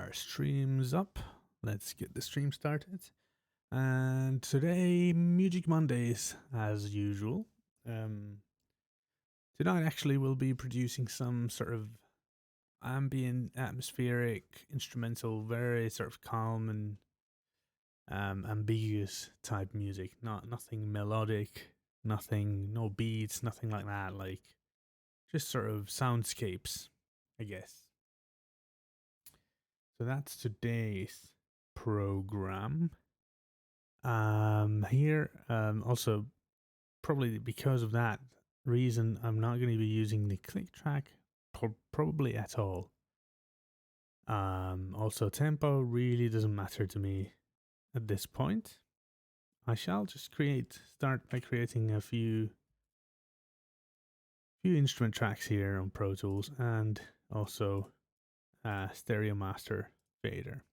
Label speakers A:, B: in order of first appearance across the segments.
A: Our stream's up. Let's get the stream started. And today, Music Mondays, as usual. Tonight, actually, we'll be producing some sort of ambient, atmospheric, instrumental, very sort of calm and ambiguous type music. Nothing melodic, no beats, nothing like that. Like just sort of soundscapes, I guess. So that's today's program. Also, probably because of that reason, I'm not going to be using the click track probably at all. Also, tempo really doesn't matter to me at this point. I shall just start by creating a few instrument tracks here on Pro Tools and also stereo master fader.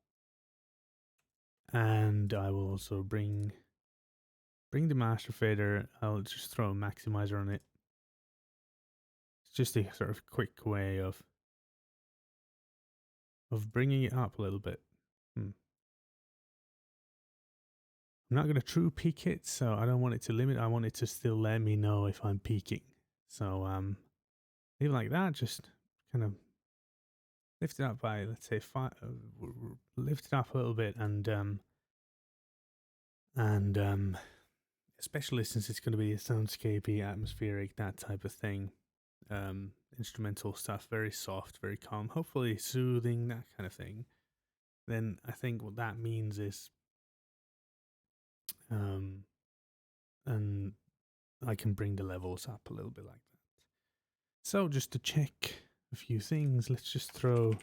A: And I will also bring the master fader. I'll just throw a maximizer on it. It's just a sort of quick way of bringing it up a little bit. I'm not going to true peak it, so I don't want it to limit. I want it to still let me know if I'm peaking. So even like that, just kind of lift it up by, let's say, lift it up a little bit, and especially since it's going to be a soundscapey, atmospheric, that type of thing. Instrumental stuff, very soft, very calm, hopefully soothing, that kind of thing. Then I think what that means is and I can bring the levels up a little bit like that. So just to check a few things, let's just throw,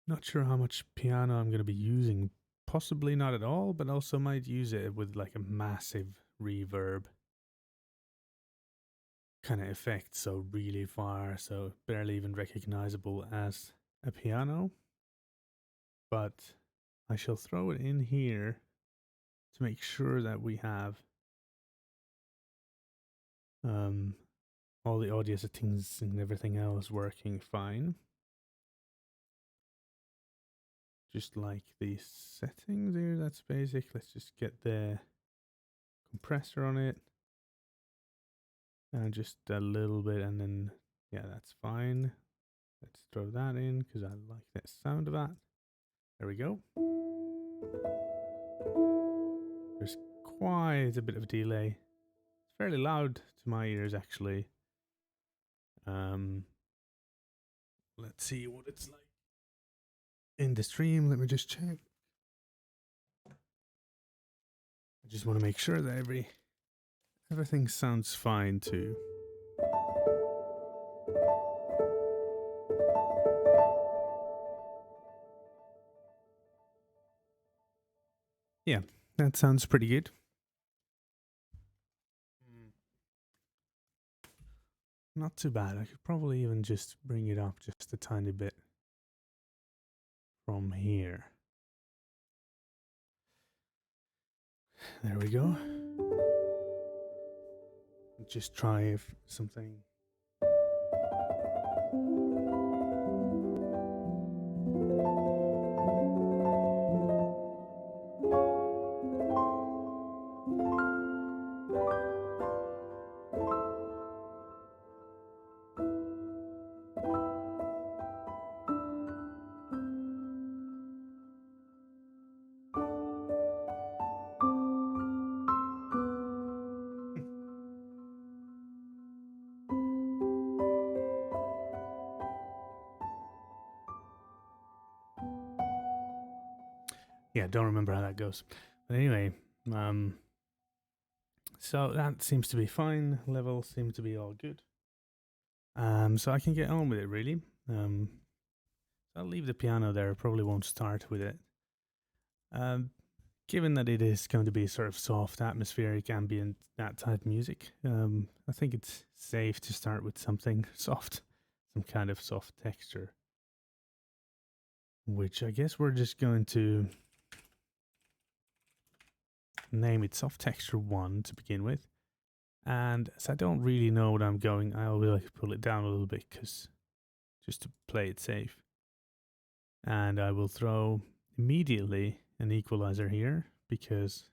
A: not sure how much piano I'm going to be using, possibly not at all, but also might use it with like a massive reverb kind of effect, so really far, so barely even recognizable as a piano. But I shall throw it in here to make sure that we have all the audio settings and everything else working fine. Just like these settings here, that's basic. Let's just get the compressor on it. And just a little bit, and then, yeah, that's fine. Let's throw that in, because I like that sound of that. There we go. There's quite a bit of a delay. It's fairly loud to my ears, actually. Let's see what it's like in the stream. Let me just check. I just want to make sure that everything sounds fine too. Yeah, that sounds pretty good. Not too bad. I could probably even just bring it up just a tiny bit from here. There we go. Just try if something. Yeah, don't remember how that goes. But anyway, so that seems to be fine. Levels seem to be all good. So I can get on with it, really. I'll leave the piano there. I probably won't start with it. Given that it is going to be sort of soft, atmospheric, ambient, that type of music, I think it's safe to start with something soft, some kind of soft texture, which I guess we're just going to name it Soft Texture 1 to begin with. And as I don't really know what I'm going, I always like to pull it down a little bit, because just to play it safe. And I will throw immediately an equalizer here because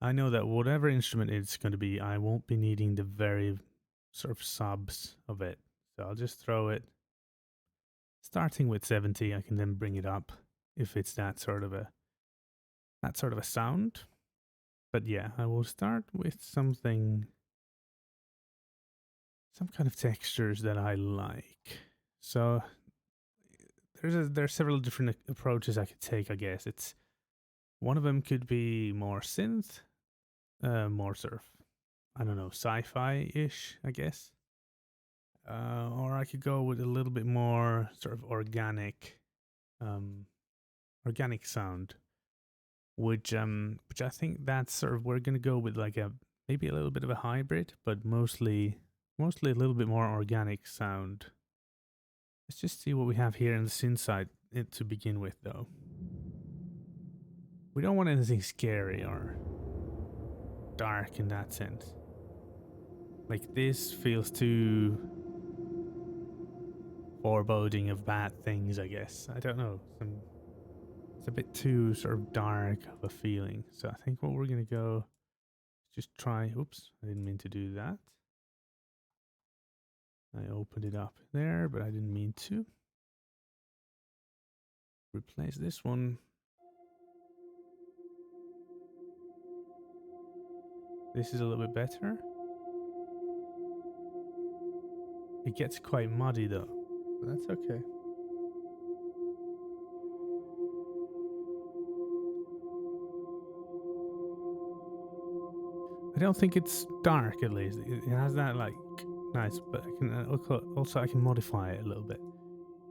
A: I know that whatever instrument it's going to be, I won't be needing the very sort of subs of it. So I'll just throw it starting with 70. I can then bring it up if it's that sort of a sound. But yeah, I will start with some kind of textures that I like. So there's several different approaches I could take, I guess. It's one of them could be more synth, more sort of, I don't know, sci-fi-ish, I guess. Or I could go with a little bit more sort of organic sound, which I think that's sort of, we're gonna go with like maybe a little bit of a hybrid, but mostly a little bit more organic sound. Let's just see what we have here in the synth side to begin with, though. We don't want anything scary or dark in that sense. Like, this feels too foreboding of bad things, I guess. I don't know. It's a bit too sort of dark of a feeling. So I think what we're going to go is just try... Oops, I didn't mean to do that. I opened it up there, but I didn't mean to. Replace this one. This is a little bit better. It gets quite muddy though. But that's okay. I don't think it's dark, at least. It has that like nice, but I can also I can modify it a little bit.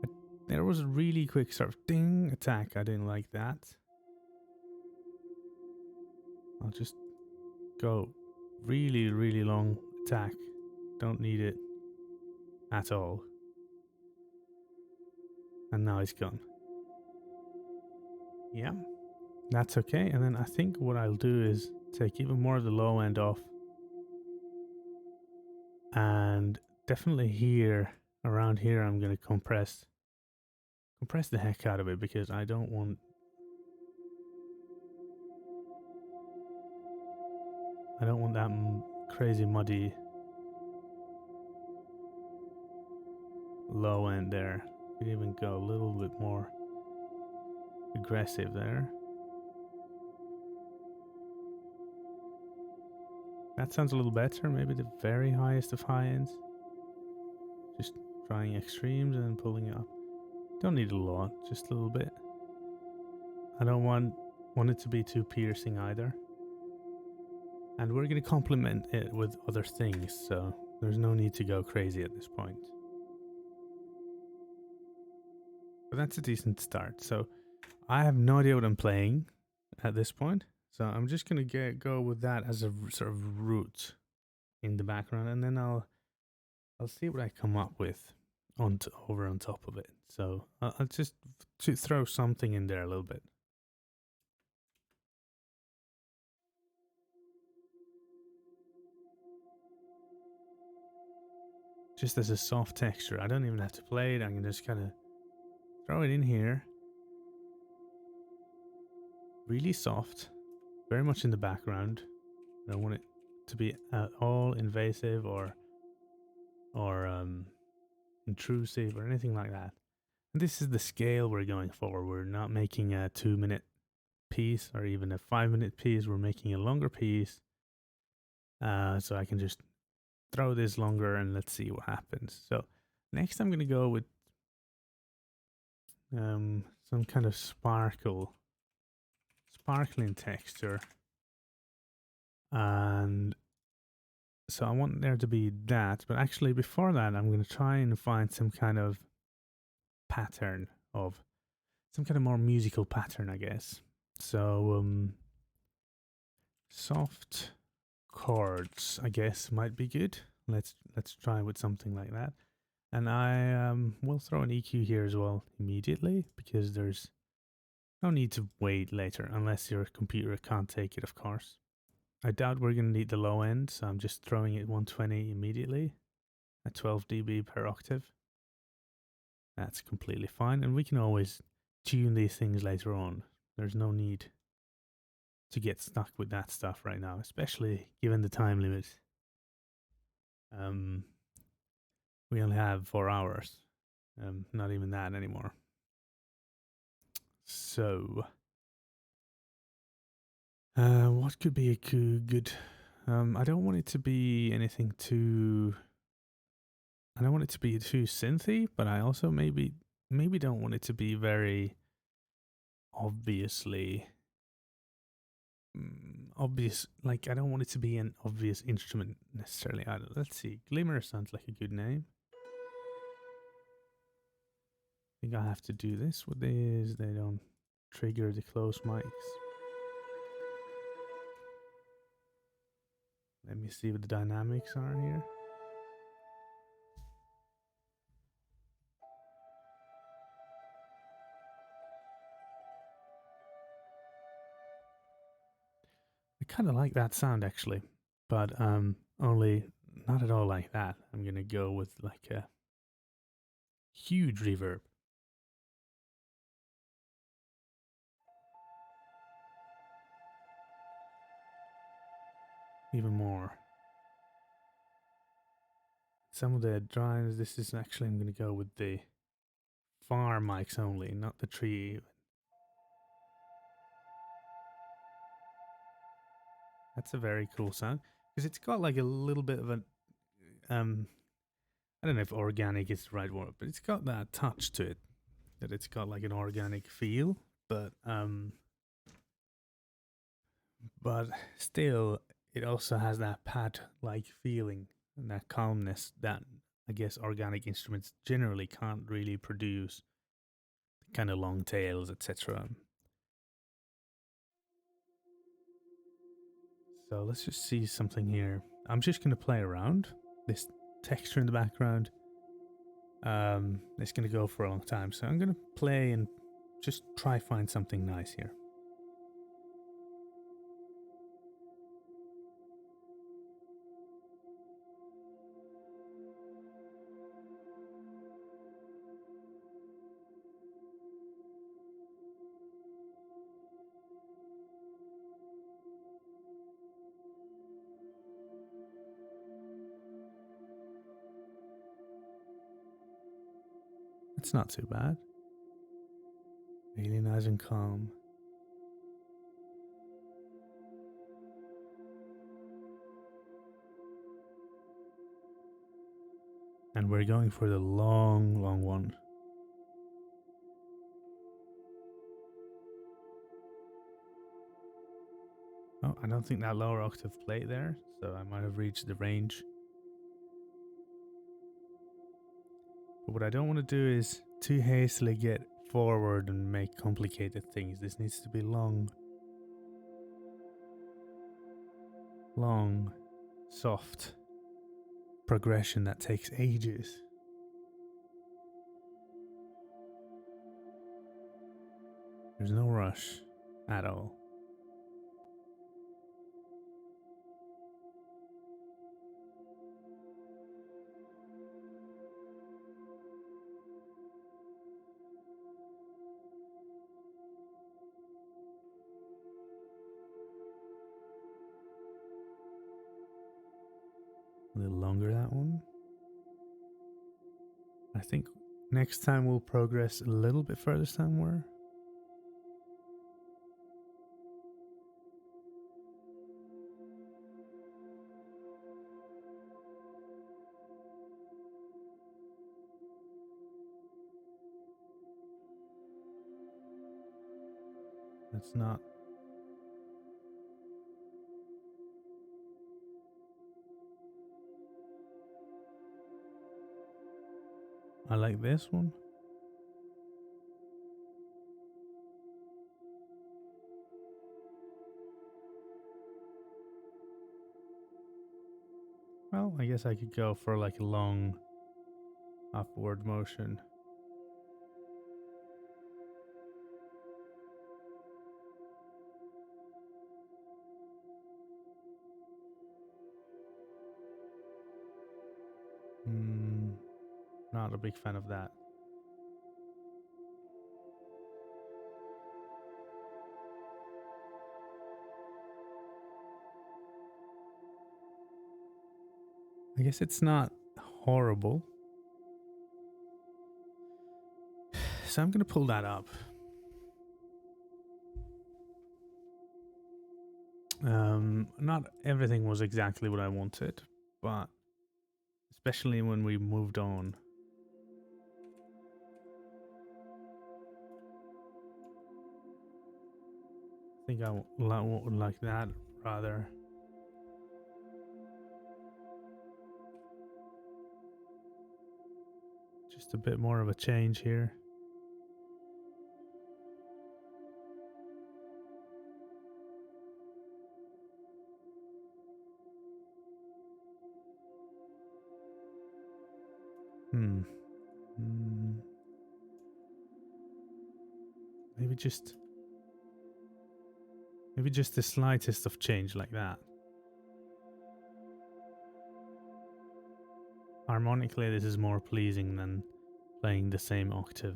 A: But there was a really quick sort of ding attack. I didn't like that. I'll just go really, really long attack. Don't need it at all. And now it's gone. Yeah, that's okay. And then I think what I'll do is take even more of the low end off. And definitely here, around here, I'm going to compress the heck out of it because I don't want that crazy muddy low end there. Could even go a little bit more aggressive there. That sounds a little better. Maybe the very highest of high ends. Just trying extremes and then pulling it up. Don't need a lot, just a little bit. I don't want it to be too piercing either. And we're going to complement it with other things, so there's no need to go crazy at this point. But that's a decent start. So I have no idea what I'm playing at this point. So I'm just going to go with that as a sort of root in the background, and then I'll see what I come up with over on top of it. So I'll just throw something in there a little bit. Just as a soft texture. I don't even have to play it. I can just kind of throw it in here. Really soft. Very much in the background. I don't want it to be at all invasive or intrusive or anything like that. And this is the scale we're going for. We're not making a 2-minute piece or even a 5-minute piece. We're making a longer piece. So I can just throw this longer and let's see what happens. So next I'm going to go with some kind of sparkling texture. And so I want there to be that, but actually before that I'm going to try and find some kind of pattern, of some kind of more musical pattern, I guess. So soft chords, I guess, might be good. Let's try with something like that. And I will throw an EQ here as well immediately, because there's no need to wait later unless your computer can't take it, of course. I doubt we're going to need the low end, so I'm just throwing it 120 immediately at 12 dB per octave. That's completely fine, and we can always tune these things later on. There's no need to get stuck with that stuff right now, especially given the time limit. Um, we only have 4 hours. Not even that anymore. So, what could be a good? I don't want it to be anything too. I don't want it to be too synthy, but I also maybe don't want it to be very obviously obvious. Like I don't want it to be an obvious instrument necessarily. Let's see. Glimmer sounds like a good name. I think I have to do this. What is they don't trigger the close mics. Let me see what the dynamics are here. I kind of like that sound actually, but only not at all like that. I'm gonna go with like a huge reverb. Even more. Some of the drives, this is actually, I'm gonna go with the far mics only, not the tree. That's a very cool sound because it's got like a little bit of a I don't know if organic is the right word, but it's got that touch to it, that it's got like an organic feel, but still it also has that pad like feeling and that calmness that I guess organic instruments generally can't really produce, kind of long tails, etc. So let's just see something here. I'm just going to play around this texture in the background. It's going to go for a long time, so I'm going to play and just try find something nice here. It's not too bad. Really nice and calm. And we're going for the long, long one. Oh, I don't think that lower octave played there, so I might have reached the range. But what I don't want to do is too hastily get forward and make complicated things. This needs to be long, soft progression that takes ages. There's no rush at all. A little longer, that one. I think next time we'll progress a little bit further somewhere. That's not. I like this one. Well, I guess I could go for like a long upward motion. Not a big fan of that. I guess it's not horrible. So I'm going to pull that up. Not everything was exactly what I wanted, but especially when we moved on. I think I would like that rather. Just a bit more of a change here. Maybe just the slightest of change like that. Harmonically, this is more pleasing than playing the same octave.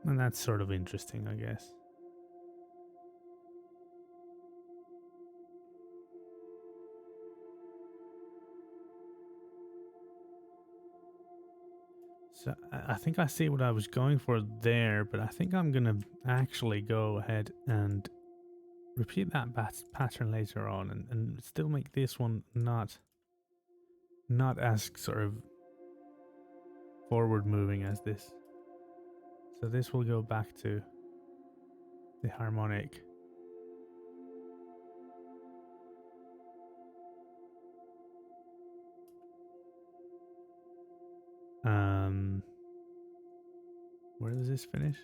A: And that's sort of interesting, I guess. So I think I see what I was going for there, but I think I'm going to actually go ahead and repeat that pattern later on and still make this one not as sort of forward moving as this. So this will go back to the harmonic. Where does this finish?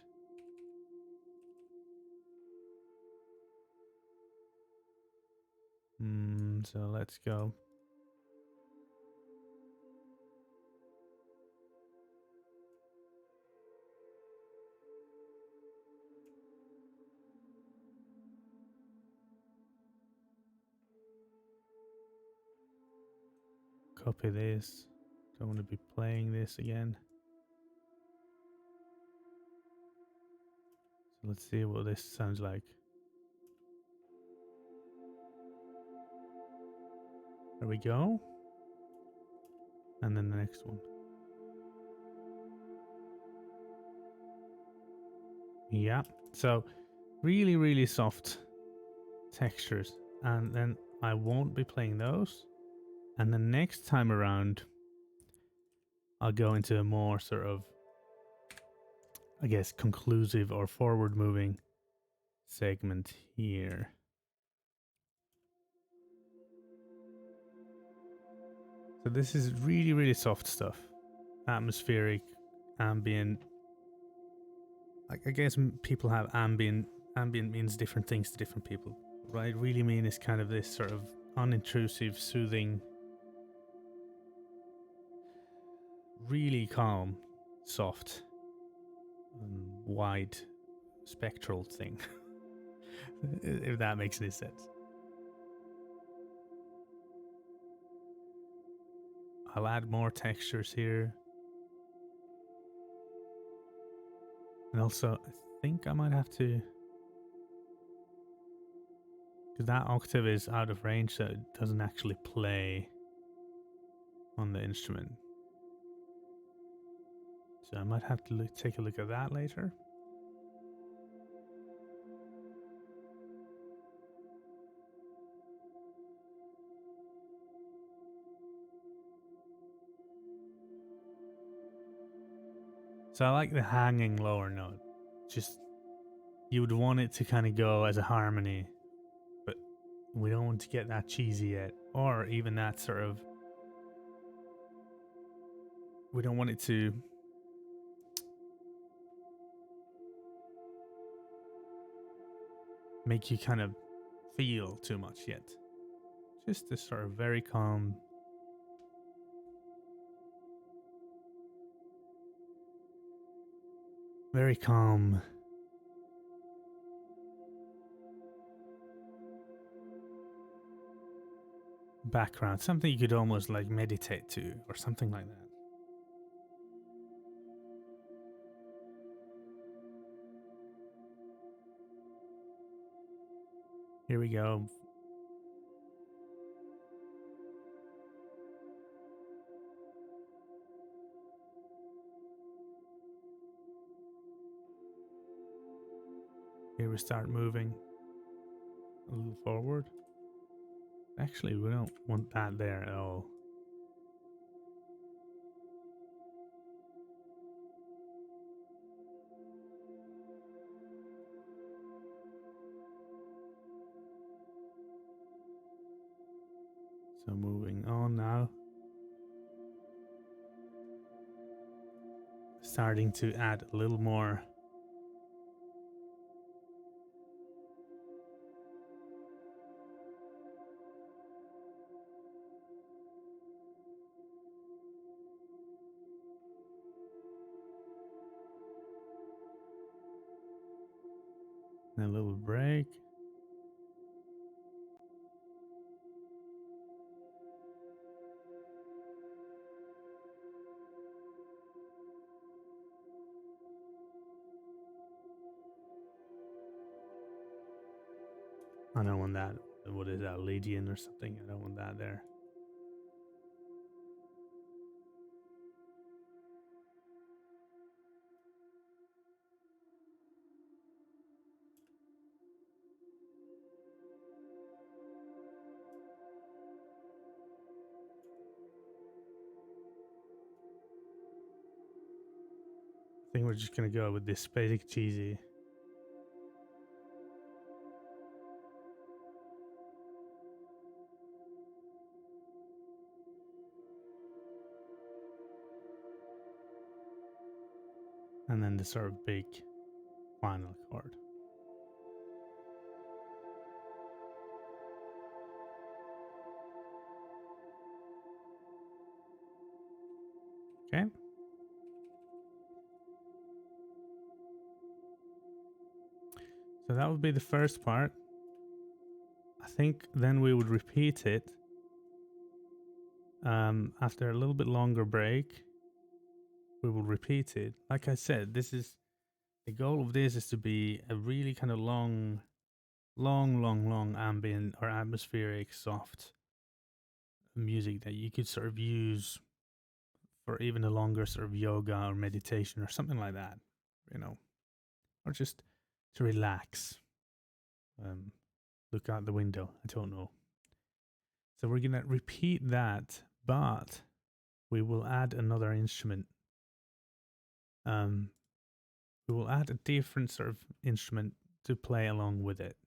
A: So let's go. Copy this. Don't want to be playing this again. So let's see what this sounds like. There we go. And then the next one. Yeah. So really, really soft textures. And then I won't be playing those. And the next time around, I'll go into a more sort of, I guess, conclusive or forward moving segment here. So this is really, really soft stuff. Atmospheric, ambient. I guess people have ambient. Ambient means different things to different people. What I really mean is kind of this sort of unintrusive, soothing, really calm, soft, wide spectral thing. If that makes any sense. I'll add more textures here. And also, I think I might have to, because that octave is out of range, so it doesn't actually play on the instrument. So I might have to take a look at that later. So I like the hanging lower note. Just, you would want it to kind of go as a harmony, but we don't want to get that cheesy yet, or even that sort of, we don't want it to make you kind of feel too much yet. Just this sort of very calm, background, something you could almost like meditate to or something like that. Here we go. Here we start moving a little forward. Actually, we don't want that there at all. So moving on now. Starting to add a little more and a little break. I don't want that. What is that, Legion or something? I don't want that there. I think we're just gonna go with this basic cheesy. And then the sort of big final chord. Okay. So that would be the first part. I think then we would repeat it after a little bit longer break. We will repeat it. Like I said, this is the goal of this is to be a really kind of long ambient or atmospheric soft music that you could sort of use for even a longer sort of yoga or meditation or something like that, you know, or just to relax. Look out the window. I don't know. So we're gonna repeat that, but we will add another instrument. We will add a different sort of instrument to play along with it.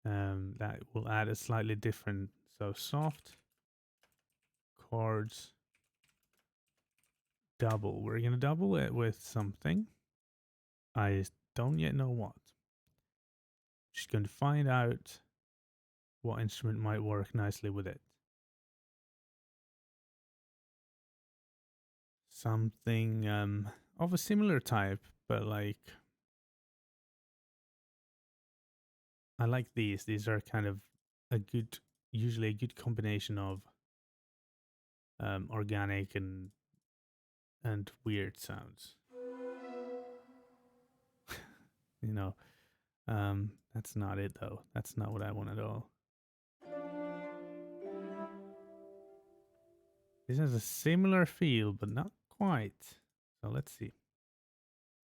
A: That will add a slightly different, so soft chords, double. We're gonna double it with something. I don't yet know what. Just going to find out what instrument might work nicely with it. Something of a similar type, but like I like these. These are kind of usually a good combination of organic and weird sounds. You know, that's not it though. That's not what I want at all. This has a similar feel, but not quite. So let's see.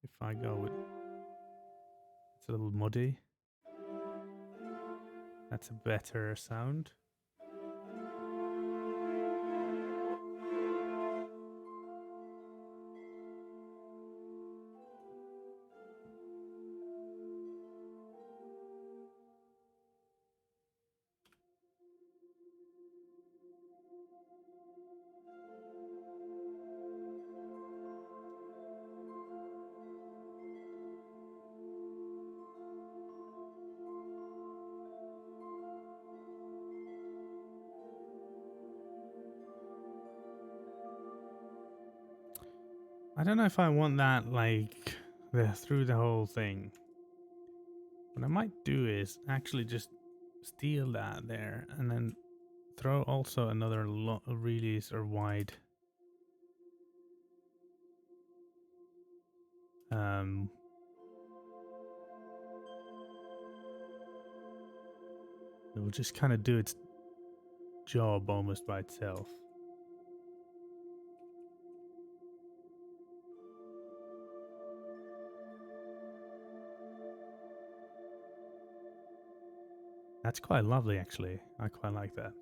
A: If I go with, it's a little muddy. That's a better sound. I don't know if I want that like through the whole thing. What I might do is actually just steal that there and then throw also another really sort of wide It will just kind of do its job almost by itself. That's quite lovely, actually. I quite like that.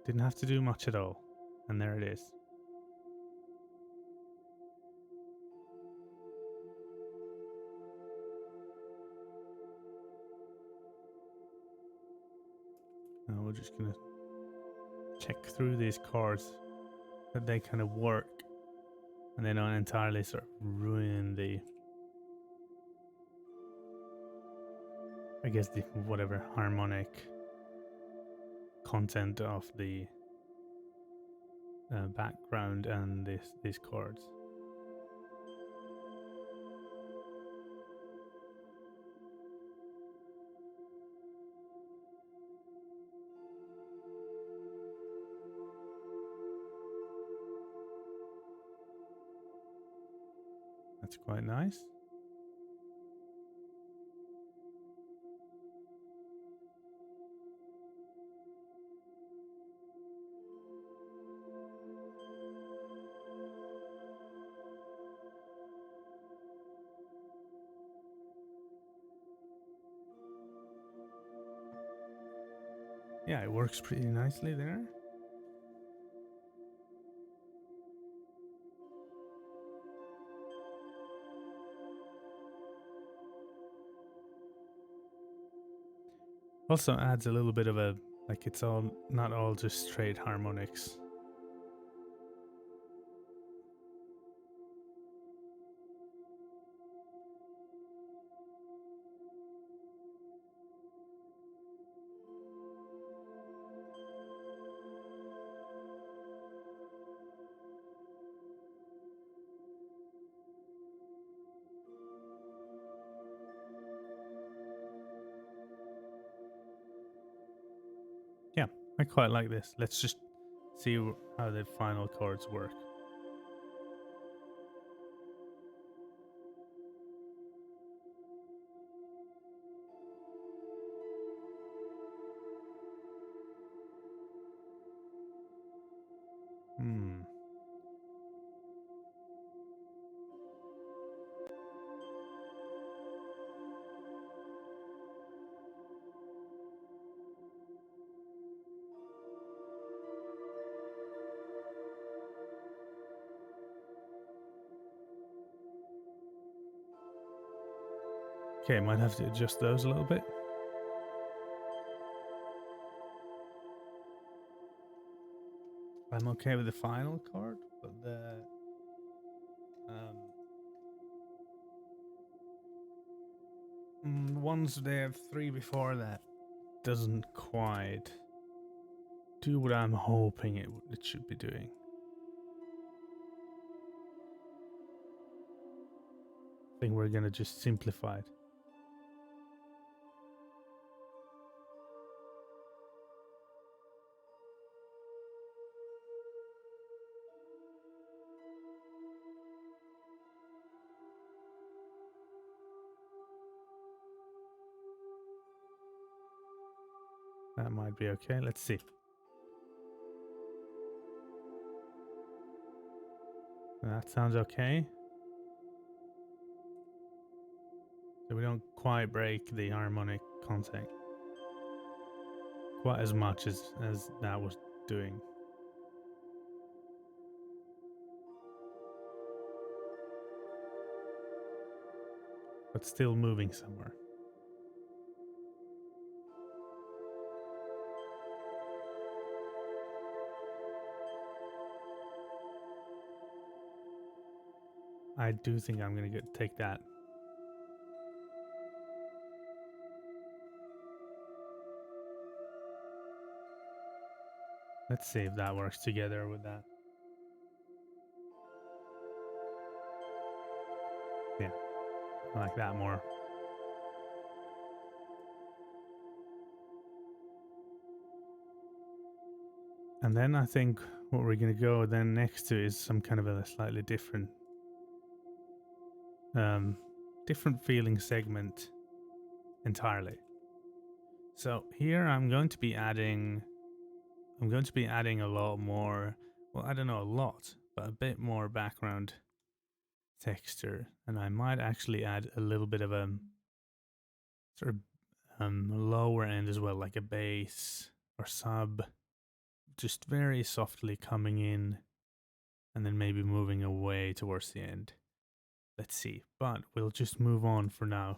A: Didn't have to do much at all. And there it is. Now we're just going to check through these cards that they kind of work. And they don't entirely sort of ruin the, I guess, the whatever harmonic content of the background and these cards. That's quite nice. Yeah, it works pretty nicely there. Also adds a little bit of a, like, it's all not all just straight harmonics. Yeah, I quite like this. Let's just see how the final chords work. Hmm. Okay, might have to adjust those a little bit. I'm okay with the final chord, but the ones they have three before that doesn't quite do what I'm hoping it should be doing. I think we're gonna just simplify it. That might be okay. Let's see. That sounds okay. So we don't quite break the harmonic content quite as much as that was doing. But still moving somewhere. I do think I'm gonna take that. Let's see if that works together with that. Yeah, I like that more. And then I think what we're going to go then next to is some kind of a slightly different different feeling segment entirely. So here I'm going to be adding a lot more, well, I don't know, a lot, but a bit more background texture, and I might actually add a little bit of a sort of lower end as well, like a bass or sub, just very softly coming in and then maybe moving away towards the end. Let's see, but we'll just move on for now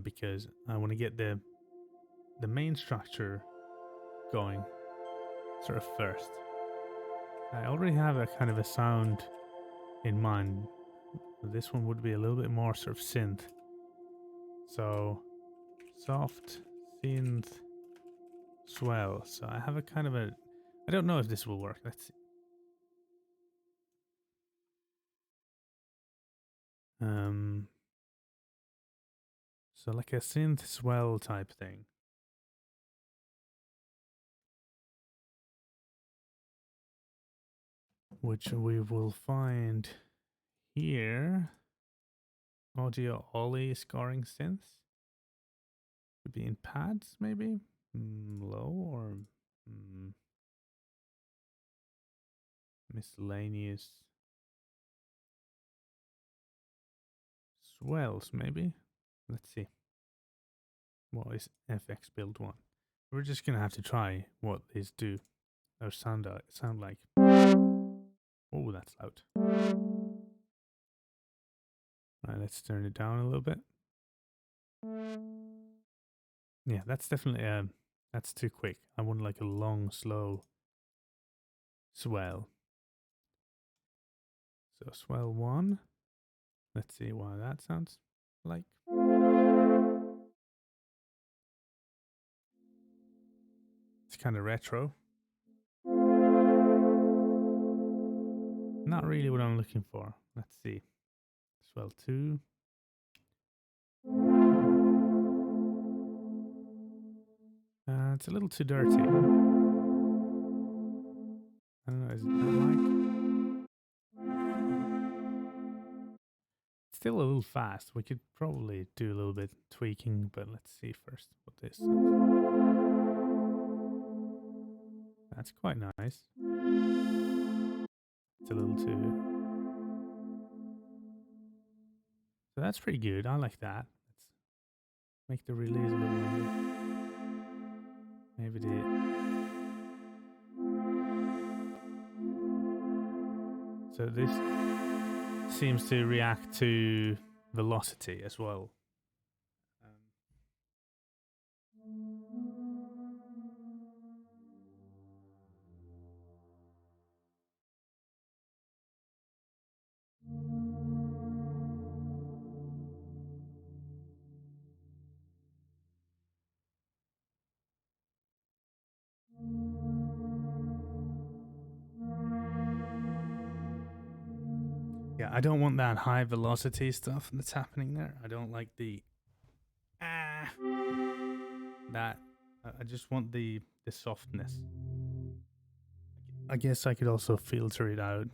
A: because I want to get the main structure going sort of first. I already have a kind of a sound in mind. This one would be a little bit more sort of synth. So soft synth swell. So I have a kind of a, I don't know if this will work. Let's see. So like a synth swell type thing. Which we will find here. Audio Ollie scoring synths. Could be in pads, maybe? Low or miscellaneous swells, maybe? Let's see. What is FX build 1? We're just gonna have to try what these do or sound like. Oh, that's loud. Alright, let's turn it down a little bit. Yeah, that's definitely that's too quick. I want like a long, slow swell. So swell 1. Let's see what that sounds like. It's kind of retro. Not really what I'm looking for. Let's see. Swell 2. It's a little too dirty. I don't know, is it that mic? Still a little fast. We could probably do a little bit tweaking, but let's see first what this sounds. That's quite nice. It's a little too. So that's pretty good. I like that. Let's make the release a little longer. Maybe so this seems to react to velocity as well. Yeah, I don't want that high velocity stuff that's happening there. I don't like the that. I just want the softness. I guess I could also filter it out.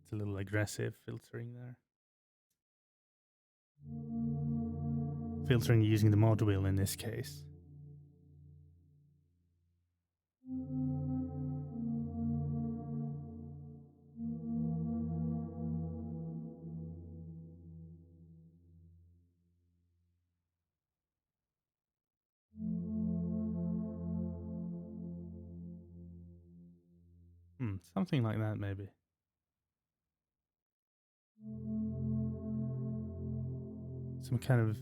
A: It's a little aggressive filtering there. Filtering using the mod wheel in this case. Something like that, maybe. Some kind of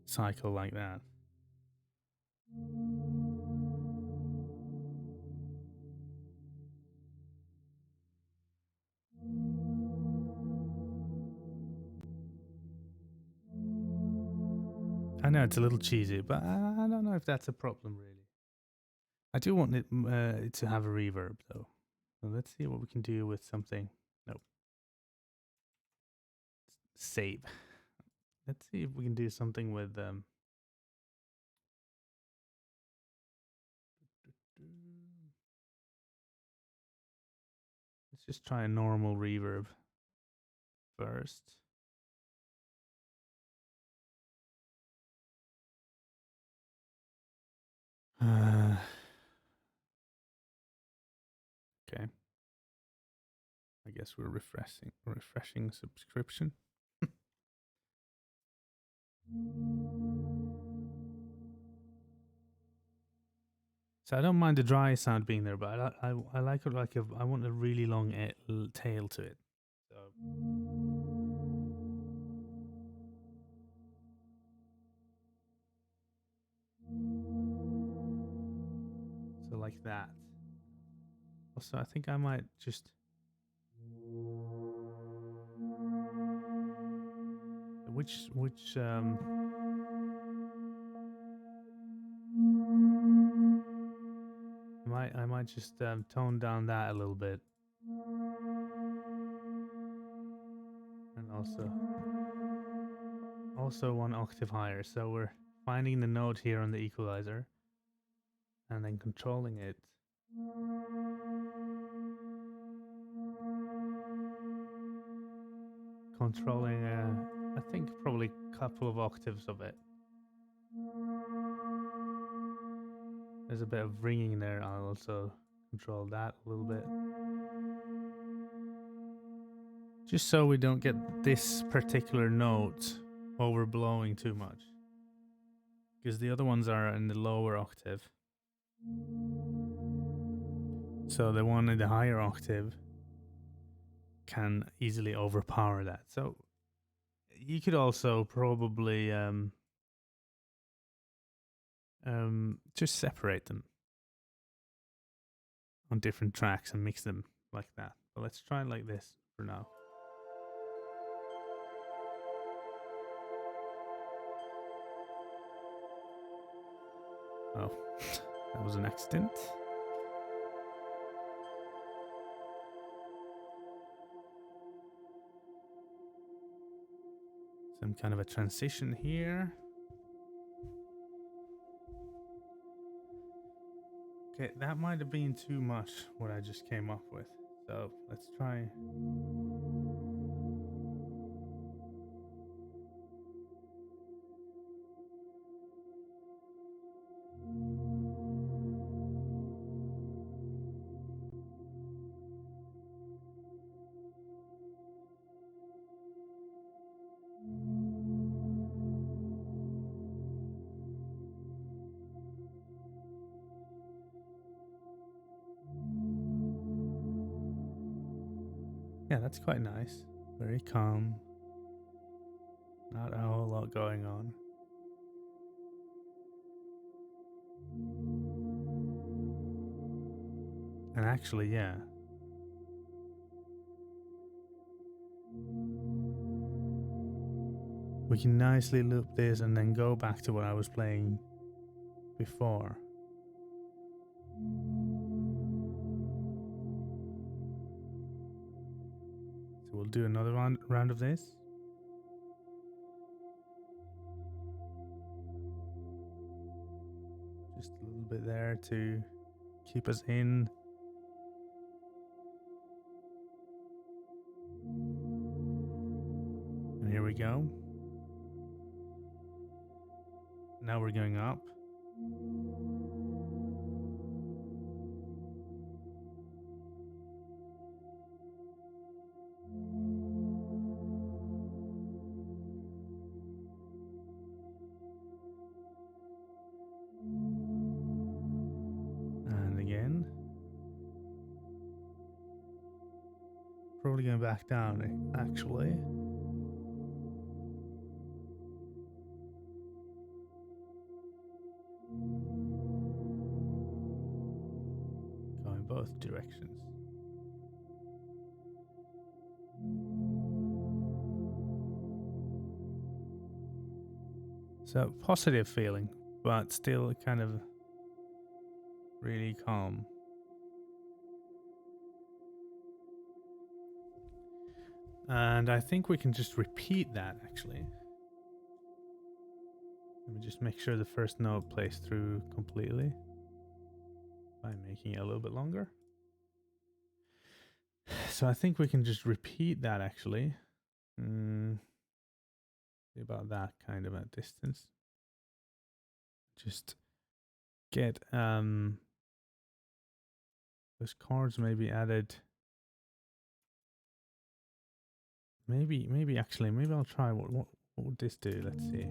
A: cycle like that. I know it's a little cheesy, but I don't know if that's a problem, really. I do want it to have a reverb, though. So let's see what we can do with something. Nope. Save. Let's see if we can do something with Let's just try a normal reverb first. Okay. I guess we're refreshing subscription. So I don't mind the dry sound being there, but I like it like I want a really long tail to it. So like that. Also, I think I might just which I might just tone down that a little bit, and also 1 octave higher. So we're finding the note here on the equalizer, and then controlling it. Controlling, I think probably a couple of octaves of it. There's a bit of ringing there. I'll also control that a little bit. Just so we don't get this particular note overblowing too much. Because the other ones are in the lower octave. So the one in the higher octave can easily overpower that. So you could also probably just separate them on different tracks and mix them like that. But let's try it like this for now. Oh, that was an accident. Some kind of a transition here. Okay, that might have been too much what I just came up with. So let's try. Yeah, that's quite nice. Very calm. Not a whole lot going on. And actually, yeah. We can nicely loop this and then go back to what I was playing before. So we'll do another round of this. Just a little bit there to keep us in. And here we go. Now we're going up. And again. Probably going back down, actually. Going both directions. So positive feeling, but still kind of really calm. And I think we can just repeat that actually. Let me just make sure the first note plays through completely by making it a little bit longer. So I think we can just repeat that actually. See about that kind of a distance. Just get those chords maybe added. Maybe I'll try what would this do? Let's see.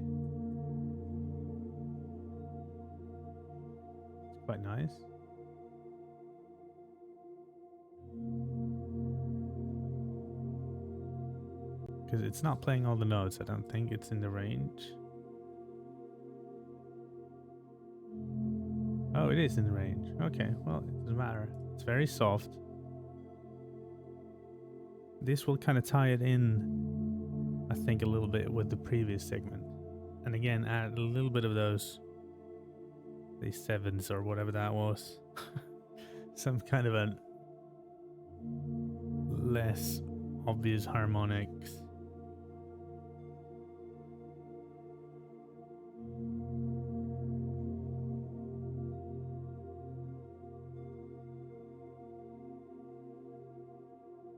A: It's quite nice. Because it's not playing all the notes, I don't think it's in the range. Oh, it is in the range. Okay, well, it doesn't matter. It's very soft. This will kind of tie it in, I think, a little bit with the previous segment. And again, add a little bit of these sevens or whatever that was. Some kind of a less obvious harmonics.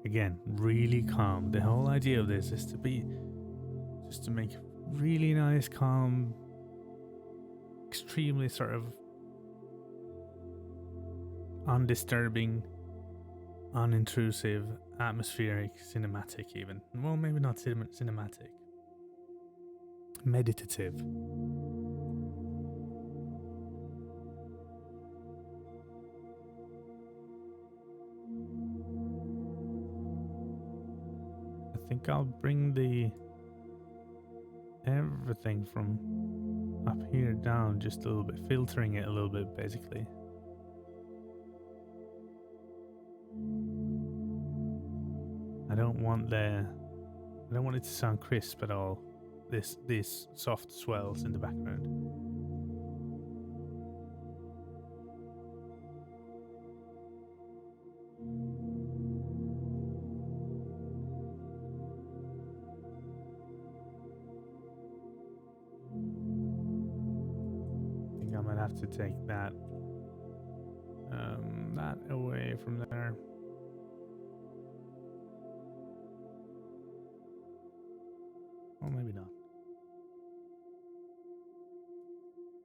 A: Again, really calm. The whole idea of this is to be just to make really nice, calm, extremely sort of undisturbing, unintrusive, atmospheric, cinematic even. Well, maybe not cinematic. Meditative. I think I'll bring the everything from up here down just a little bit, filtering it a little bit basically. I don't want it to sound crisp at all. These soft swells in the background. I think I might have to take that away from there. Or maybe not.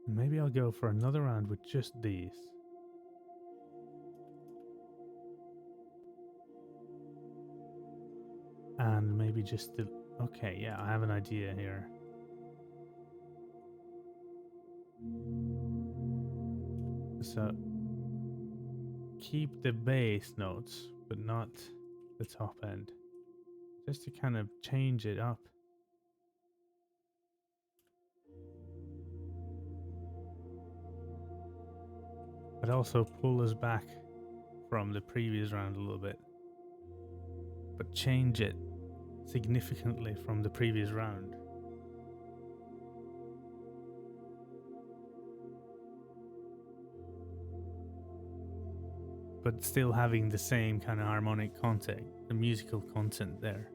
A: Maybe I'll go for another round with just these. And maybe just the... Okay, yeah, I have an idea here. So, keep the bass notes, but not the top end. Just to kind of change it up. But also pull us back from the previous round a little bit. But change it significantly from the previous round. But still having the same kind of harmonic content, the musical content there.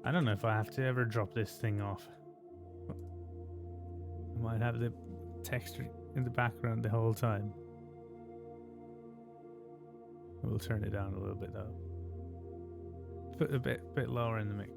A: I don't know if I have to ever drop this thing off. I might have the texture in the background the whole time. We'll turn it down a little bit though. Put a bit lower in the mix.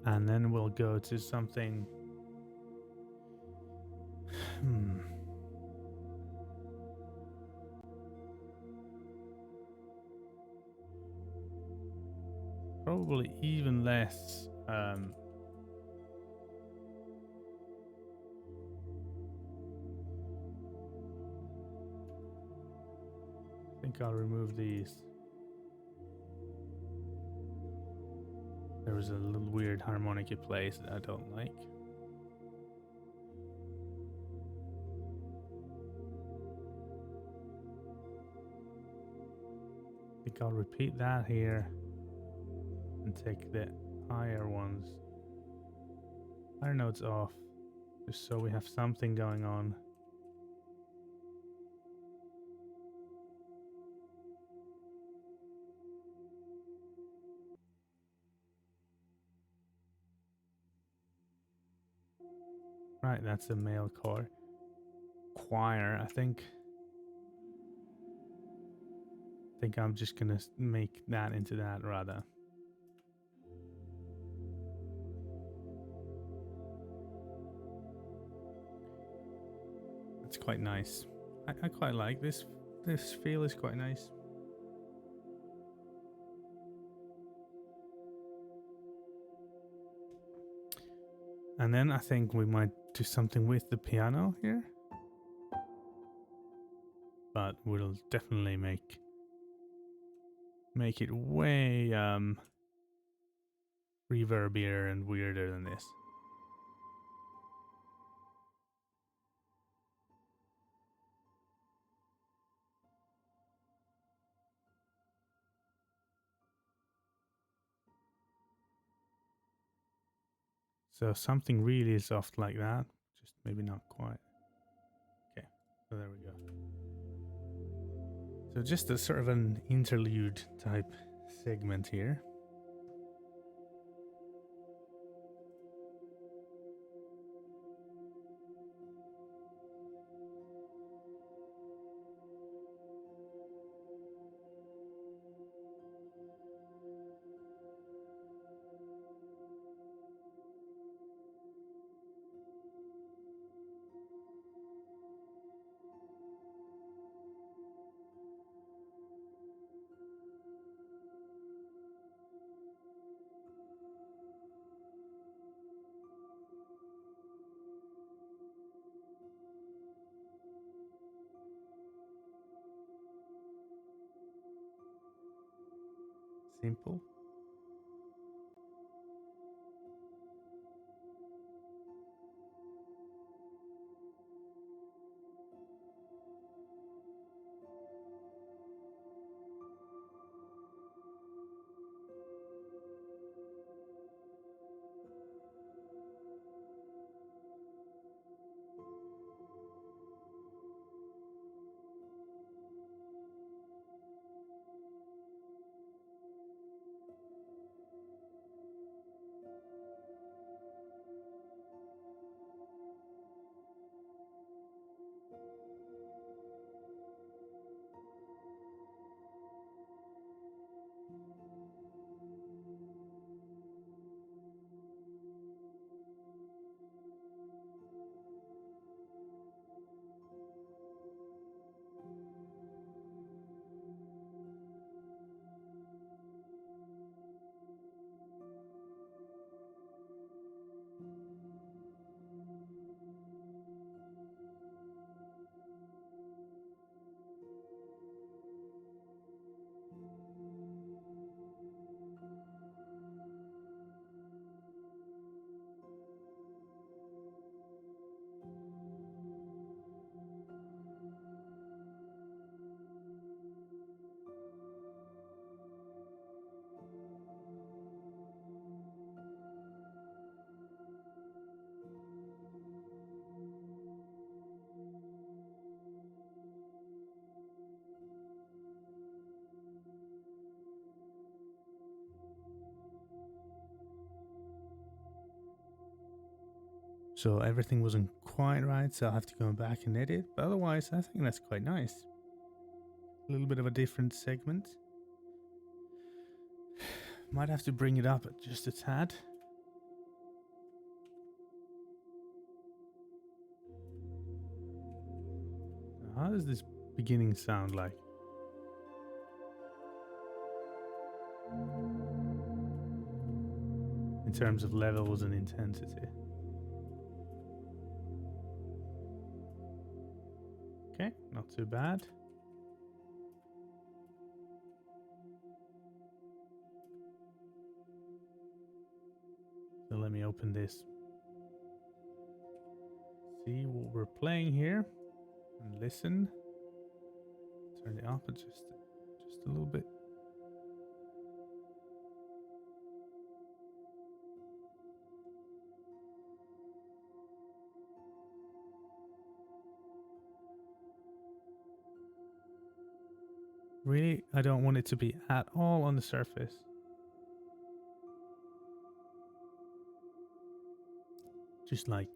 A: And then we'll go to something. Probably even less. I think I'll remove these. There was a little weird harmonic it plays that I don't like. think I'll repeat that here and take the higher ones, higher notes off, just so we have something going on. Right, that's a male choir. I think I'm just gonna make that into that rather. It's quite nice. I quite like this. This feel is quite nice. And then I think we might do something with the piano here. But we'll definitely make it way reverbier and weirder than this. So something really soft like that, just maybe not quite. Okay, so there we go. So just a sort of an interlude type segment here. Simple. So everything wasn't quite right, so I'll have to go back and edit. But otherwise, I think that's quite nice. A little bit of a different segment. Might have to bring it up just a tad. How does this beginning sound like? In terms of levels and intensity. Okay, not too bad. So let me open this. See what we're playing here and listen. Turn it up just a little bit. really, I don't want it to be at all on the surface. Just like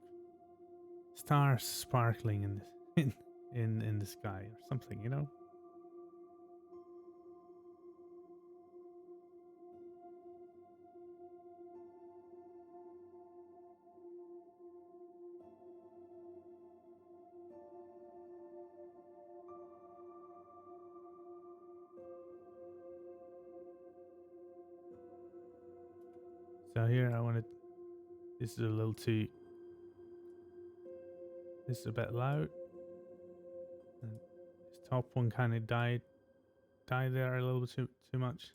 A: stars sparkling in the, in the sky or something, you know? So here I want to, this is a little too, this is a bit loud. And this top one kind of died there a little bit too much.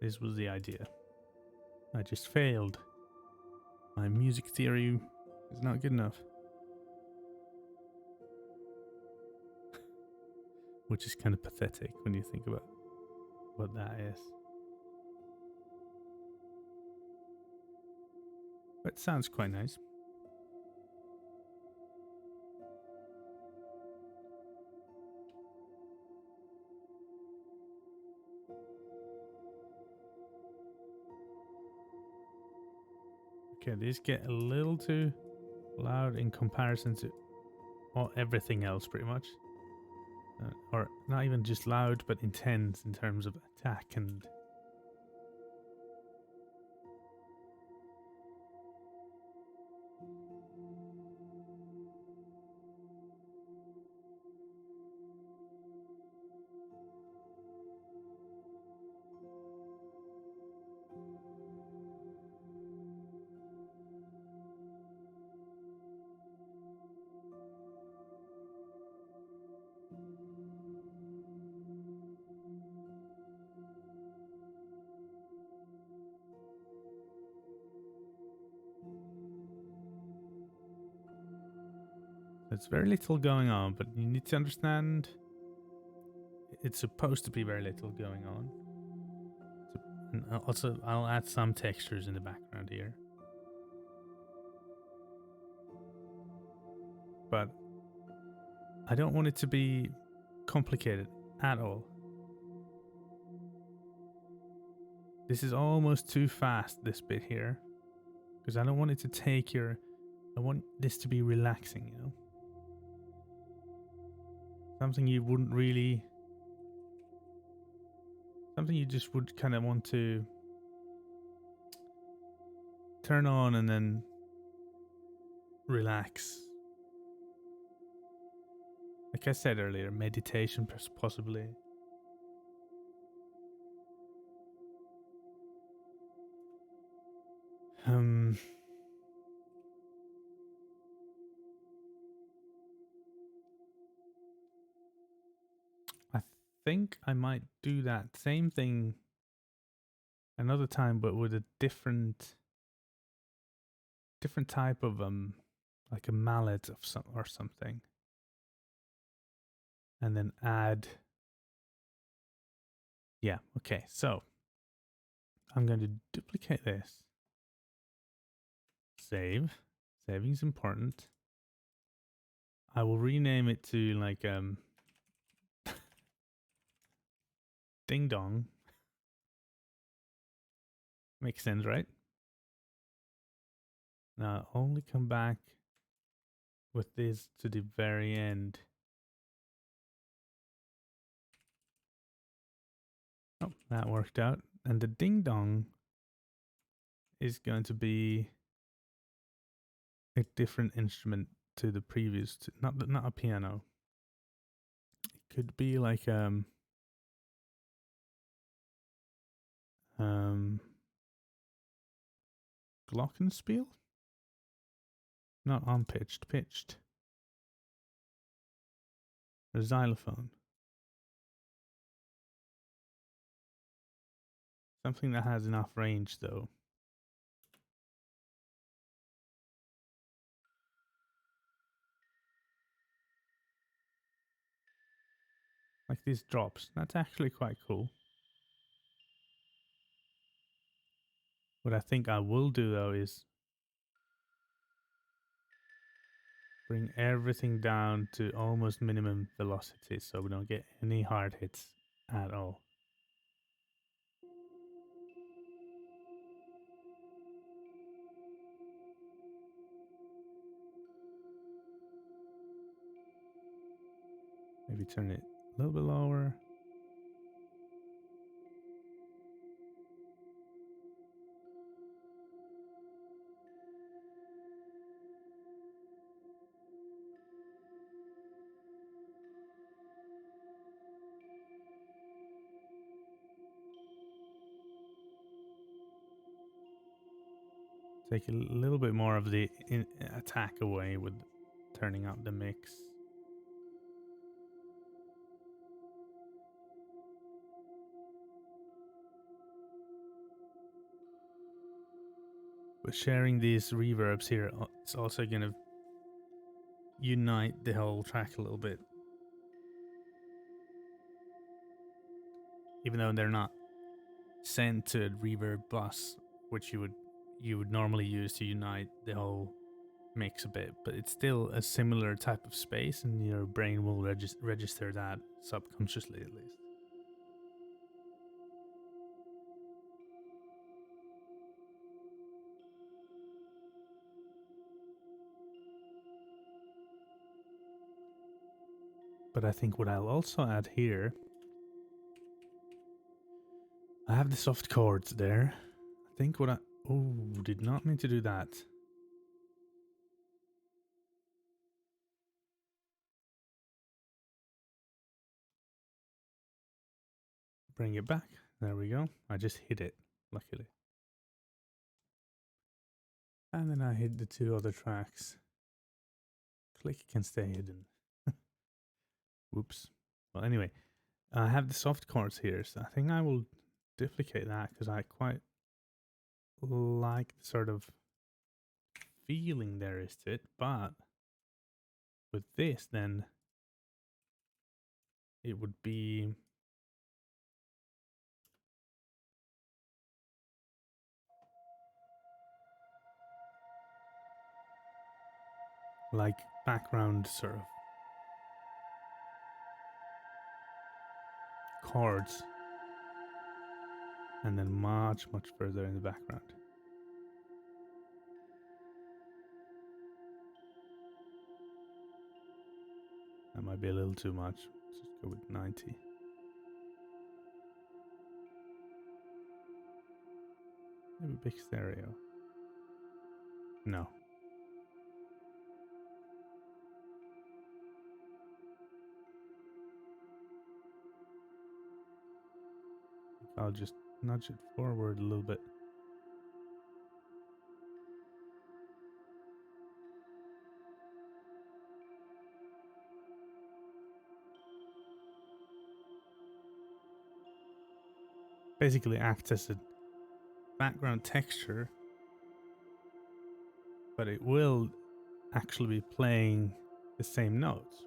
A: This was the idea. I just failed. My music theory is not good enough. Which is kind of pathetic when you think about what that is. But it sounds quite nice. Okay, these get a little too loud in comparison to everything else, pretty much. Or not even just loud, but intense in terms of attack and... There's very little going on, but you need to understand it's supposed to be very little going on. And also, I'll add some textures in the background here. But I don't want it to be complicated at all. This is almost too fast, this bit here. Because I don't want it to take your... I want this to be relaxing, you know? Something you wouldn't really... Something you just would kind of want to turn on and then relax. Like I said earlier, meditation possibly. I think I might do that same thing another time, but with a different type of like a mallet of or something, and then add. Yeah, okay. So I'm going to duplicate this. Save. Saving is important. I will rename it to like Ding Dong. Makes sense, right? Now only come back with this to the very end. Oh, that worked out. And the Ding Dong is going to be a different instrument to the previous, not a piano. It could be like glockenspiel, not unpitched, pitched, or xylophone. Something that has enough range, though. Like these drops. That's actually quite cool. What I think I will do, though, is bring everything down to almost minimum velocity so we don't get any hard hits at all. Maybe turn it a little bit lower. Take a little bit more of the attack away with turning up the mix. But sharing these reverbs here is also going to unite the whole track a little bit. Even though they're not sent to a reverb bus, which you would normally use to unite the whole mix a bit, but it's still a similar type of space, and your brain will register that subconsciously at least. But I think what I'll also add here, I have the soft chords there. I think what did not mean to do that. Bring it back. There we go. I just hit it, luckily. And then I hit the two other tracks. Click can stay hidden. Whoops. Well, anyway, I have the soft chords here, so I think I will duplicate that because I quite like the sort of feeling there is to it. But with this, then it would be like background sort of chords, and then much further in the background. That might be a little too much. Let's just go with 90. Maybe big stereo. No. I'll just nudge it forward a little bit. Basically acts as a background texture, but it will actually be playing the same notes,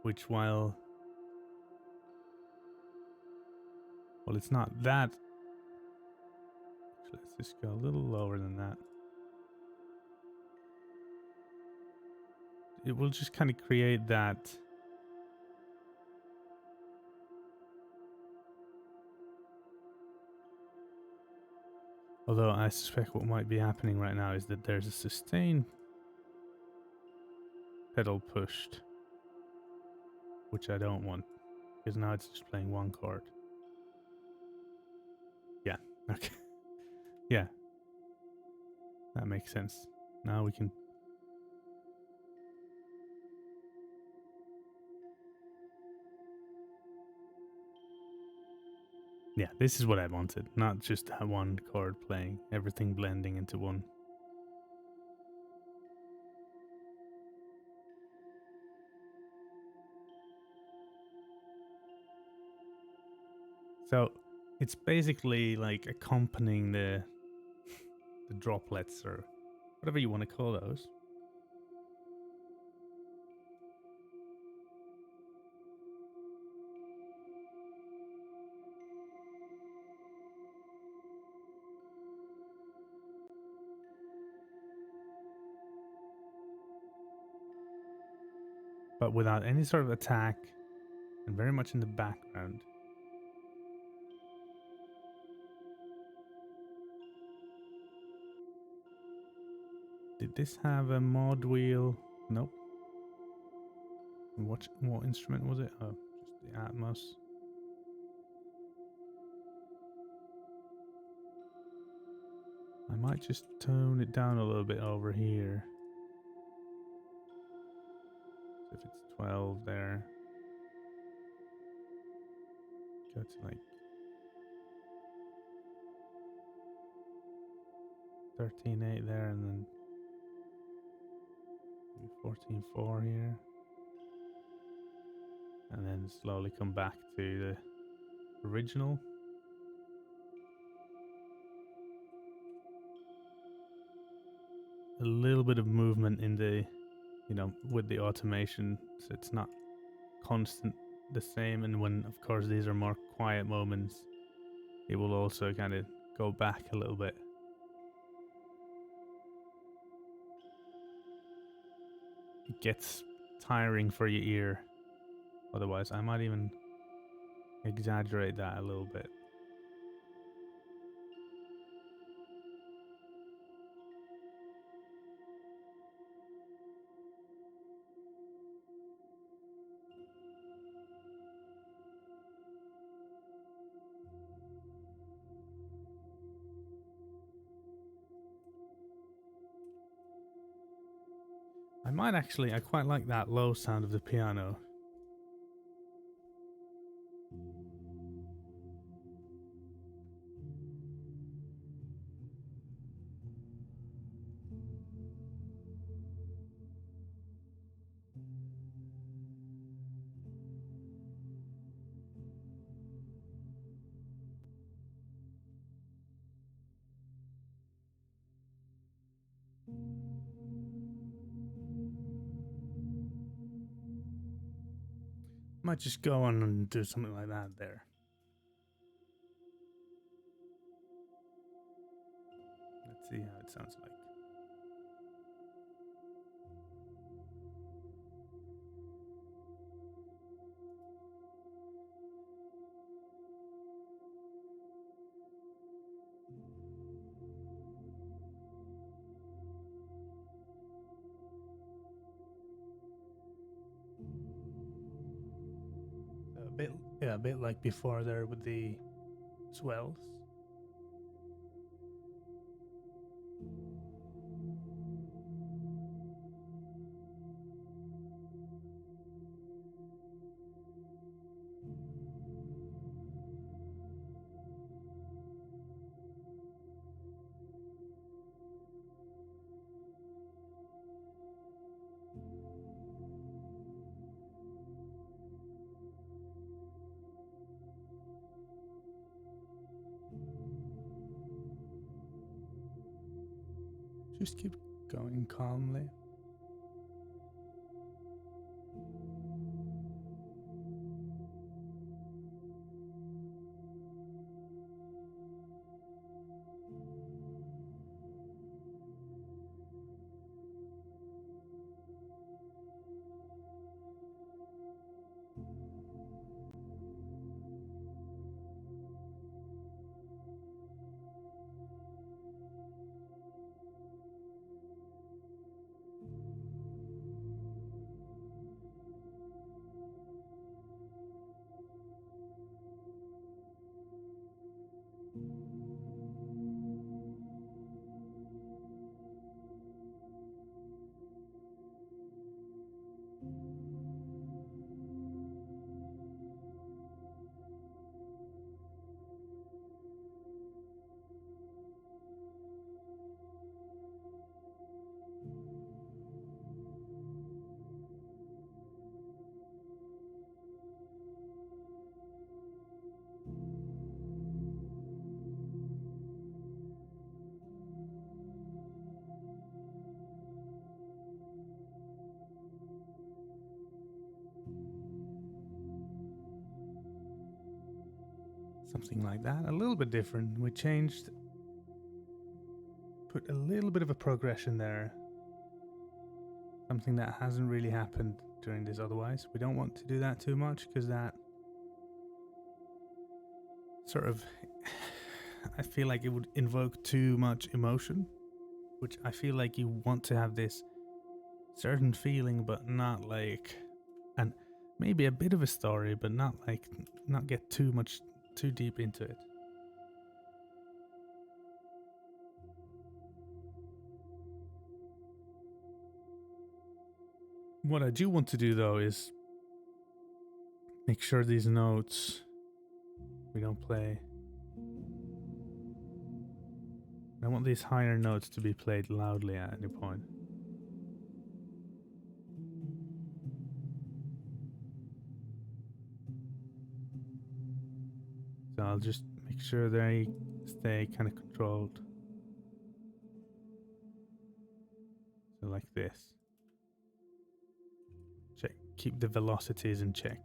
A: which while it's not that, let's just go a little lower than that. It will just kind of create that although I suspect what might be happening right now is that there's a sustain pedal pushed, which I don't want, because now it's just playing one chord. Yeah, okay. Yeah, that makes sense. Now we can... Yeah, this is what I wanted, not just one chord playing, everything blending into one. So it's basically like accompanying the droplets or whatever you want to call those. but without any sort of attack and very much in the background. Did this have a mod wheel? Nope. What instrument was it? Oh, just the Atmos. I might just tone it down a little bit over here. So if it's 12 there, go to like 13.8 there, and then maybe 14.4 here. And then slowly come back to the original. A little bit of movement in the, you know, with the automation, so it's not constant the same. And when, of course, these are more quiet moments, it will also kind of go back a little bit. It gets tiring for your ear otherwise. I might even exaggerate that a little bit. I quite like that low sound of the piano. Might just go on and do something like that there. Let's see how it sounds like. A bit like before there with the swells. Just keep going calmly. Something like that, a little bit different. We changed, put a little bit of a progression there. Something that hasn't really happened during this otherwise. We don't want to do that too much because that sort of, I feel like it would invoke too much emotion, which I feel like you want to have this certain feeling, but not like, and maybe a bit of a story, but not like, not get too deep into it. What I do want to do though is make sure these notes we don't play. I want these higher notes to be played loudly at any point. So I'll just make sure they stay kind of controlled. So like this. Check. Keep the velocities in check.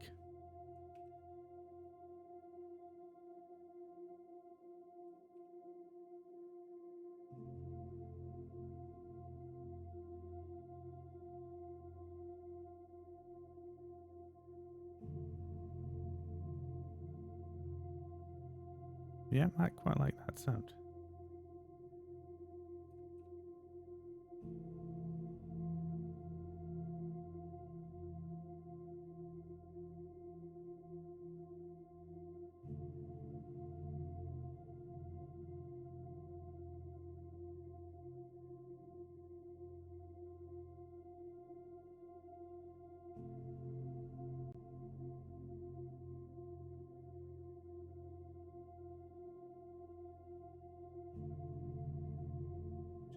A: Yeah, I quite like that sound.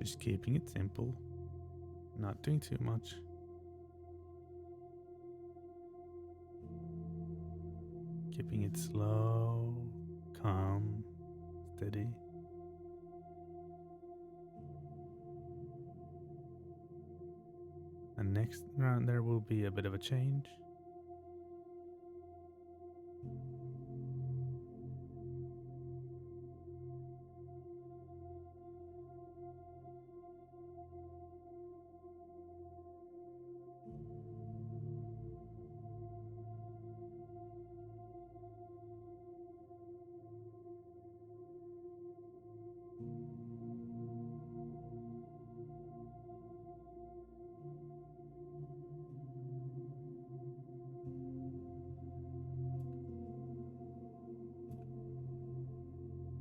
A: Just keeping it simple, not doing too much. Keeping it slow, calm, steady. And next round there will be a bit of a change.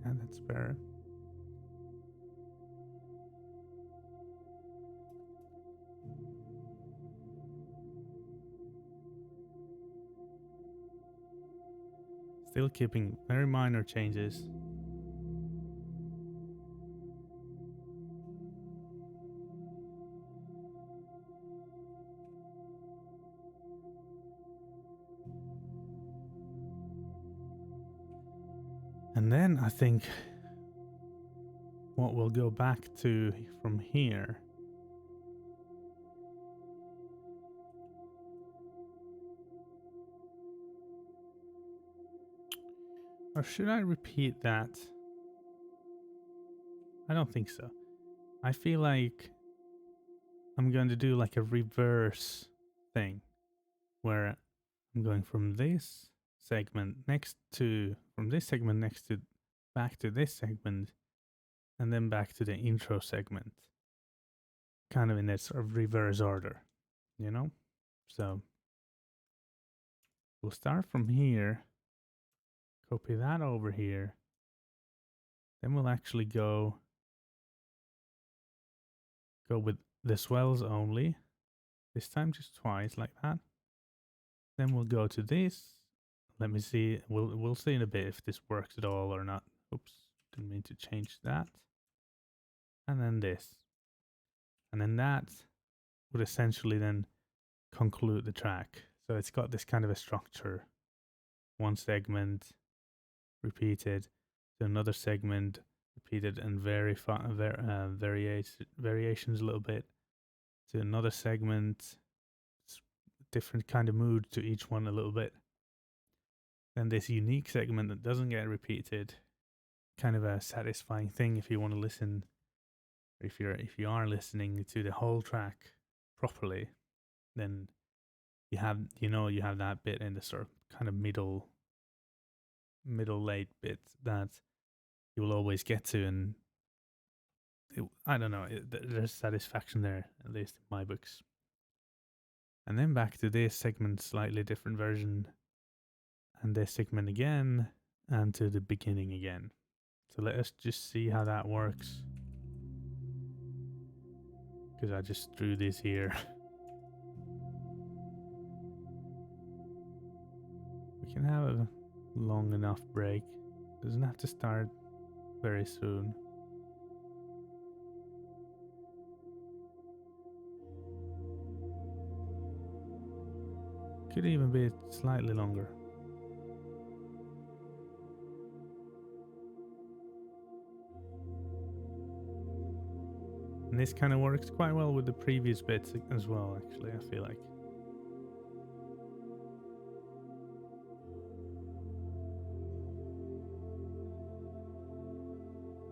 A: And that's better. Still keeping very minor changes. And then I think what we'll go back to from here or should I repeat that? I don't think so. I feel like I'm going to do like a reverse thing where I'm going from this segment next to back to this segment and then back to the intro segment, kind of in this sort of reverse order, you know? So we'll start from here, copy that over here, then we'll actually go with the swells only, this time just twice like that. Then we'll go to this. Let me see. We'll see in a bit if this works at all or not. Oops, didn't mean to change that. And then this. And then that would essentially then conclude the track. So it's got this kind of a structure. One segment repeated to another segment repeated and variations a little bit to another segment. Different kind of mood to each one a little bit. Then this unique segment that doesn't get repeated, kind of a satisfying thing if you want to listen, if you are listening to the whole track properly, then you have you have that bit in the sort of kind of middle late bit that you will always get to, and I don't know, there's satisfaction there, at least in my books. And then back to this segment, slightly different version, and this segment again, and to the beginning again. So let us just see how that works, because I just drew this here. We can have a long enough break. Doesn't have to start very soon. Could even be slightly longer. And this kind of works quite well with the previous bits as well, actually, I feel like.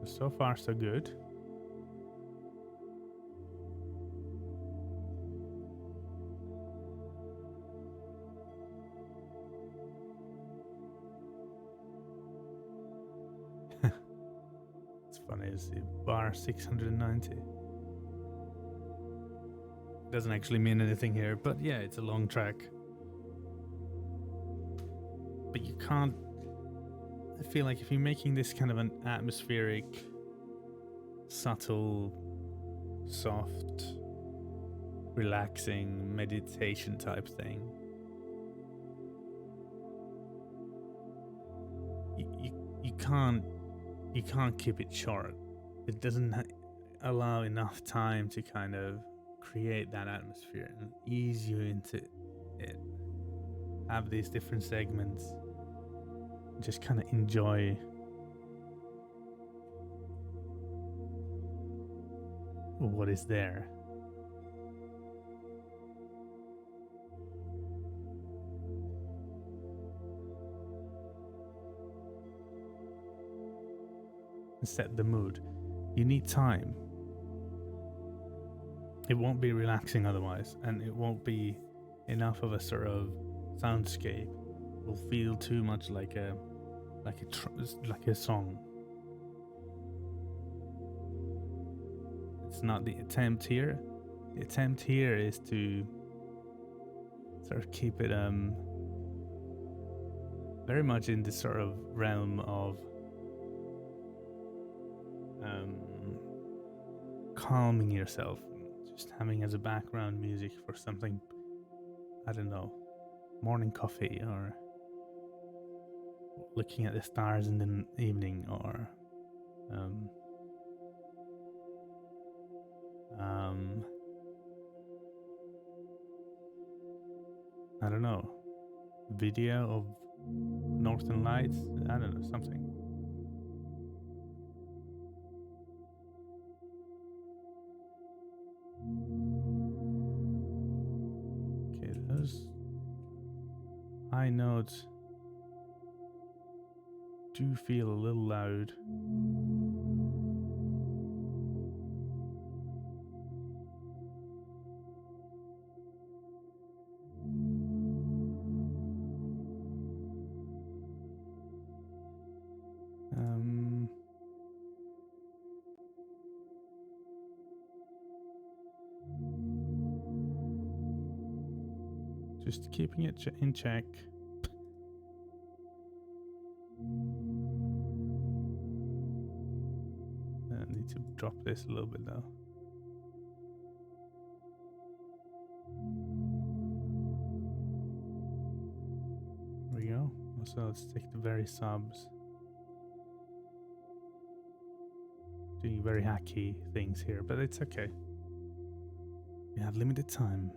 A: So far, so good. It's funny, it's the bar 690. Doesn't actually mean anything here, but yeah, it's a long track. But you can't. I feel like if you're making this kind of an atmospheric, subtle, soft, relaxing meditation type thing, you can't keep it short. It doesn't allow enough time to kind of create that atmosphere and ease you into it. Have these different segments, just kind of enjoy what is there. And set the mood. You need time. It won't be relaxing otherwise, and it won't be enough of a sort of soundscape. It will feel too much like a song. It's not the attempt here. The attempt here is to sort of keep it very much in the sort of realm of calming yourself, just having as a background music for something, I don't know, morning coffee, or looking at the stars in the evening, or I don't know, video of Northern Lights, I don't know, something. Okay, those high notes do feel a little loud. Just keeping it in check. I need to drop this a little bit though. There we go. Also, let's take the very subs. Doing very hacky things here, but it's okay. We have limited time.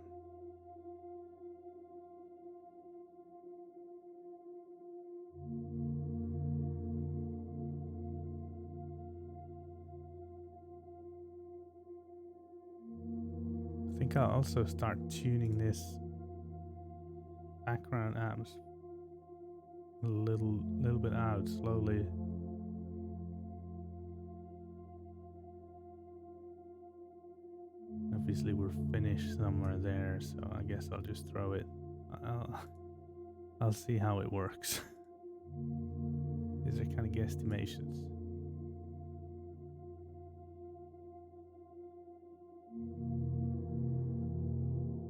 A: I think I'll also start tuning this background amps a little bit out slowly. Obviously we're finished somewhere there, so I guess I'll just throw it I'll, I'll see how it works. These are kind of guesstimations.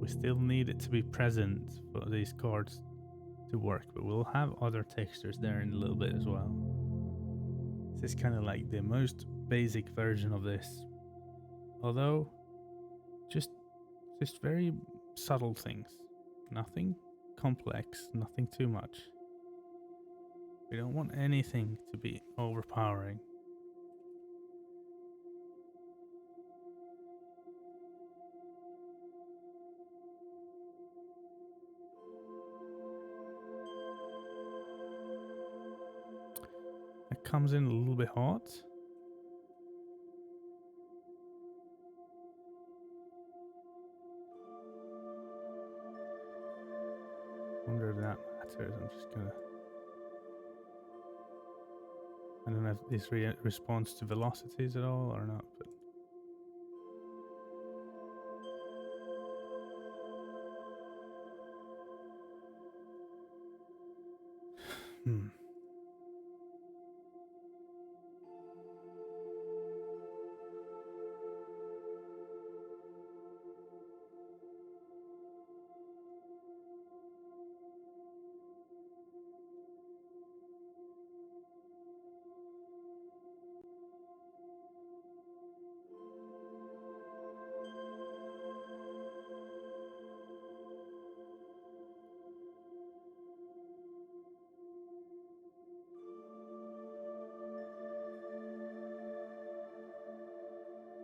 A: We still need it to be present for these cards to work, but we'll have other textures there in a little bit as well. This is kind of like the most basic version of this, although just very subtle things, nothing complex, nothing too much. We don't want anything to be overpowering. It comes in a little bit hot. Wonder if that matters. I'm just gonna. I don't know if this responds to velocities at all or not, but.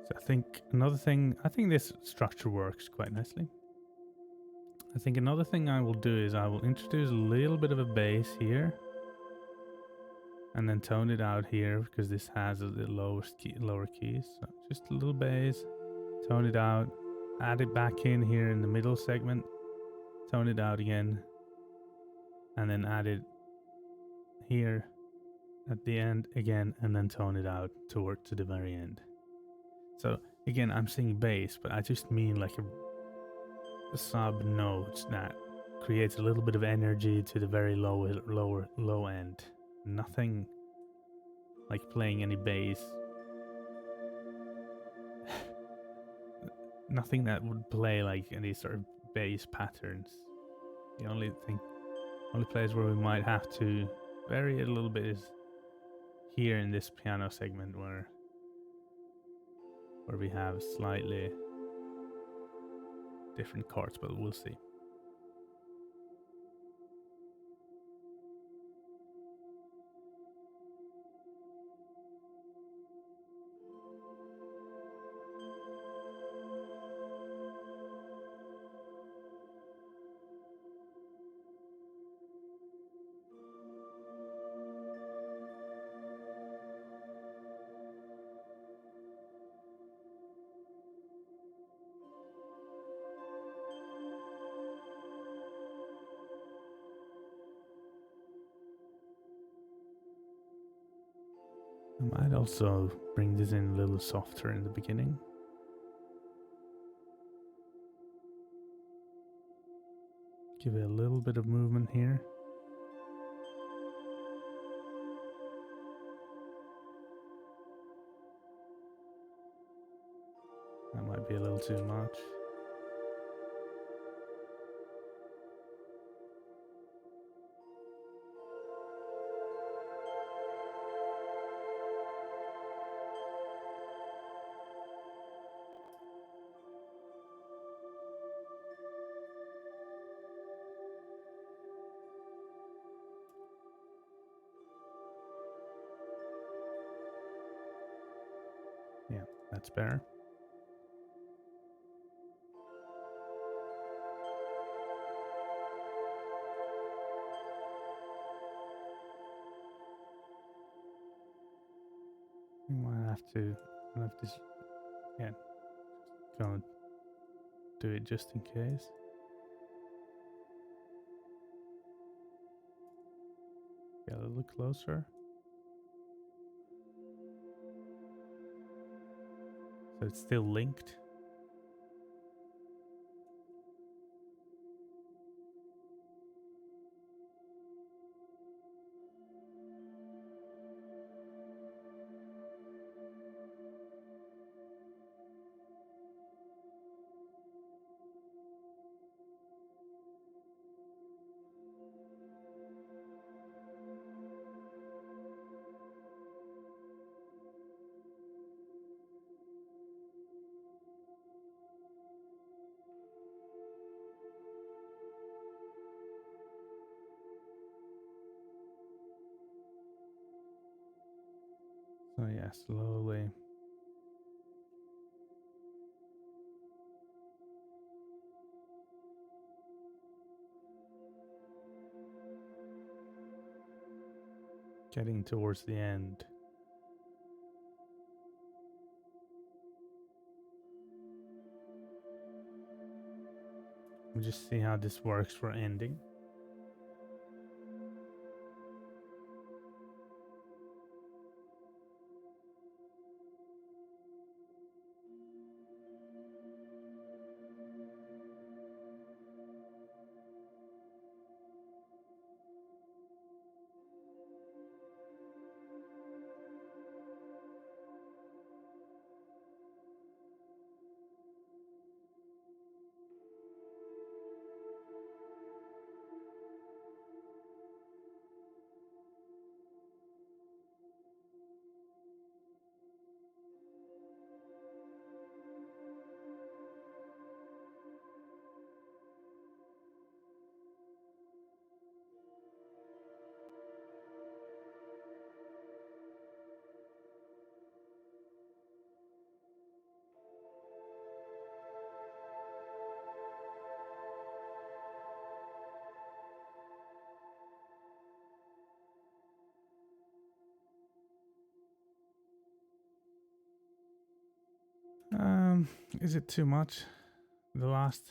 A: So I think another thing, I think this structure works quite nicely. I think another thing I will do is I will introduce a little bit of a bass here and then tone it out here because this has the lower keys. So just a little bass, tone it out, add it back in here in the middle segment, tone it out again, and then add it here at the end again, and then tone it out to the very end. So again, I'm saying bass, but I just mean like a sub note that creates a little bit of energy to the very low end. Nothing like playing any bass. Nothing that would play like any sort of bass patterns. The only place where we might have to vary it a little bit is here in this piano segment where we have slightly different chords, but we'll see. I might also bring this in a little softer in the beginning. Give it a little bit of movement here. That might be a little too much. Yeah, that's better. You might have to yeah, go and do it just in case. Get a little closer. So it's still linked. So yeah, slowly. Getting towards the end. We'll just see how this works for ending. Is it too much? The last.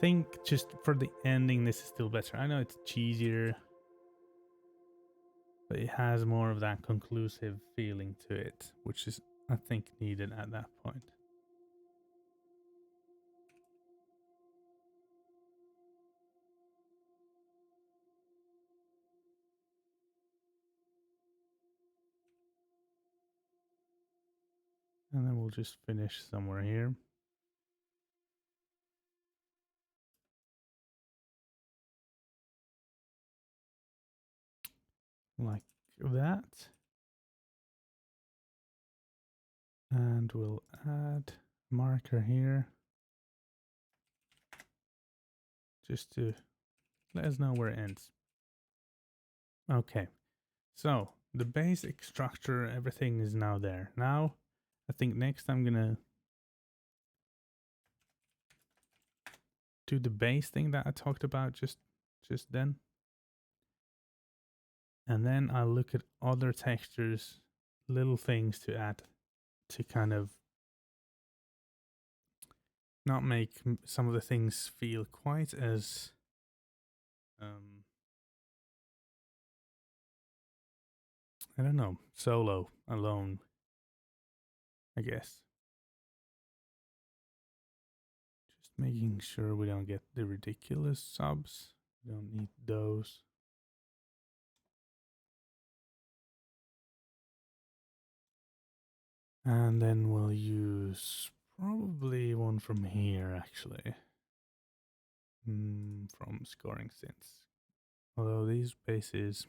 A: Think just for the ending, this is still better. I know it's cheesier, but it has more of that conclusive feeling to it, which is, I think, needed at that point. And then we'll just finish somewhere here. Like that. And we'll add marker here. Just to let us know where it ends. Okay. So the basic structure, everything is now there. Now, I think next I'm gonna do the base thing that I talked about just then. And then I'll look at other textures, little things to add to kind of not make some of the things feel quite as I don't know, solo, alone, I guess. Just making sure we don't get the ridiculous subs. We don't need those. And then we'll use probably one from here, actually. From scoring synths. Although these bases,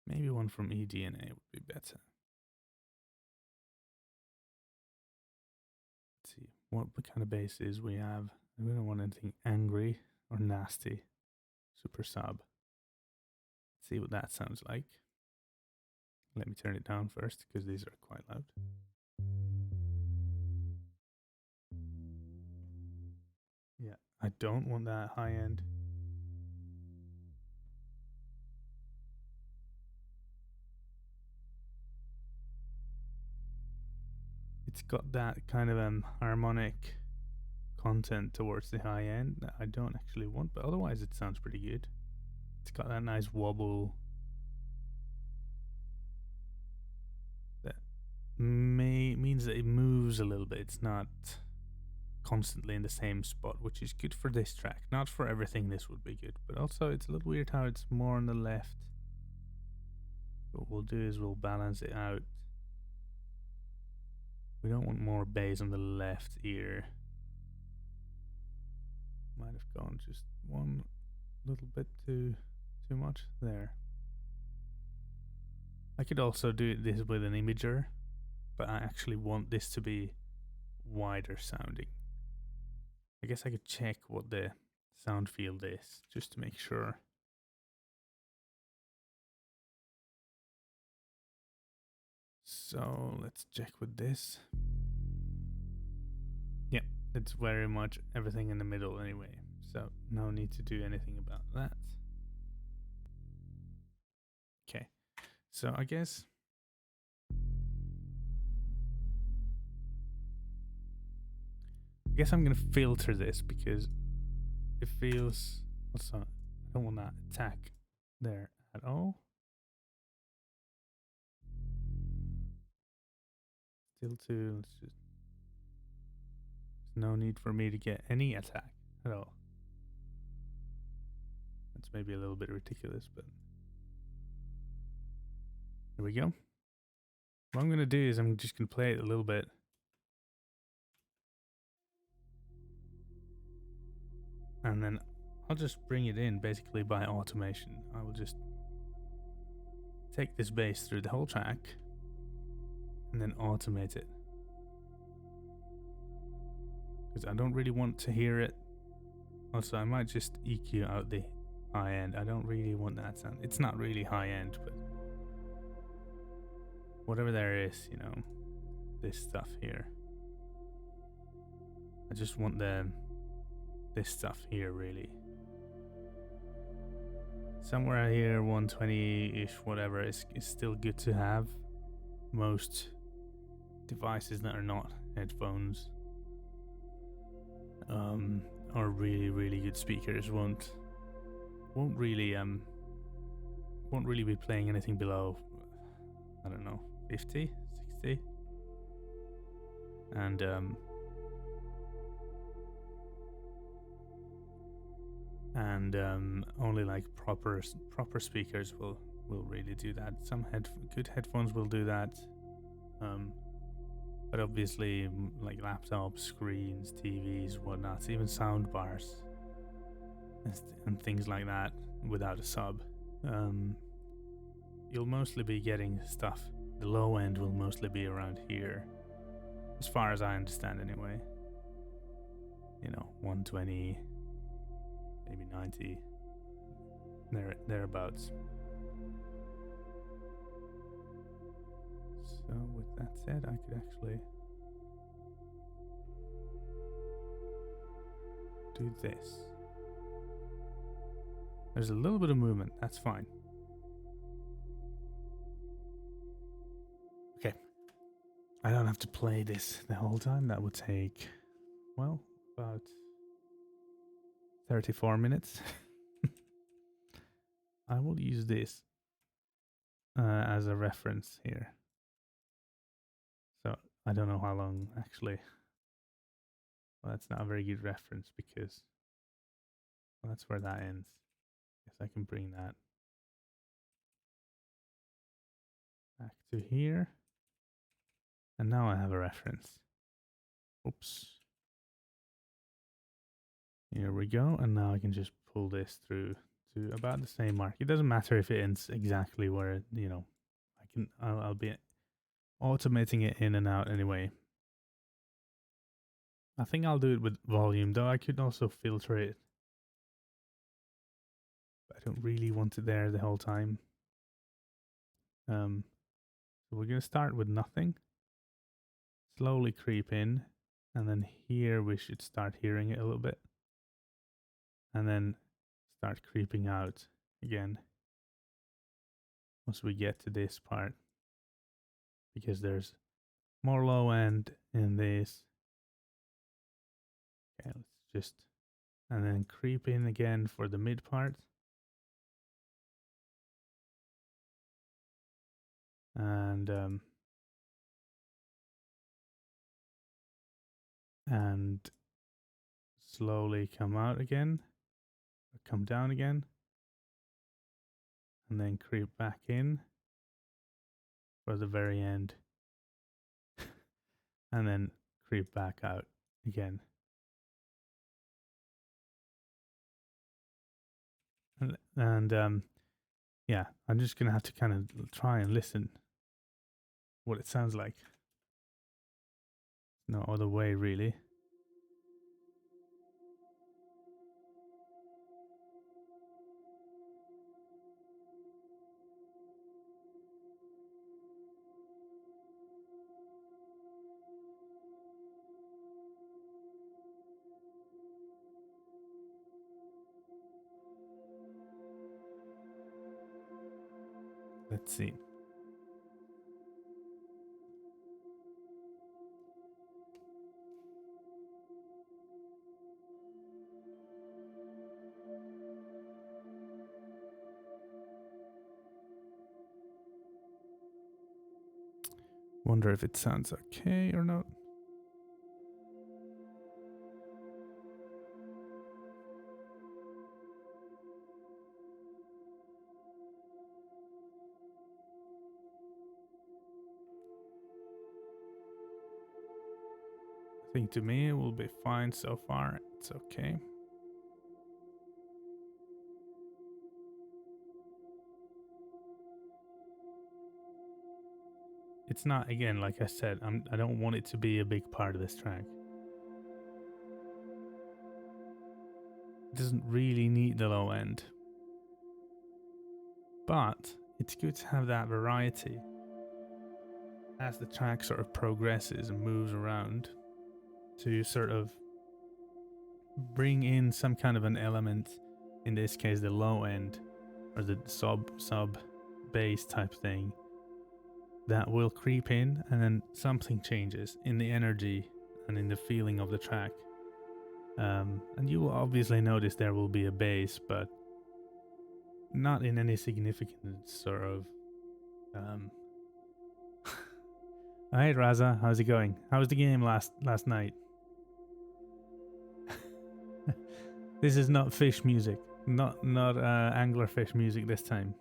A: maybe one from eDNA would be better. Let's see what kind of bases we have. We don't want anything angry or nasty. Super sub. Let's see what that sounds like. Let me turn it down first because these are quite loud. Yeah, I don't want that high end. It's got that kind of harmonic content towards the high end that I don't actually want, but otherwise it sounds pretty good. It's got that nice wobble that means that it moves a little bit. It's not constantly in the same spot, which is good for this track. Not for everything this would be good, but also it's a little weird how it's more on the left. What we'll do is we'll balance it out. We don't want more bass on the left ear. Might have gone just one little bit too much there. I could also do this with an imager, but I actually want this to be wider sounding. I guess I could check what the sound field is just to make sure. So let's check with this. Yeah, it's very much everything in the middle anyway. So no need to do anything about that. Okay, so I guess I'm gonna filter this because it feels also I don't want that attack there at all. Still two, let's just there's no need for me to get any attack at all. That's maybe a little bit ridiculous, but there we go. What I'm gonna do is I'm just gonna play it a little bit. And then I'll just bring it in basically by automation. I will just take this bass through the whole track and then automate it. Because I don't really want to hear it. Also, I might just EQ out the high end. I don't really want that sound. It's not really high end, but whatever there is, you know, this stuff here. I just want this stuff here really. Somewhere here, 120-ish, whatever, is still good to have. Most devices that are not headphones or really good speakers won't really be playing anything below, I don't know, 50, 60, and only like proper speakers will really do that. Some good headphones will do that, but obviously like laptops, screens, TVs, whatnot, even sound bars and things like that without a sub, you'll mostly be getting stuff. The low end will mostly be around here, as far as I understand anyway. You know, 120, maybe 90, thereabouts. So with that said, I could actually do this. There's a little bit of movement, that's fine. Okay. I don't have to play this the whole time. That would take, well, about 34 minutes. I will use this as a reference here. So I don't know how long actually. Well, that's not a very good reference because that's where that ends. Guess I can bring that back to here. And now I have a reference. Oops. Here we go. And now I can just pull this through to about the same mark. It doesn't matter if it ends exactly where, you know, I'll be automating it in and out anyway. I think I'll do it with volume, though I could also filter it. I don't really want it there the whole time. So we're going to start with nothing. Slowly creep in. And then here we should start hearing it a little bit. And then start creeping out again. Once we get to this part. Because there's more low end in this. Okay, let's just... And then creep in again for the mid part. And slowly come out again, or come down again, and then creep back in, for the very end, and then creep back out again. And yeah, I'm just gonna have to kind of try and listen what it sounds like. No other way, really. Let's see. Wonder if it sounds okay or not. I think to me it will be fine so far. It's okay. It's not, again, like I said, I don't want it to be a big part of this track. It doesn't really need the low end. But it's good to have that variety as the track sort of progresses and moves around, to sort of bring in some kind of an element, in this case the low end or the sub bass type thing, that will creep in, and then something changes in the energy and in the feeling of the track. And you will obviously notice there will be a bass, but not in any significant sort of Alright, Raza, how's it going? How was the game last night? This is not fish music, not anglerfish music this time.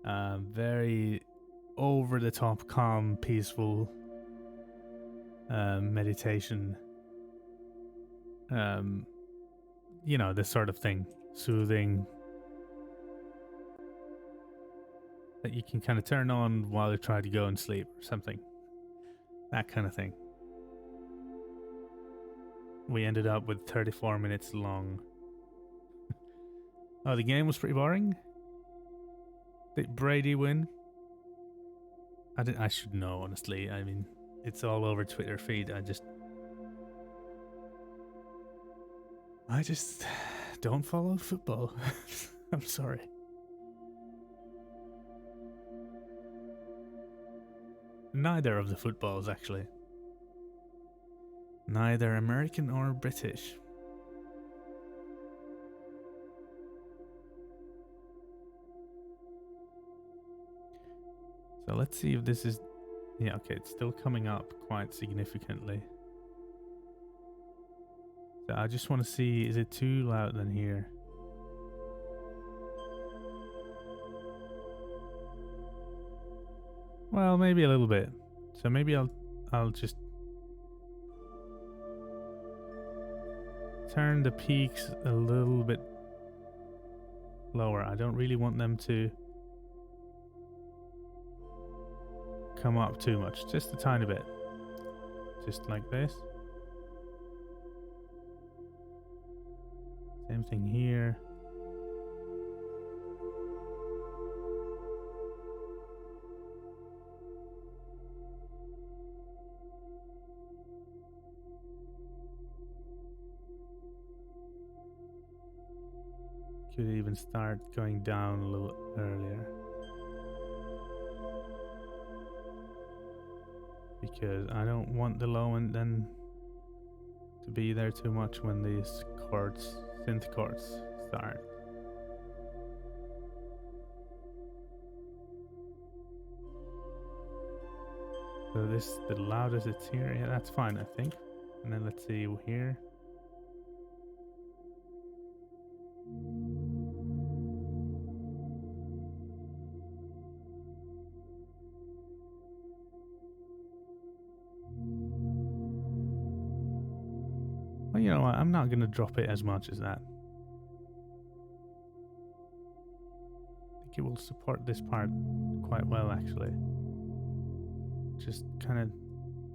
A: Very over the top, calm, peaceful meditation. You know, this sort of thing, soothing, that you can kind of turn on while you try to go and sleep or something. That kind of thing. We ended up with 34 minutes long. Oh, the game was pretty boring? Did Brady win? I should know, honestly. I mean, it's all over Twitter feed. I just don't follow football. I'm sorry. Neither of the footballs, actually. Neither American or British. So let's see if this is... Yeah, okay, it's still coming up quite significantly. So I just want to see, is it too loud in here? Well, maybe a little bit. So maybe I'll just turn the peaks a little bit lower. I don't really want them to come up too much, just a tiny bit. Just like this. Same thing here. Could even start going down a little earlier. Because I don't want the low end then to be there too much when these chords, synth chords, start. So this, the loudest it's here, yeah, that's fine, I think. And then let's see here. you know what? I'm not going to drop it as much as that. I think it will support this part quite well, actually. Just kind of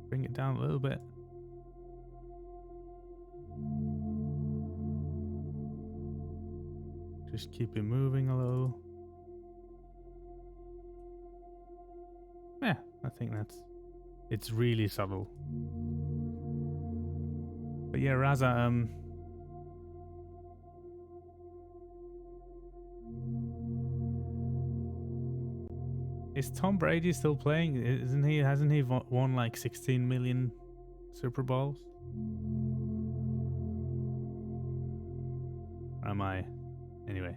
A: bring it down a little bit. Just keep it moving a little. Yeah, I think it's really subtle. But yeah, Raza, is Tom Brady still playing? Isn't he? Hasn't he won like 16 million Super Bowls? Or am I? Anyway.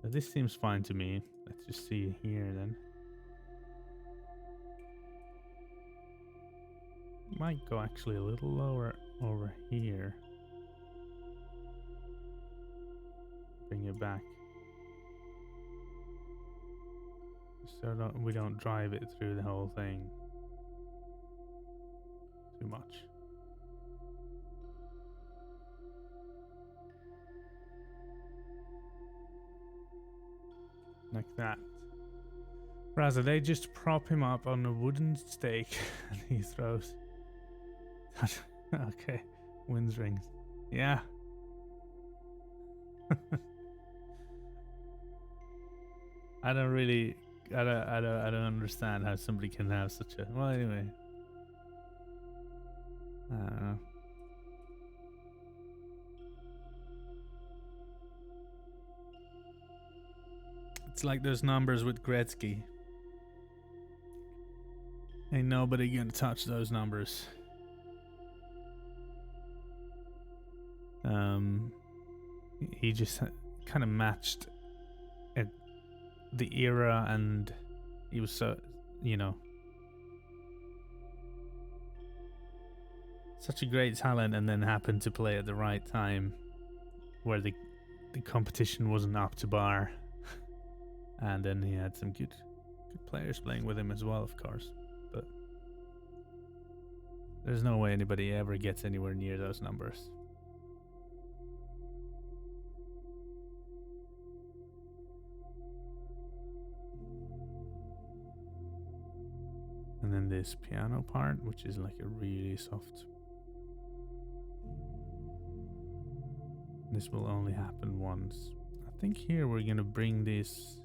A: So this seems fine to me. Let's just see here then. Might go actually a little lower over here. Bring it back. So we don't drive it through the whole thing too much. Like that. Rather, they just prop him up on a wooden stake and he throws. Okay, wins rings. Yeah. I don't understand how somebody can have such a. Well, anyway. I don't know. It's like those numbers with Gretzky. Ain't nobody gonna touch those numbers. He just kind of matched the era, and he was so, you know, such a great talent, and then happened to play at the right time where the competition wasn't up to bar. And then he had some good players playing with him as well, of course. But there's no way anybody ever gets anywhere near those numbers. And then this piano part, which is like a really soft. This will only happen once. I think here we're gonna bring this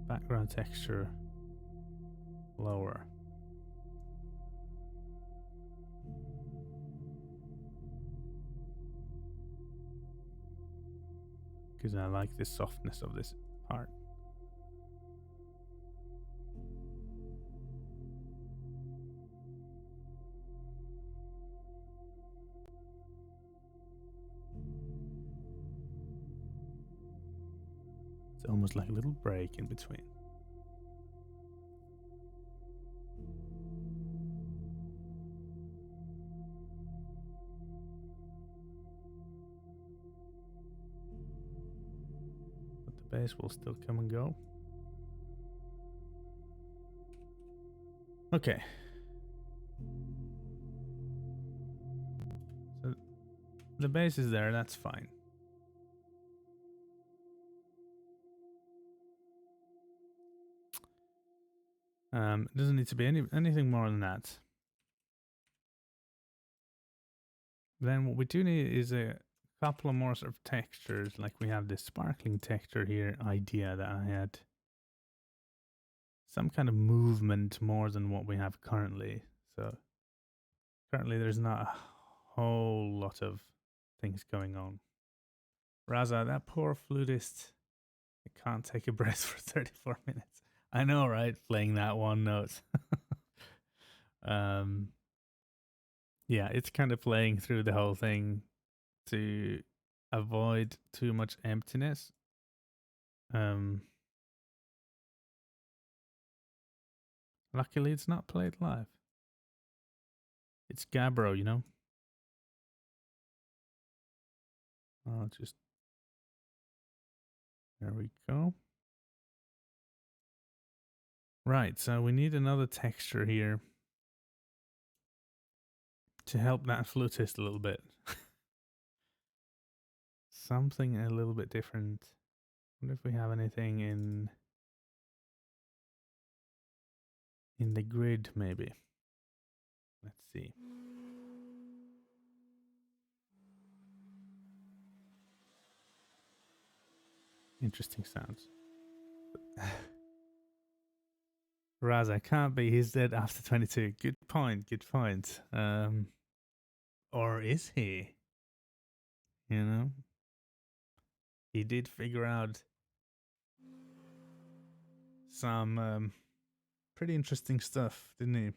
A: background texture lower. Because I like the softness of this part. It's almost like a little break in between. But the bass will still come and go. Okay. So the bass is there, that's fine. It doesn't need to be anything more than that. Then what we do need is a couple of more sort of textures, like we have this sparkling texture here idea that I had. Some kind of movement more than what we have currently. So currently there's not a whole lot of things going on. Raza, that poor flutist, I can't take a breath for 34 minutes. I know, right? Playing that one note. Yeah, it's kind of playing through the whole thing to avoid too much emptiness. Luckily, it's not played live. It's Gabbro, you know? I'll just... There we go. Right, so we need another texture here to help that flutist a little bit. Something a little bit different. I wonder if we have anything in the grid, maybe. Let's see. Interesting sounds. Raz, I can't be. He's dead after 22. Good point. Good point. Or is he? You know, he did figure out some pretty interesting stuff, didn't he?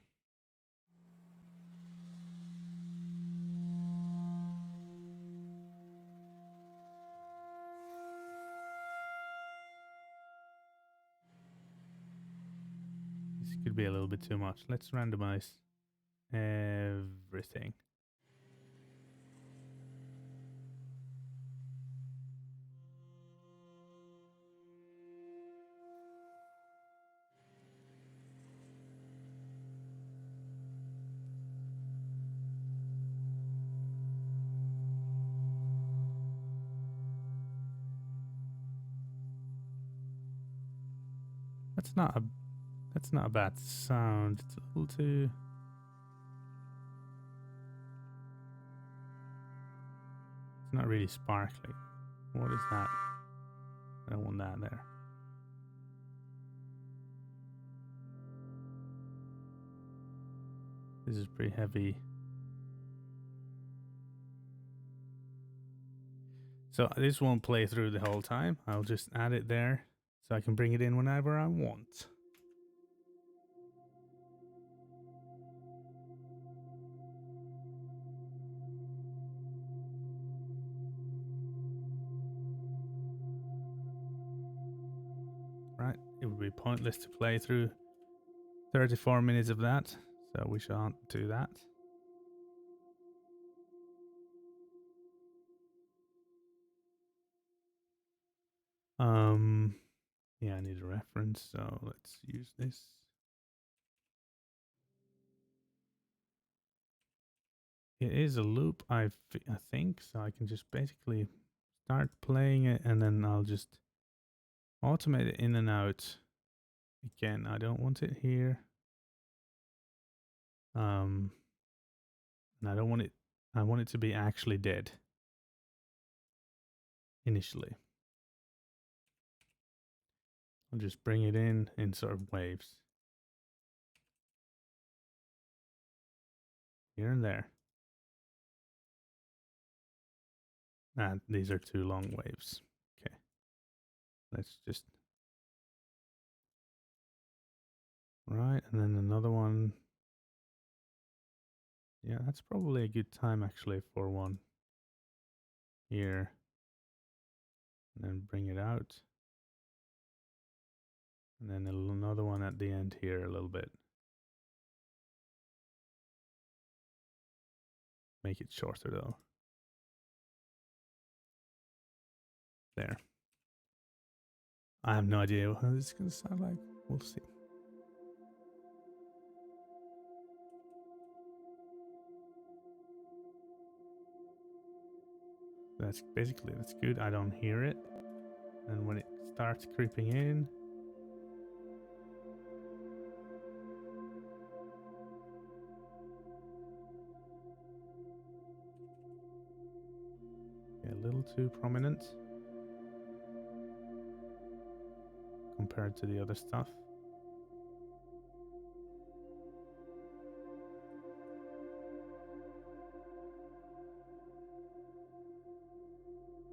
A: This could be a little bit too much. Let's randomize everything. That's not a bad sound. It's a little too. It's not really sparkly. What is that? I don't want that there. This is pretty heavy. So this won't play through the whole time. I'll just add it there so I can bring it in whenever I want. Right, it would be pointless to play through 34 minutes of that, so we shan't do that. Yeah, I need a reference, so let's use this. It is a loop, I think, so I can just basically start playing it and then I'll just automate it in and out. Again, I don't want it here. And I don't want it, I want it to be actually dead initially. I'll just bring it in sort of waves. Here and there. And these are too long waves. Okay. Let's just. Right, and then another one. Yeah, that's probably a good time actually for one. Here. And then bring it out. And then another one at the end here a little bit. Make it shorter though. There. I have no idea what this is going to sound like. We'll see. That's basically, that's good. I don't hear it. And when it starts creeping in, a little too prominent compared to the other stuff.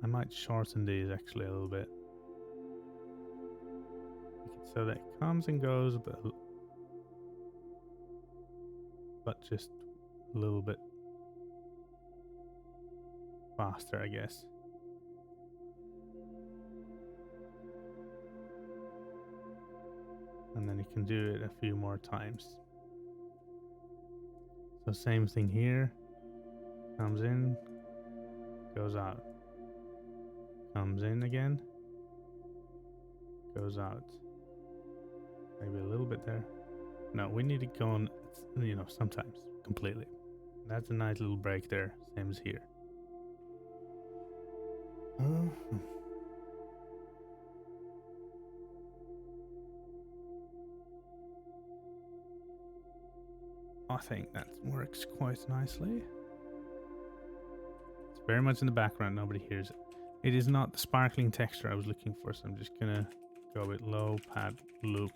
A: I might shorten these actually a little bit. So that it comes and goes, but just a little bit faster, I guess. And then you can do it a few more times. So same thing here. Comes in, goes out. Comes in again, goes out. Maybe a little bit there. No, we need it going, you know, sometimes completely. That's a nice little break there, same as here. I think that works quite nicely. It's very much in the background, nobody hears it. It is not the sparkling texture I was looking for, so I'm just gonna go with low pad loop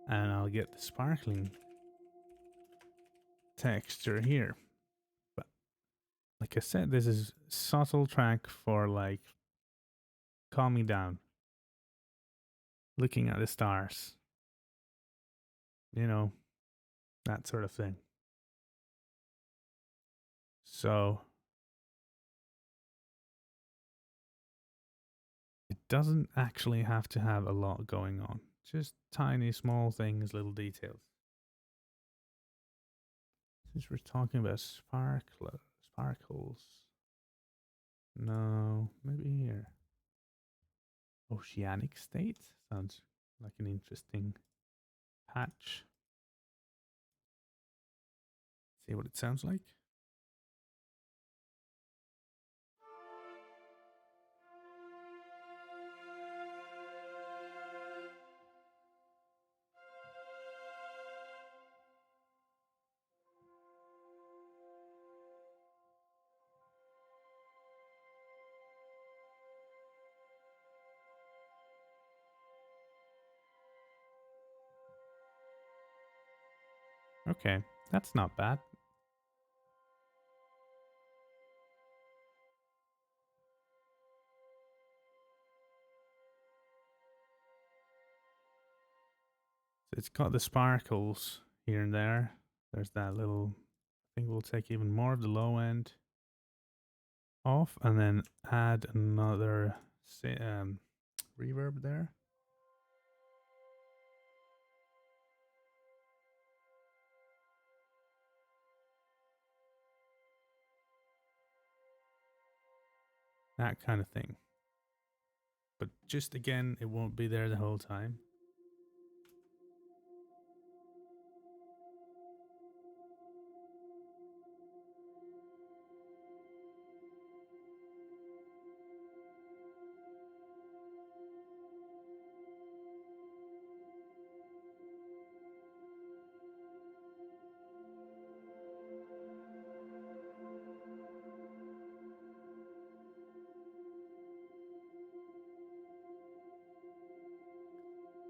A: and I'll get the sparkling texture here. But like I said, this is subtle track for like calming down, looking at the stars, you know, that sort of thing. So it doesn't actually have to have a lot going on, just tiny small things, little details. Since we're talking about sparkles, no, maybe here. Oceanic state sounds like an interesting patch. See what it sounds like. Okay, that's not bad. So it's got the sparkles here and there. There's that little, I think we'll take even more of the low end off and then add another reverb there. That kind of thing. But just again, it won't be there the whole time.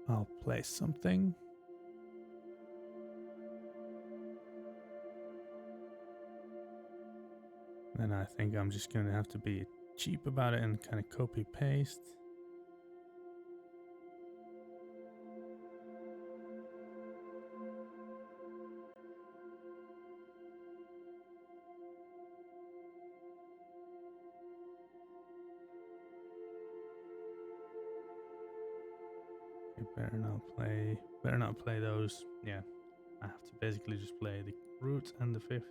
A: I'll play something. And I think I'm just going to have to be cheap about it and kind of copy paste. Better not play those. Yeah, I have to basically just play the root and the fifth.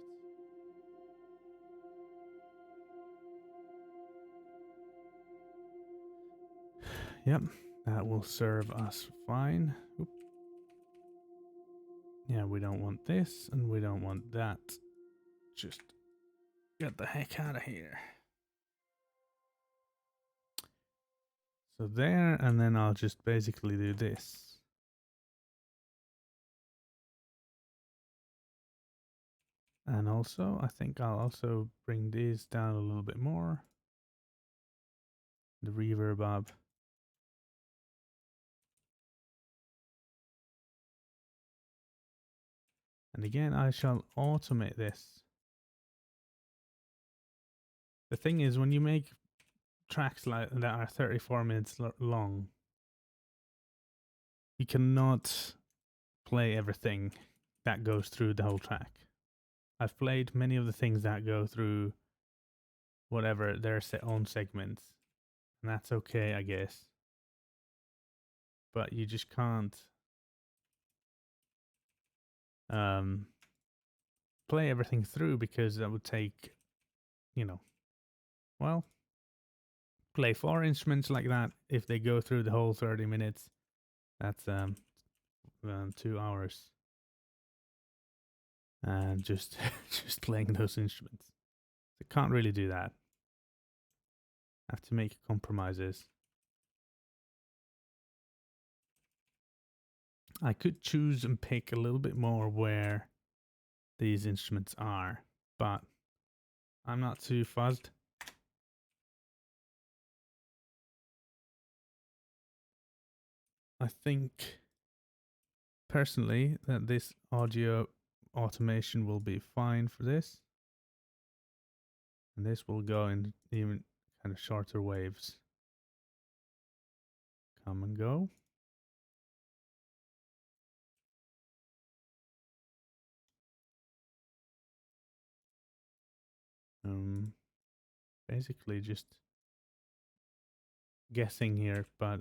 A: Yep, that will serve us fine. Oop. Yeah, we don't want this and we don't want that. Just get the heck out of here. So there, and then I'll just basically do this. And also, I think I'll also bring these down a little bit more. The reverb up. And again, I shall automate this. The thing is, when you make tracks like that are 34 minutes long, you cannot play everything that goes through the whole track. I've played many of the things that go through whatever their own segments, and that's okay, I guess. But you just can't play everything through because that would take, you know, well, play 4 instruments like that if they go through the whole 30 minutes. That's 2 hours and just just playing those instruments. I can't really do that. I have to make compromises. I could choose and pick a little bit more where these instruments are, but I'm not too fussed. I think personally that this audio automation will be fine for this. And this will go in even kind of shorter waves. Come and go. Basically just guessing here, but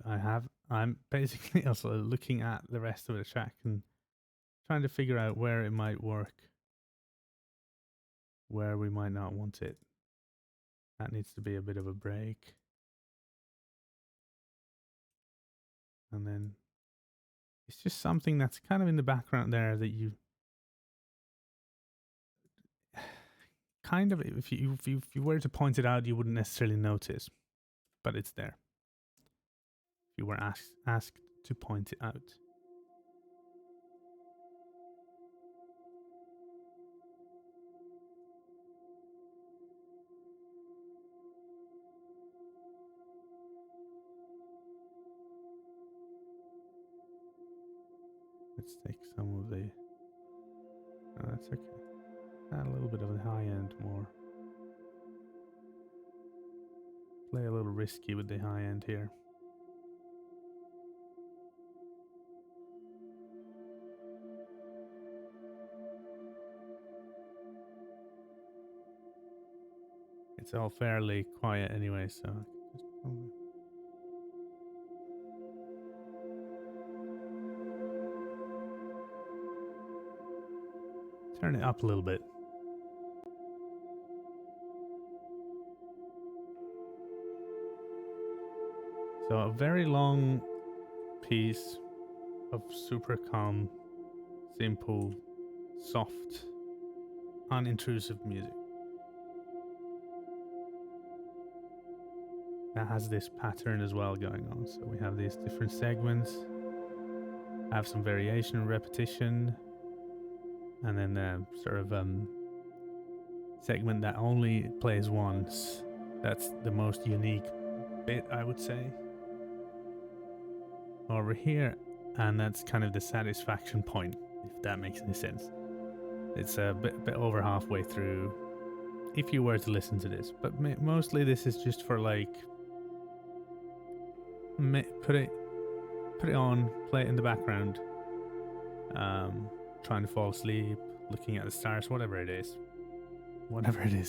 A: I'm basically also looking at the rest of the track and trying to figure out where it might work, where we might not want it. That needs to be a bit of a break. And then it's just something that's kind of in the background there that you kind of, if you were to point it out, you wouldn't necessarily notice, but it's there. If you were asked to point it out. Let's take some of the. Oh, that's okay. Add a little bit of the high end more. Play a little risky with the high end here. It's all fairly quiet anyway, so just probably turn it up a little bit. So a very long piece of super calm, simple, soft, unintrusive music that has this pattern as well going on. So we have these different segments, have some variation and repetition, and then the sort of segment that only plays once. That's the most unique bit, I would say, over here, and that's kind of the satisfaction point, if that makes any sense. It's a bit over halfway through, if you were to listen to this, but mostly this is just for like put it on, play it in the background, trying to fall asleep, looking at the stars, whatever it is,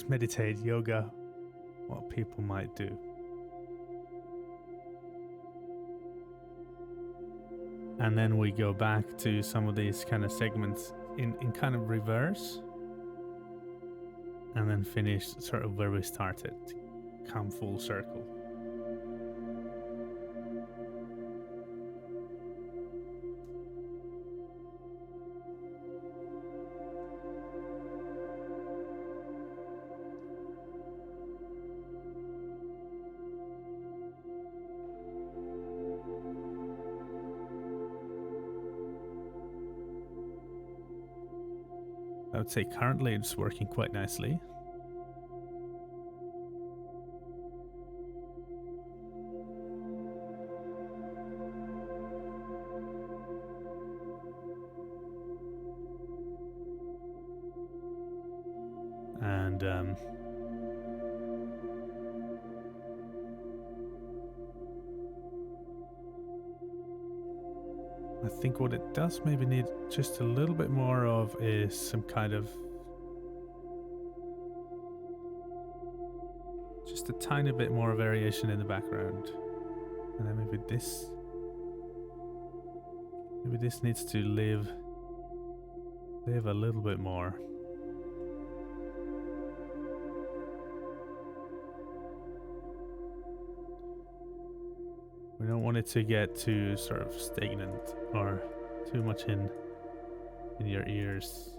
A: meditate, yoga, what people might do. And then we go back to some of these kind of segments in kind of reverse, and then finish sort of where we started, come full circle. I would say currently it's working quite nicely. And I think what it does maybe need just a little bit more of is some kind of, just a tiny bit more variation in the background. And then maybe this needs to live a little bit more. We don't want it to get too sort of stagnant or too much in your ears.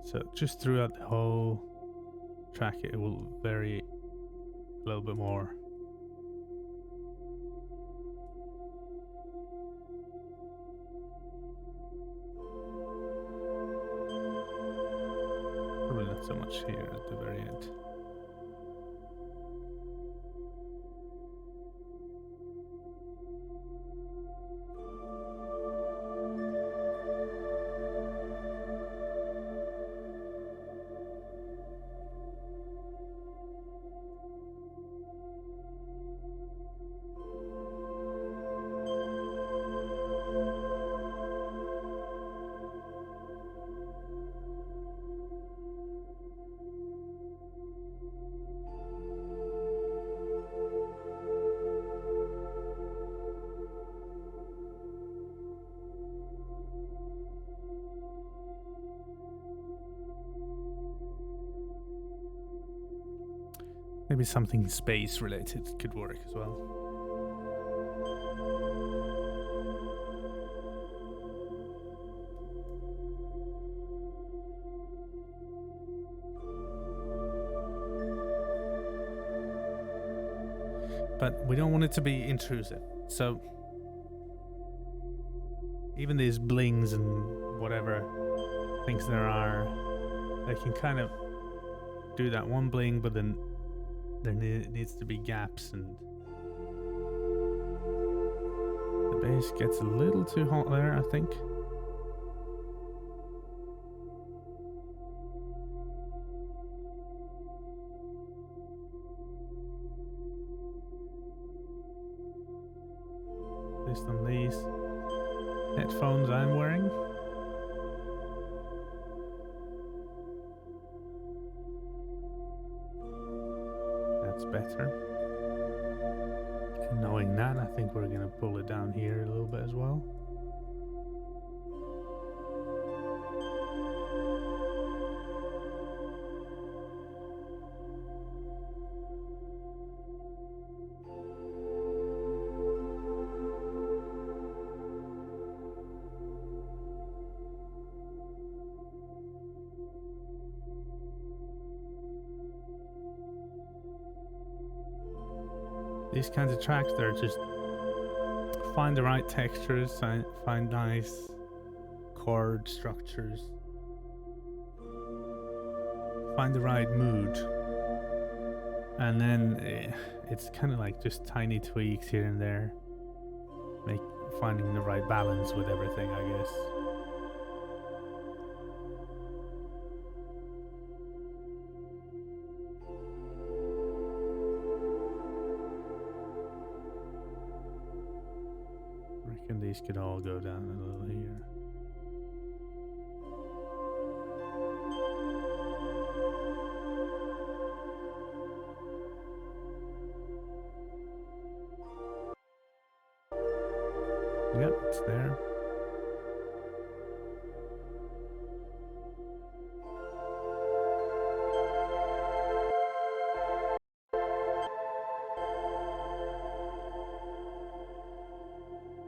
A: So just throughout the whole track it will vary a little bit more. Probably not so much here at the very end. Maybe something space related could work as well. But we don't want it to be intrusive. So even these blings and whatever things there are, they can kind of do that one bling, but then there needs to be gaps, and the bass gets a little too hot there, I think. Based on these headphones I'm wearing. That's better. And knowing that, I think we're going to pull it down here a little bit as well. These kinds of tracks, they're just find the right textures, find nice chord structures, find the right mood, and then it's kind of like just tiny tweaks here and there, finding the right balance with everything, I guess. These could all go down a little here. Yep, it's there.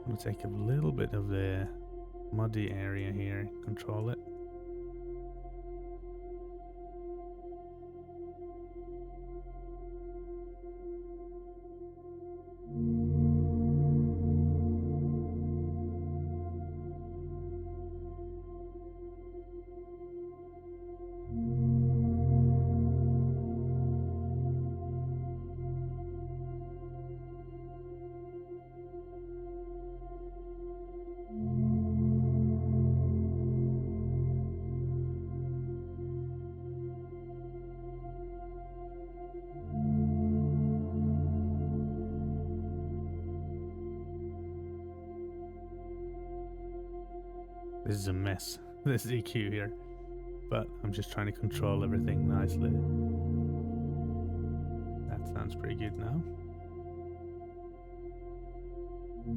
A: I'm gonna take a little bit of the muddy area here, control it. This is a mess, this EQ here, but I'm just trying to control everything nicely. That sounds pretty good now. A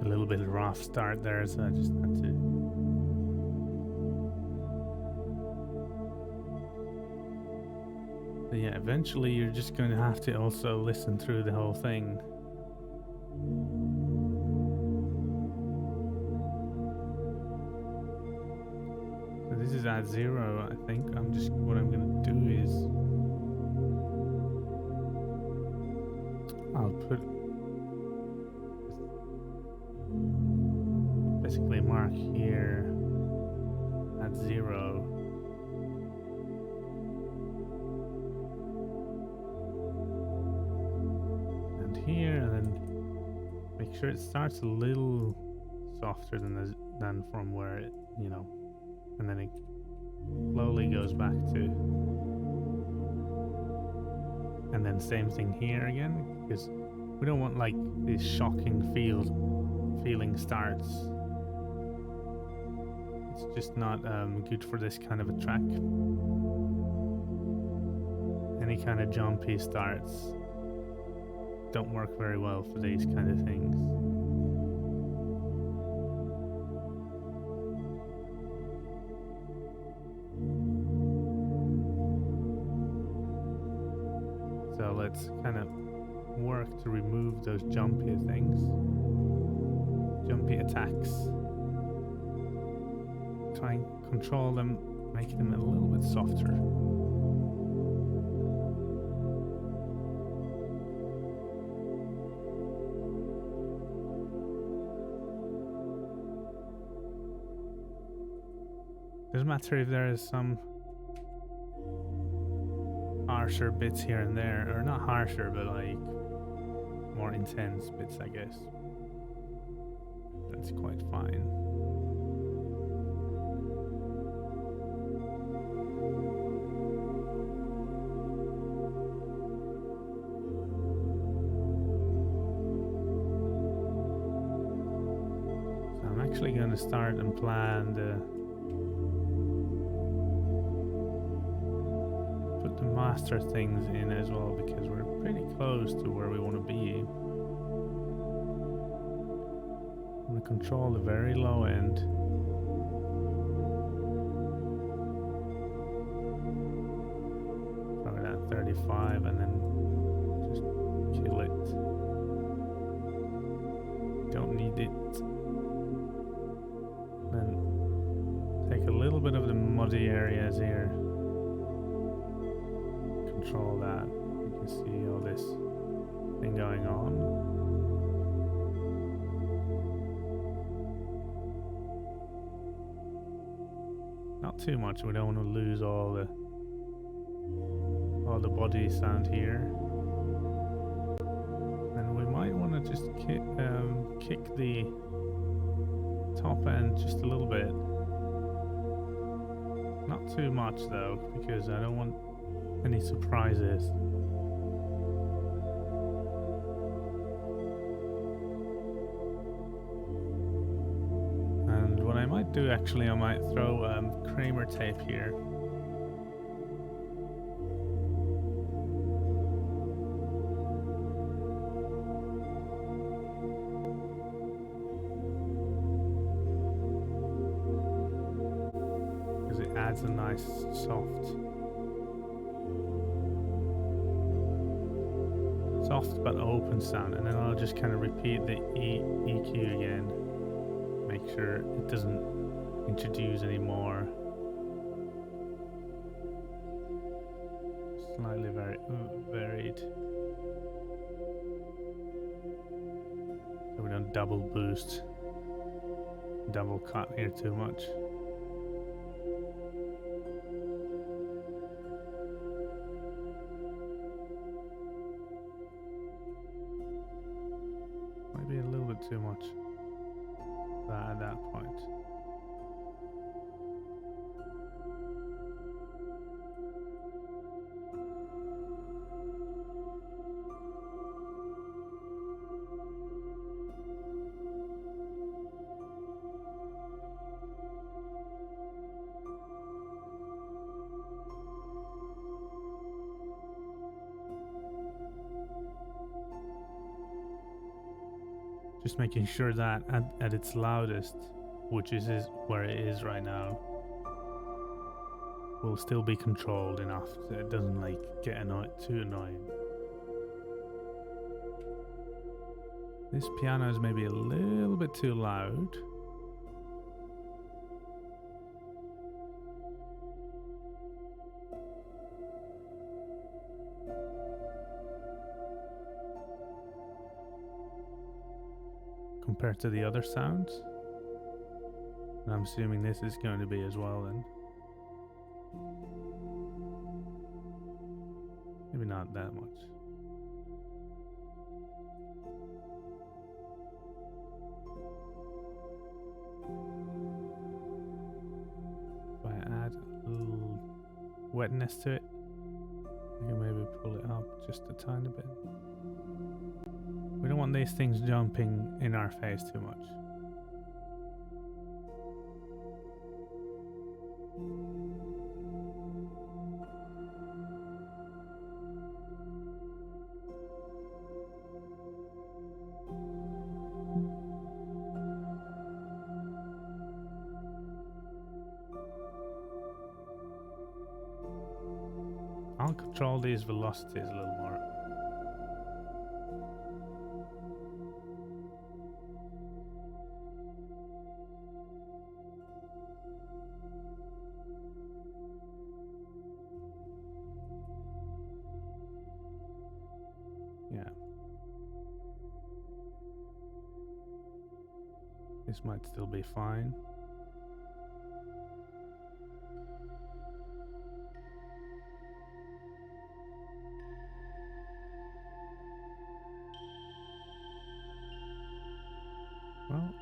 A: little bit rough start there, so I just had to. But yeah, eventually you're just going to have to also listen through the whole thing. So this is at 0, I think. What I'm going to do is I'll put basically mark here at 0. And here, and then make sure it starts a little softer than from where it, you know, and then it slowly goes back to, and then same thing here again, because we don't want like this shocking feeling starts. It's just not good for this kind of a track. Any kind of jumpy starts don't work very well for these kind of things. So let's kind of work to remove those jumpy things, jumpy attacks. Try and control them, make them a little bit softer. Doesn't matter if there is some harsher bits here and there, or not harsher, but like more intense bits, I guess. That's quite fine. So I'm actually going to start and plan the master things in as well, because we're pretty close to where we want to be. I'm going to control the very low end. Throw it at 35 and then just kill it. Don't need it. Then take a little bit of the muddy areas here. Control that. You can see all this thing going on. not too much. We don't want to lose all the body sound here. And we might want to just kick the top end just a little bit. Not too much though, because I don't want any surprises. And what I might do actually, I might throw Kramer tape here. Because it adds a nice soft but open sound, and then I'll just kind of repeat the EQ again. Make sure it doesn't introduce any more slightly varied, so we don't double boost, double cut here too much. Might be a little bit too much at that point. Just making sure that at its loudest, which is where it is right now, will still be controlled enough so it doesn't like get too annoying. This piano is maybe a little bit too loud. Compared to the other sounds. And I'm assuming this is going to be as well then. Maybe not that much. If I add a little wetness to it, I can maybe pull it up just a tiny bit. We don't want these things jumping in our face too much. I'll control these velocities a little more. Yeah. This might still be fine. Well,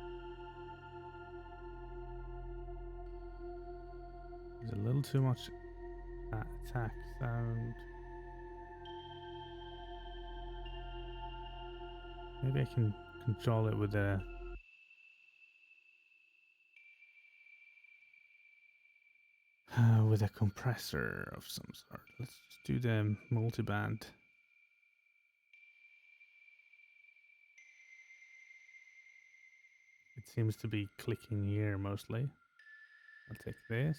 A: there's a little too much attack sound. Maybe I can control it with a compressor of some sort. Let's just do the multiband. It seems to be clicking here mostly. I'll take this.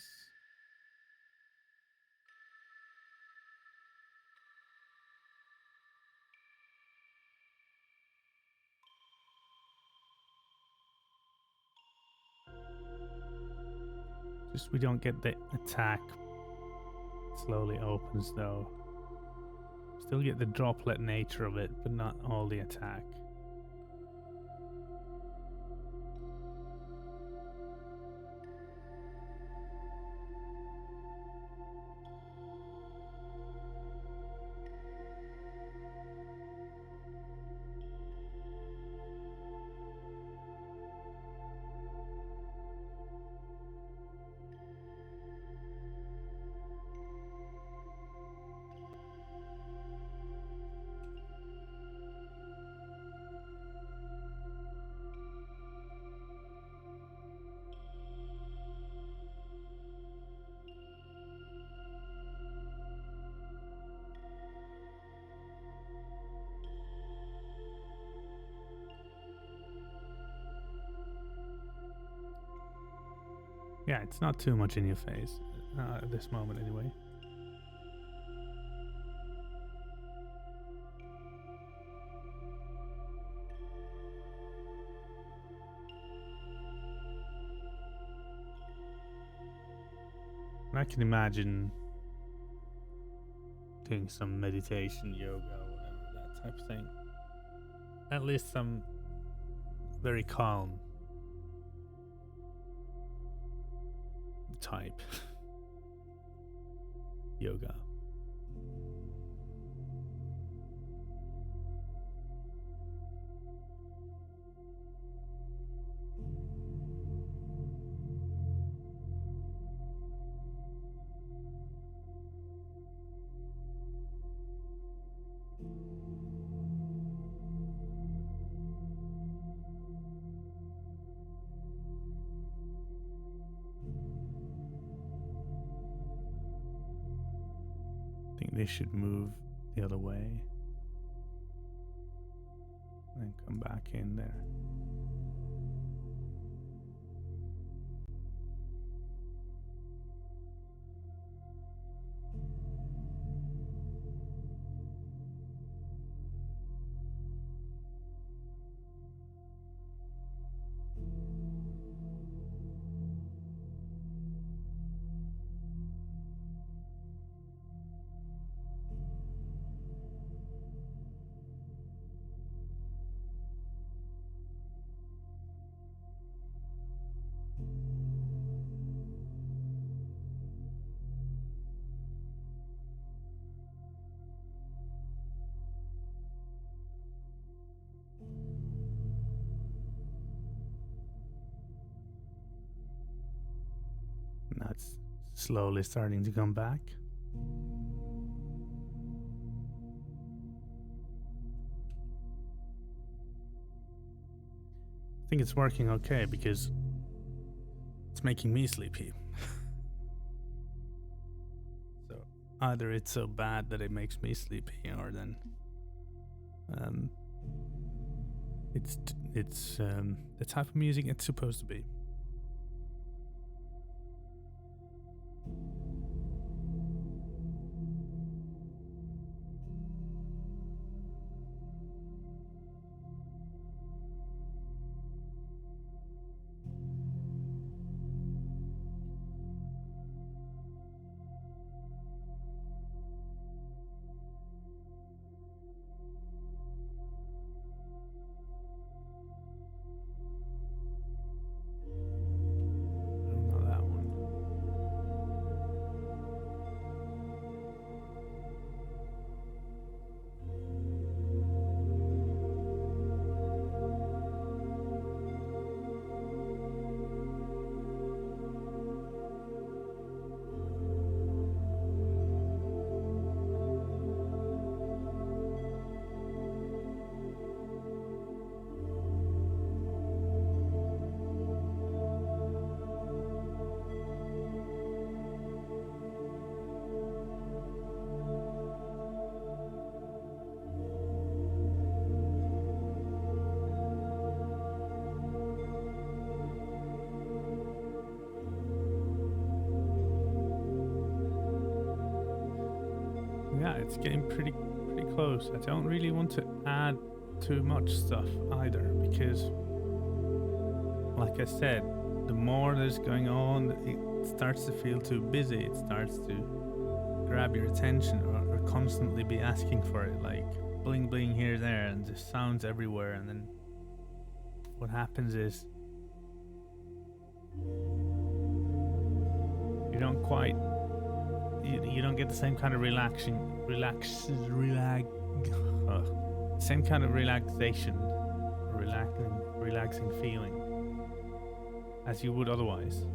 A: Just we don't get the attack. Slowly opens though. Still get the droplet nature of it, but not all the attack. Yeah, it's not too much in your face at this moment anyway. I can imagine doing some meditation, yoga, whatever, that type of thing. At least some very calm type yoga. I think they should move the other way and come back in there. And that's slowly starting to come back. I think it's working okay because it's making me sleepy. So either it's so bad that it makes me sleepy, or then it's the type of music it's supposed to be. Yeah, it's getting pretty close. I don't really want to add too much stuff either, because like I said, the more there's going on, it starts to feel too busy. It starts to grab your attention, or constantly be asking for it, like bling bling here, there, and just sounds everywhere. And then what happens is you don't quite you don't get the same kind of same kind of relaxing feeling as you would otherwise.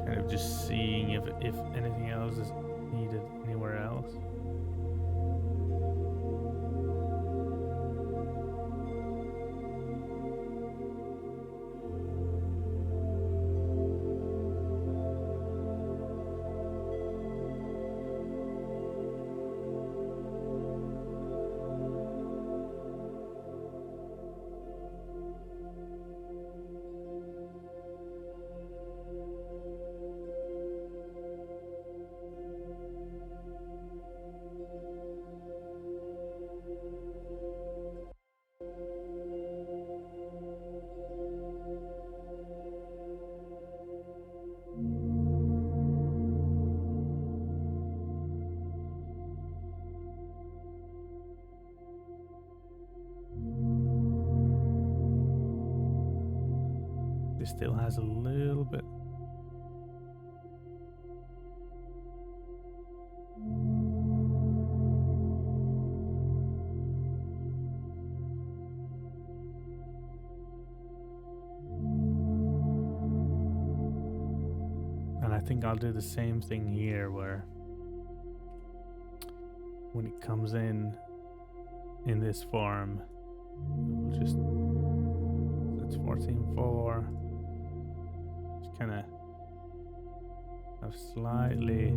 A: Kind of just seeing if anything else is needed anywhere else. This still has a little bit. And I think I'll do the same thing here, where when it comes in this form, we'll just, so it's 14.4, just kind of have slightly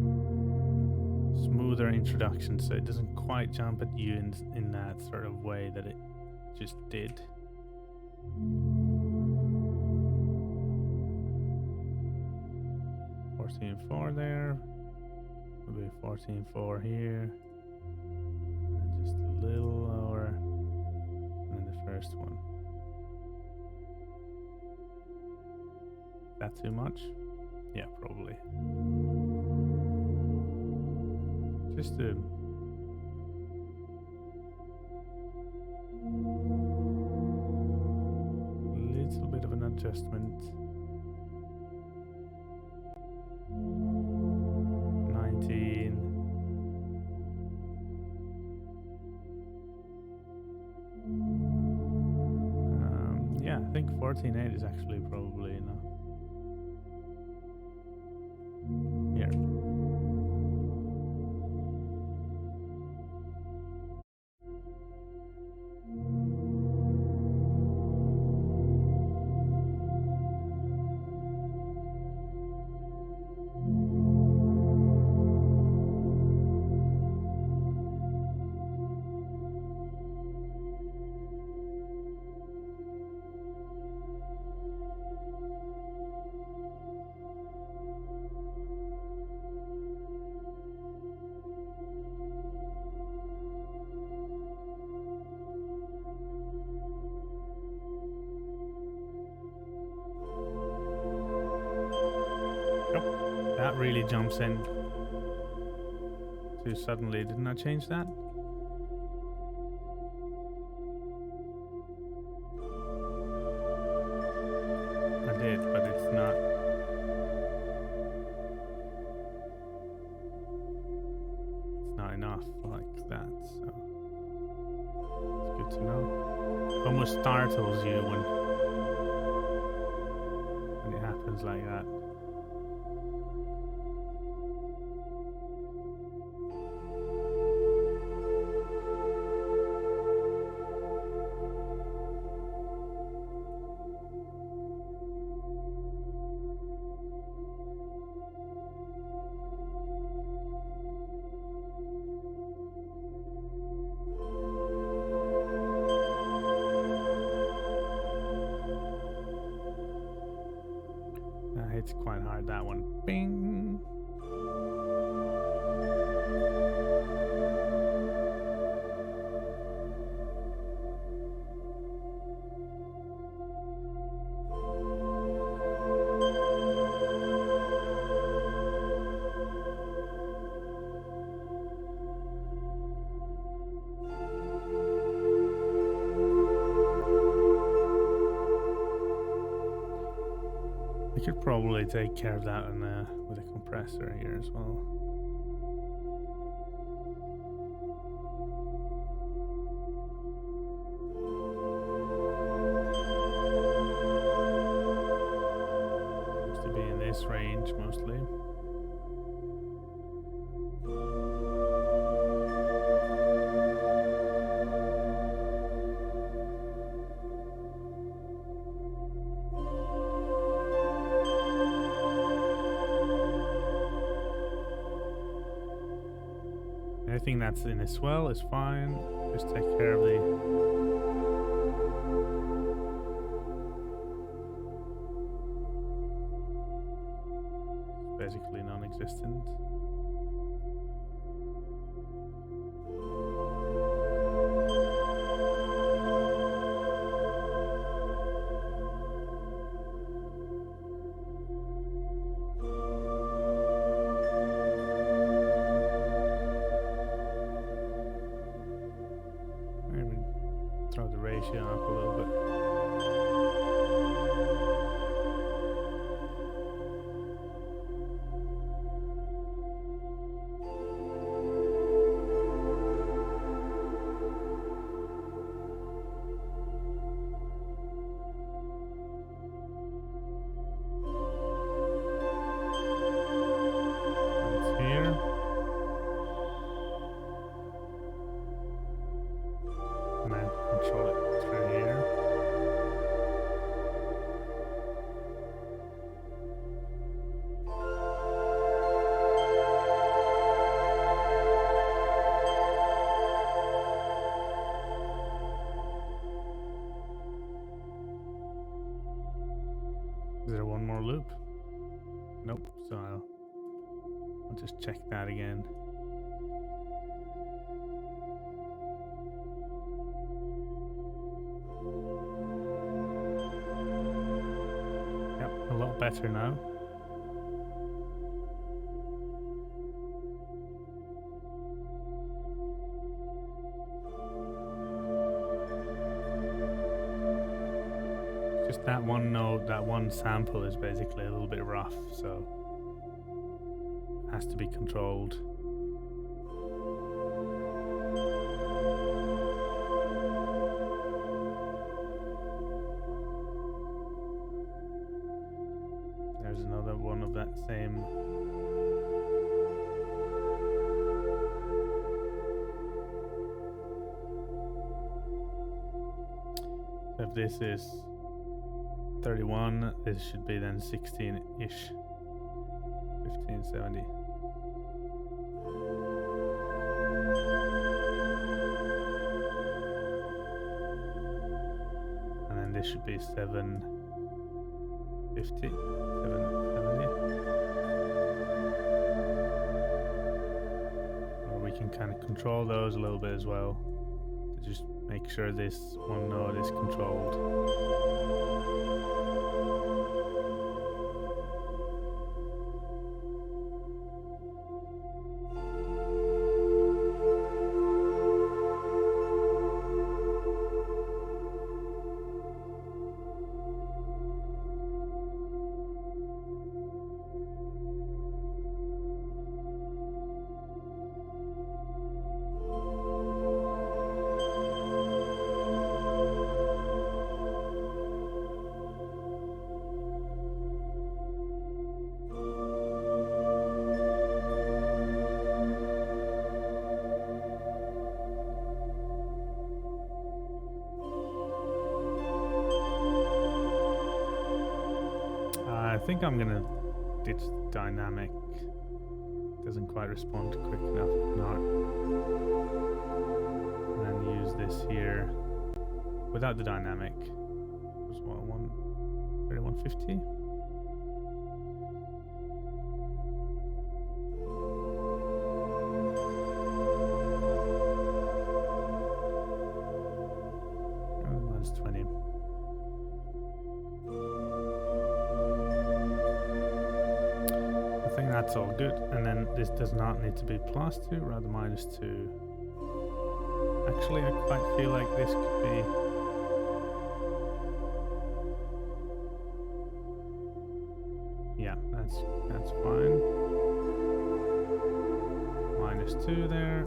A: smoother introduction, so it doesn't quite jump at you in that sort of way that it just did. $14.4 there, maybe 14.4 here, and just a little lower than the first one. Is that too much? Yeah, probably. Just a little bit of an adjustment. 19. Yeah, I think 14.8 is actually probably enough. Here. That really jumps in too suddenly. Didn't I change that? I did, but it's not. It's not enough like that, so it's good to know. Almost startles you when it happens like that. It's quite hard, that one. Bing! I could probably take care of that with a compressor here as well. Seems to be in this range mostly. Anything that's in a swell is fine. Just take care of the it's basically non-existent. Throw the ratio up a little bit. check that again. Yep, a lot better now. Just that one note, that one sample is basically a little bit rough, so it has to be controlled. There's another one of that same. If this is 31, this should be then 16-ish. 1570. And then this should be 750, 770. Or we can kind of control those a little bit as well. To just make sure this one node is controlled. I think I'm gonna ditch dynamic. Doesn't quite respond quick enough. Not. And then use this here without the dynamic. It was what, 3150? Minus 20. That's all good, and then this does not need to be +2, rather -2. Actually, I quite feel like this could be that's fine. -2 there.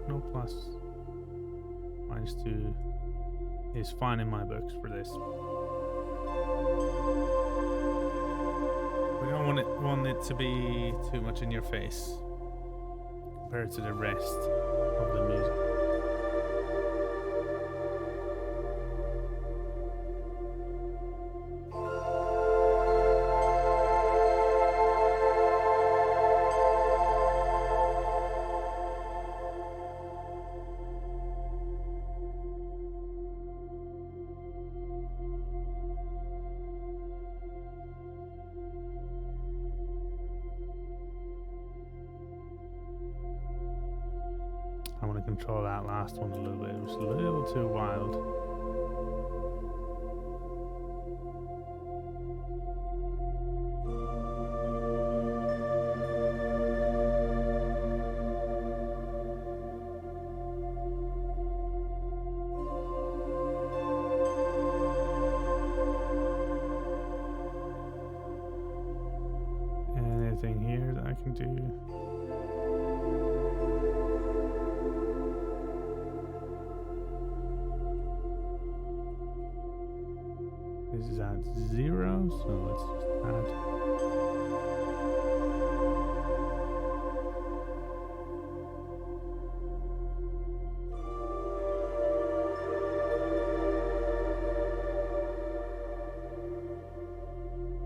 A: No plus. -2 is fine in my books for this. We don't want it to be too much in your face compared to the rest of the music. I want to control that last one a little bit. It was a little too wild. Anything here that I can do? This is at 0, so let's just add.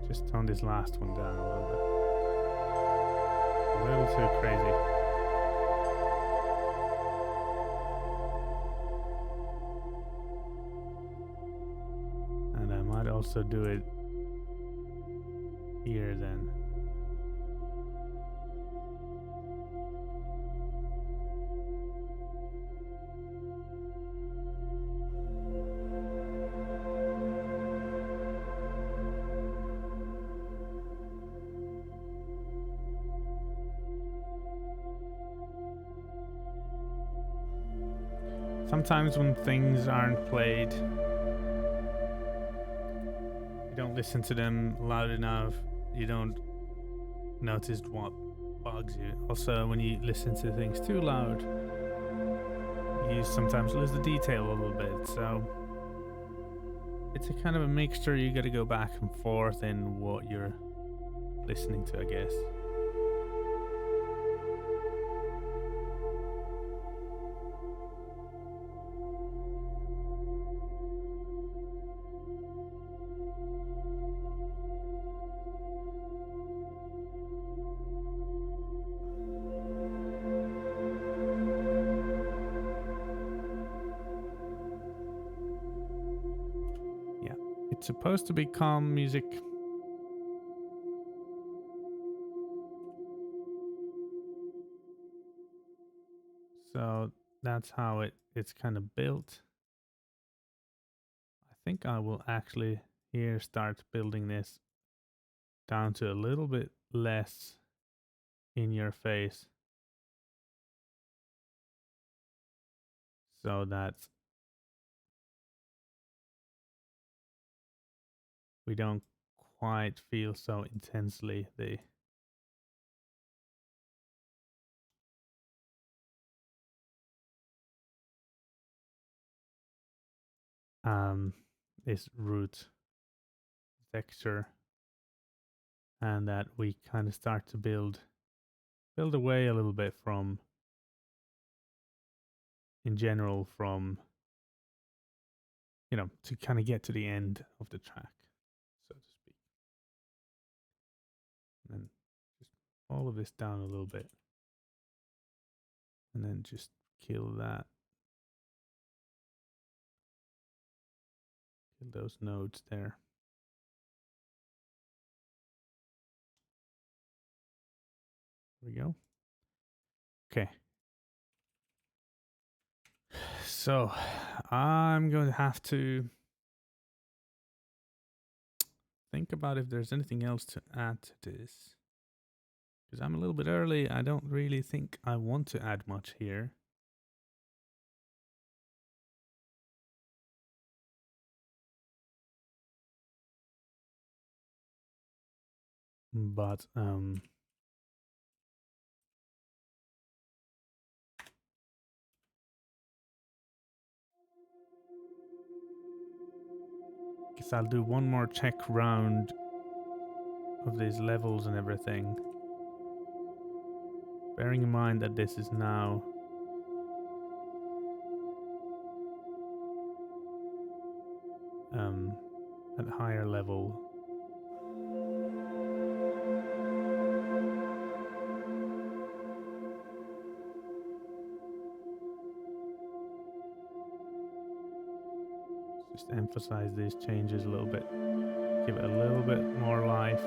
A: Just tone this last one down a little bit. A little too crazy. Also do it here then. Sometimes when things aren't played, you don't listen to them loud enough, you don't notice what bugs you. Also, when you listen to things too loud, you sometimes lose the detail a little bit. So it's a kind of a mixture. You got to go back and forth in what you're listening to, I guess. Yeah, it's supposed to be calm music. So that's how it's kind of built. I think I will actually here start building this down to a little bit less in your face, so that we don't quite feel so intensely the this root texture, and that we kind of start to build away a little bit from, in general, from, you know, to kind of get to the end of the track, so to speak. And then just all of this down a little bit, and then just kill that, kill those nodes there. There we go. Okay. So I'm going to have to think about if there's anything else to add to this, because I'm a little bit early. I don't really think I want to add much here. But guess I'll do one more check round of these levels and everything, bearing in mind that this is now at a higher level. Just emphasize these changes a little bit, give it a little bit more life.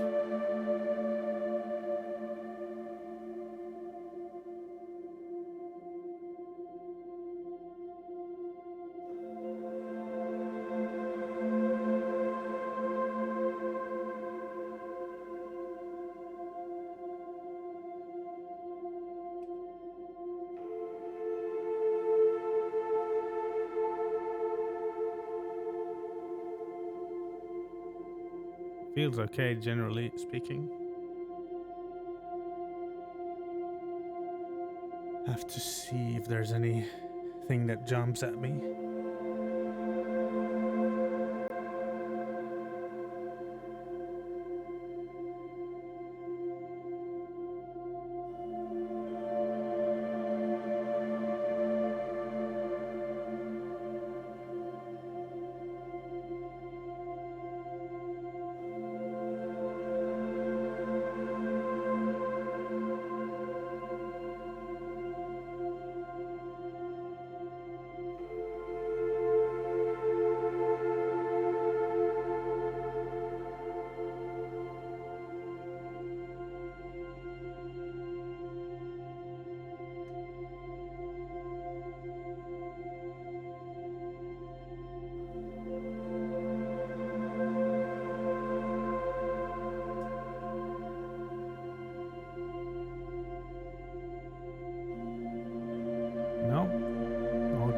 A: Feels okay, generally speaking. Have to see if there's anything that jumps at me.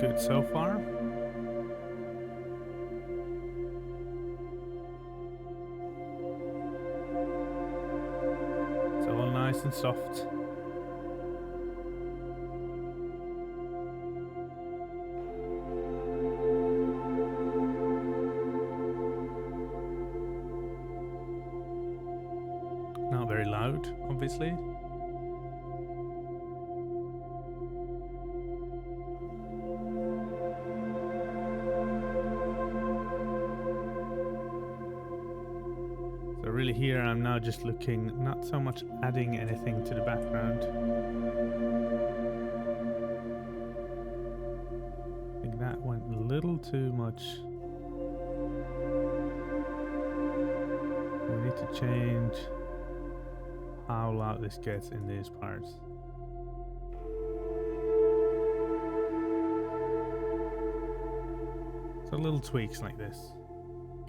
A: good so far. It's all nice and soft. Not very loud, obviously. So really here I'm now just looking, not so much adding anything to the background. I think that went a little too much. We need to change how loud this gets in these parts. So little tweaks like this.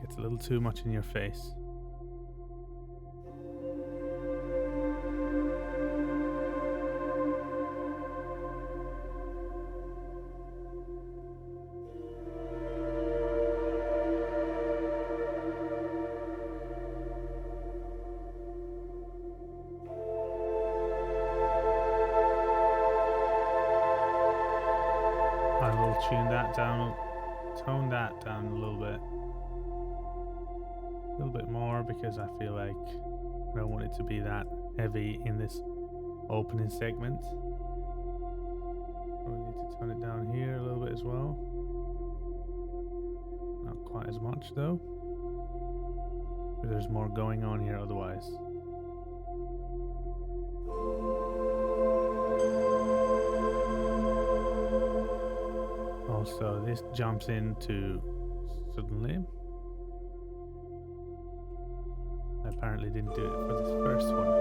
A: Gets a little too much in your face. Tune that down, tone that down a little bit more, because I feel like I don't want it to be that heavy in this opening segment. Probably need to tone it down here a little bit as well. Not quite as much though, because there's more going on here otherwise. So this jumps into suddenly. I apparently didn't do it for this first one.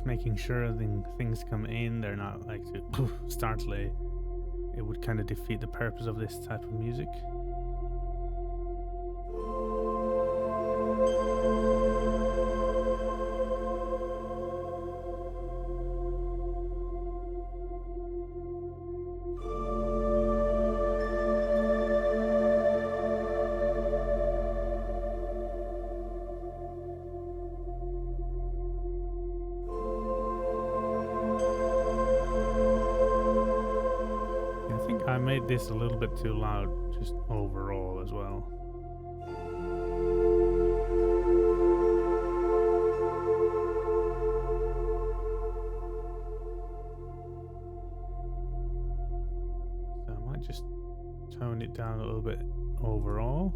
A: Making sure things come in, they're not like to startly. It would kind of defeat the purpose of this type of music. I made this a little bit too loud, just overall as well. So I might just tone it down a little bit overall.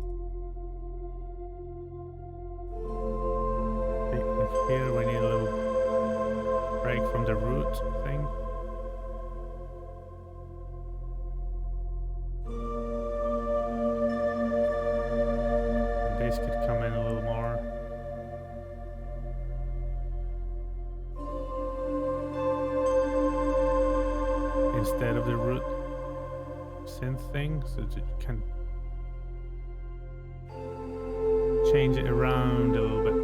A: Like here we need a little break from the root thing. Could come in a little more. Instead of the root synth thing, so that you can change it around a little bit.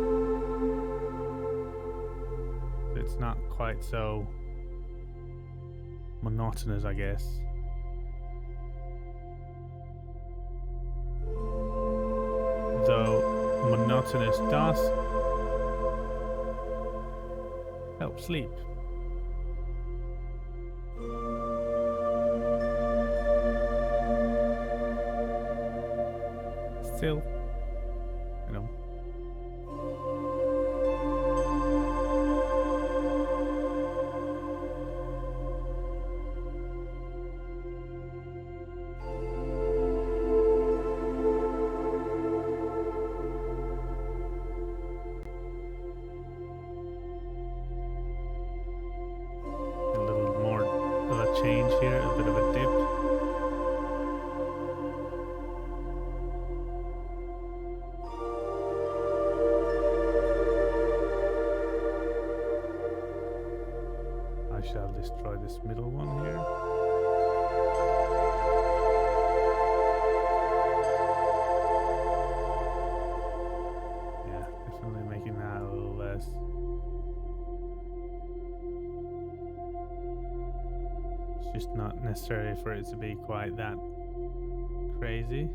A: So it's not quite so monotonous, I guess. Though monotonous does help sleep. Still, you know. Change here, a bit of a dip. middle one here. Yeah, definitely making that a little less. It's just not necessary for it to be quite that crazy.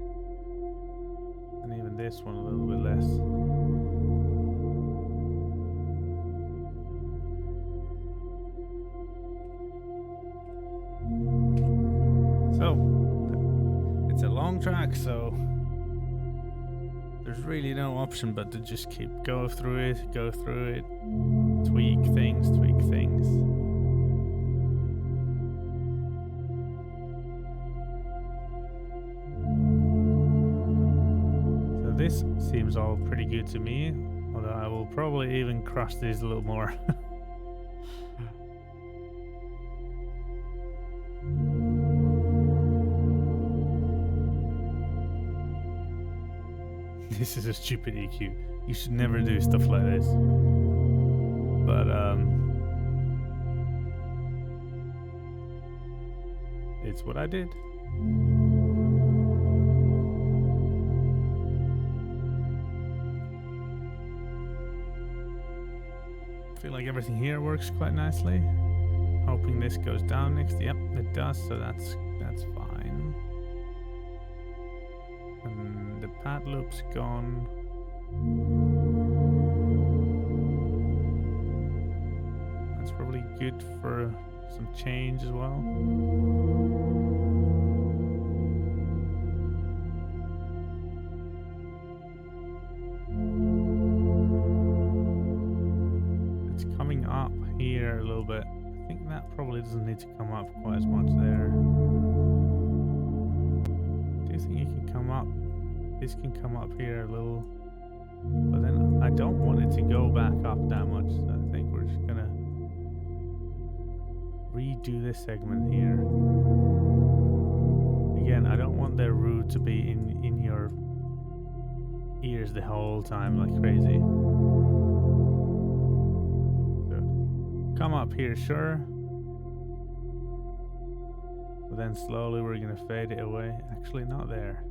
A: And even this one a little bit less. So, it's a long track, so there's really no option but to just go through it, tweak things. So this seems all pretty good to me, although I will probably even cross these a little more. This is a stupid EQ. You should never do stuff like this. But it's what I did. I feel like everything here works quite nicely. Hoping this goes down next. Yep, it does, so that's fine. And the pad loop's gone. That's probably good for some change as well. It's coming up here a little bit. I think that probably doesn't need to come up quite as much there. Do you think it can come up? This can come up here a little, but then I don't want it to go back up that much, so I think we're just gonna redo this segment here. Again, I don't want the root to be in your ears the whole time like crazy. So come up here, sure, but then slowly we're gonna fade it away. Actually, not there.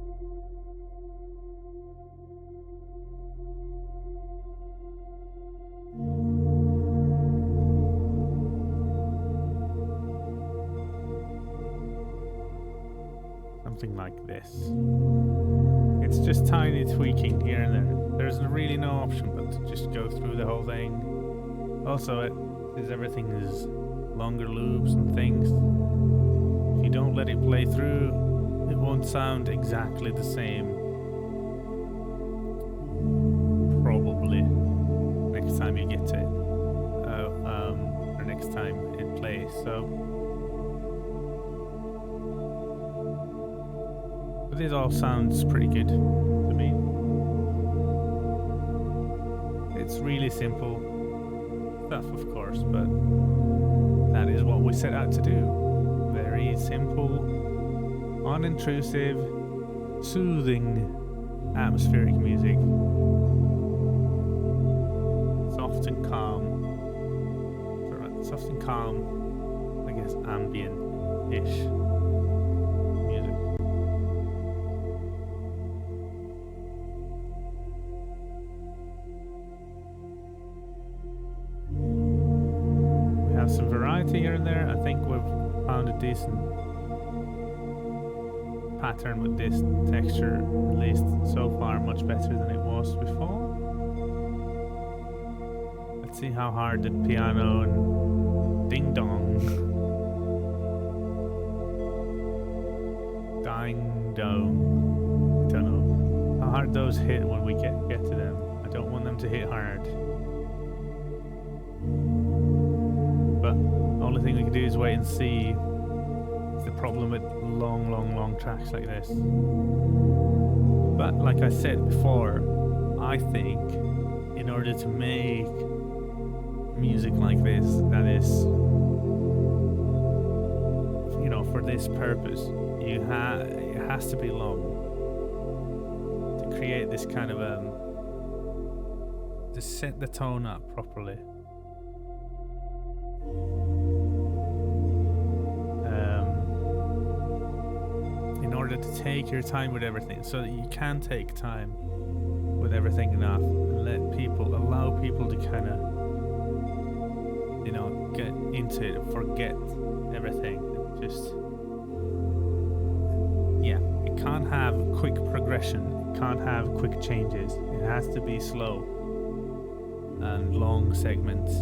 A: Something like this. It's just tiny tweaking here and there. There's really no option but to just go through the whole thing. Also, everything is longer loops and things. If you don't let it play through, it won't sound exactly the same. Probably next time you get to it, or next time it plays. So. This all sounds pretty good to me. It's really simple stuff, of course, but that is what we set out to do. Very simple, unintrusive, soothing, atmospheric music. Soft and calm. Soft and calm, I guess ambient-ish. Some variety here and there. I think we've found a decent pattern with this texture, at least so far, much better than it was before. Let's see how hard the piano and ding dong, ding dong, don't know how hard those hit when we get to them. I don't want them to hit hard. But the only thing we can do is wait and see. It's the problem with long tracks like this. But like I said before, I think in order to make music like this, that is, you know, for this purpose, it has to be long to create this kind of to set the tone up properly. wanted to take your time with everything, so that you can take time with everything enough and allow people to kind of, you know, get into it, forget everything, and just, yeah, it can't have quick progression, it can't have quick changes, it has to be slow and long segments.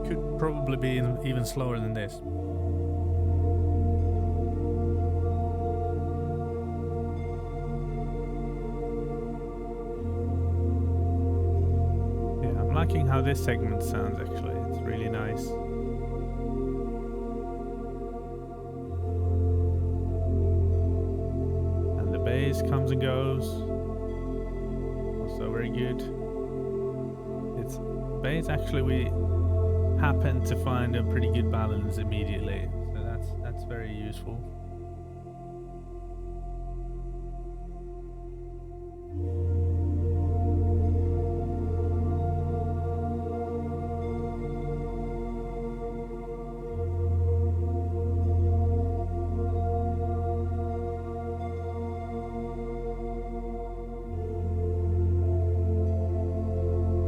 A: Could probably be even slower than this. Yeah, I'm liking how this segment sounds actually. It's really nice. And the bass comes and goes. Also very good. It's bass actually we happen to find a pretty good balance immediately, so that's very useful.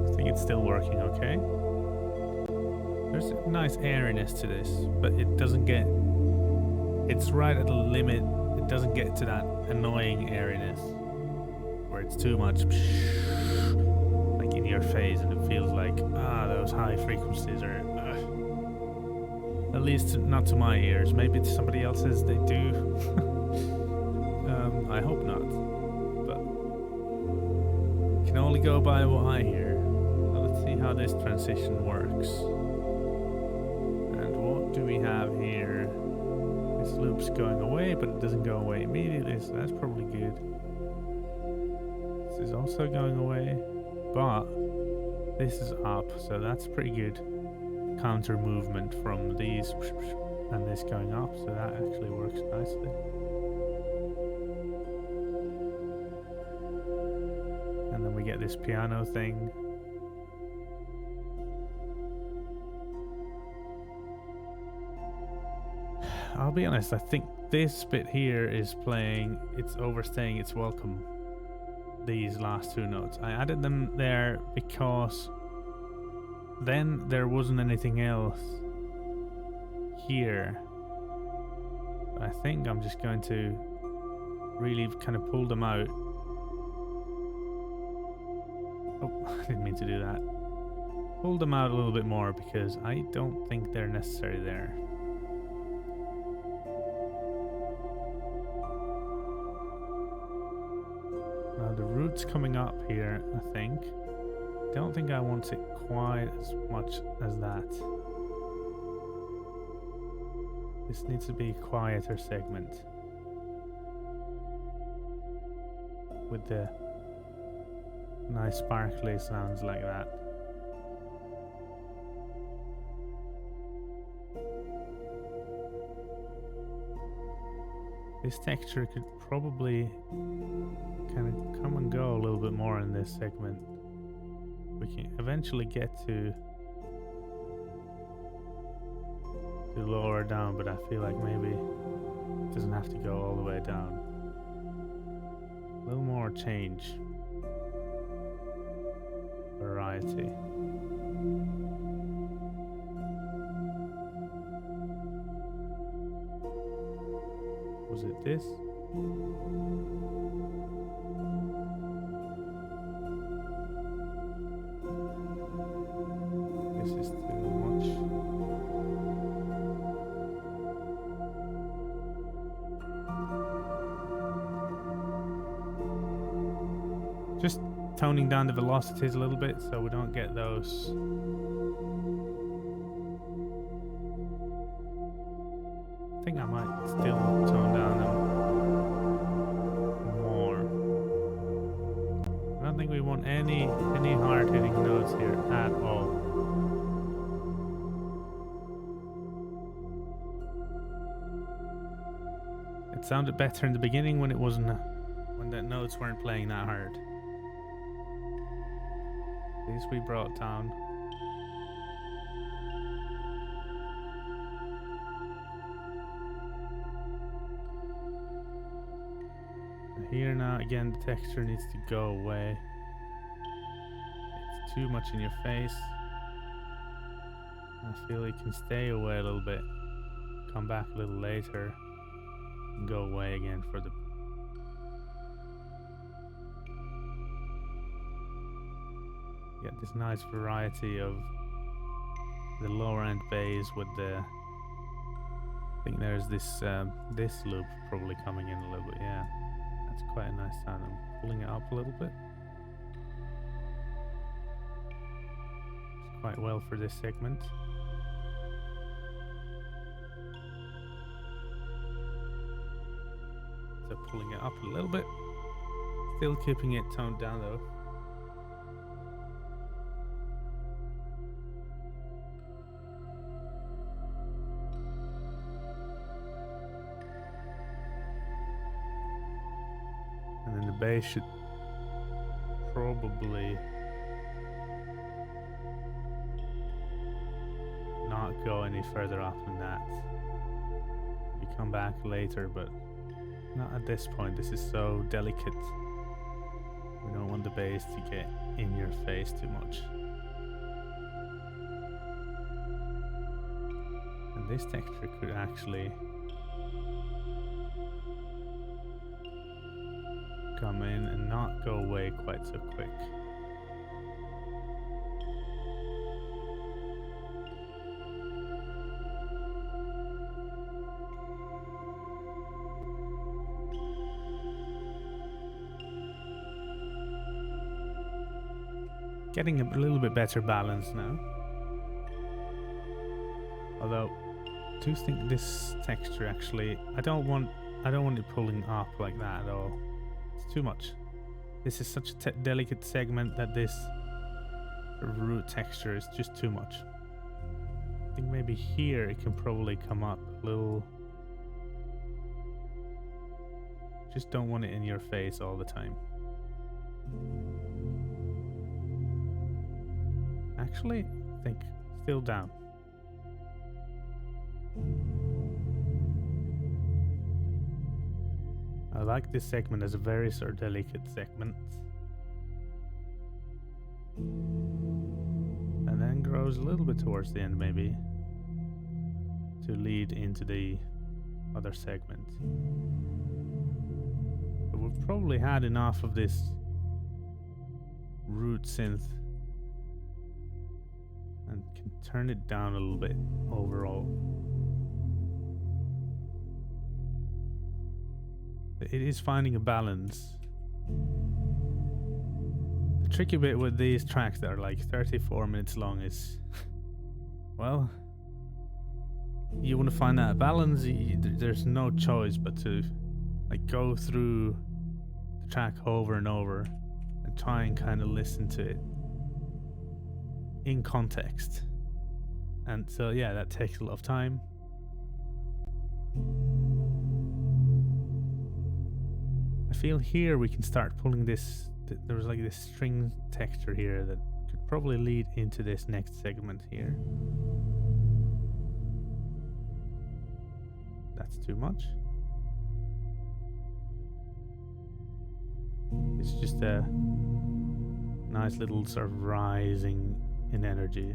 A: I think it's still working okay. There's a nice airiness to this, but it doesn't get, it's right at the limit, it doesn't get to that annoying airiness where it's too much like in your face and it feels like, those high frequencies are, at least not to my ears, maybe to somebody else's they do. I hope not, but can only go by what I hear. So let's see how this transition works. Do we have here? This loop's going away, but it doesn't go away immediately, so that's probably good. This is also going away, but this is up, so that's pretty good counter movement from these and this going up, so that actually works nicely. And then we get this piano thing. I'll be honest, I think this bit here is playing, it's overstaying its welcome, these last two notes. I added them there because then there wasn't anything else here. I think I'm just going to really kind of pull them out. Oh, I didn't mean to do that. Pull them out a little bit more because I don't think they're necessary there. The root's coming up here, I think. Don't think I want it quite as much as that. This needs to be a quieter segment with the nice sparkly sounds like that. This texture could probably kind of come and go a little bit more in this segment. We can eventually get to lower down, but I feel like maybe it doesn't have to go all the way down. A little more change. Variety. Was it this? This is too much. Just toning down the velocities a little bit so we don't get those. I think I might still tone down them more. I don't think we want any hard-hitting notes here at all. It sounded better in the beginning when it wasn't, when the notes weren't playing that hard. These we brought down. here now, again, the texture needs to go away. It's too much in your face. I feel it can stay away a little bit, come back a little later, and go away again for the... You get this nice variety of the lower end bass with the... I think there's this this loop probably coming in a little bit, yeah. That's quite a nice sound. I'm pulling it up a little bit. It's quite well for this segment. So pulling it up a little bit. Still keeping it toned down though. And then the bass should probably not go any further up than that. We come back later, but not at this point. This is so delicate. We don't want the bass to get in your face too much. And this texture could actually come in and not go away quite so quick. Getting a little bit better balance now. Although, I do think this texture actually, I don't want it pulling up like that at all. It's too much. This is such a delicate segment that this root texture is just too much. I think maybe here it can probably come up a little. Just don't want it in your face all the time. Actually, I think still down. I like this segment as a very sort of delicate segment. And then grows a little bit towards the end maybe to lead into the other segment. But we've probably had enough of this root synth and can turn it down a little bit overall. It is finding a balance. The tricky bit with these tracks that are like 34 minutes long is, well, you want to find that balance. There's no choice but to like go through the track over and over and try and kind of listen to it in context. And so yeah, that takes a lot of time. I feel here we can start pulling this, there was like this string texture here that could probably lead into this next segment here. That's too much. It's just a nice little sort of rising in energy.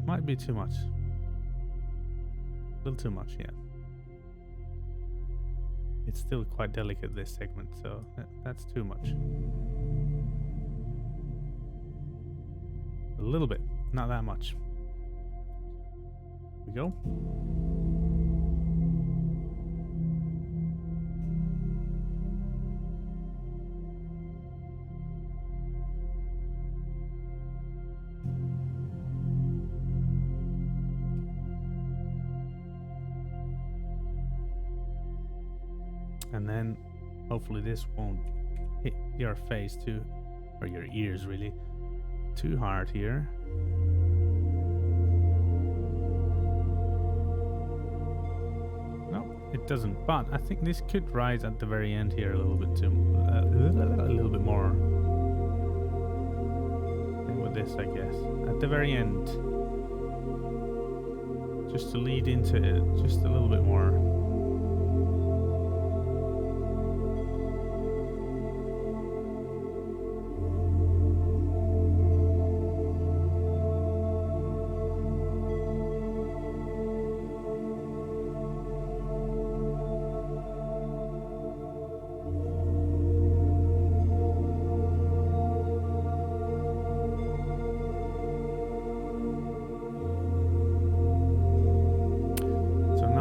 A: Might be too much. A little too much, yeah. It's still quite delicate, this segment, so that's too much. A little bit, not that much. Here we go. And then hopefully this won't hit your face too, or your ears really, too hard here. No, it doesn't, but I think this could rise at the very end here a little bit too, a little bit more. Same with this, I guess. At the very end, just to lead into it just a little bit more.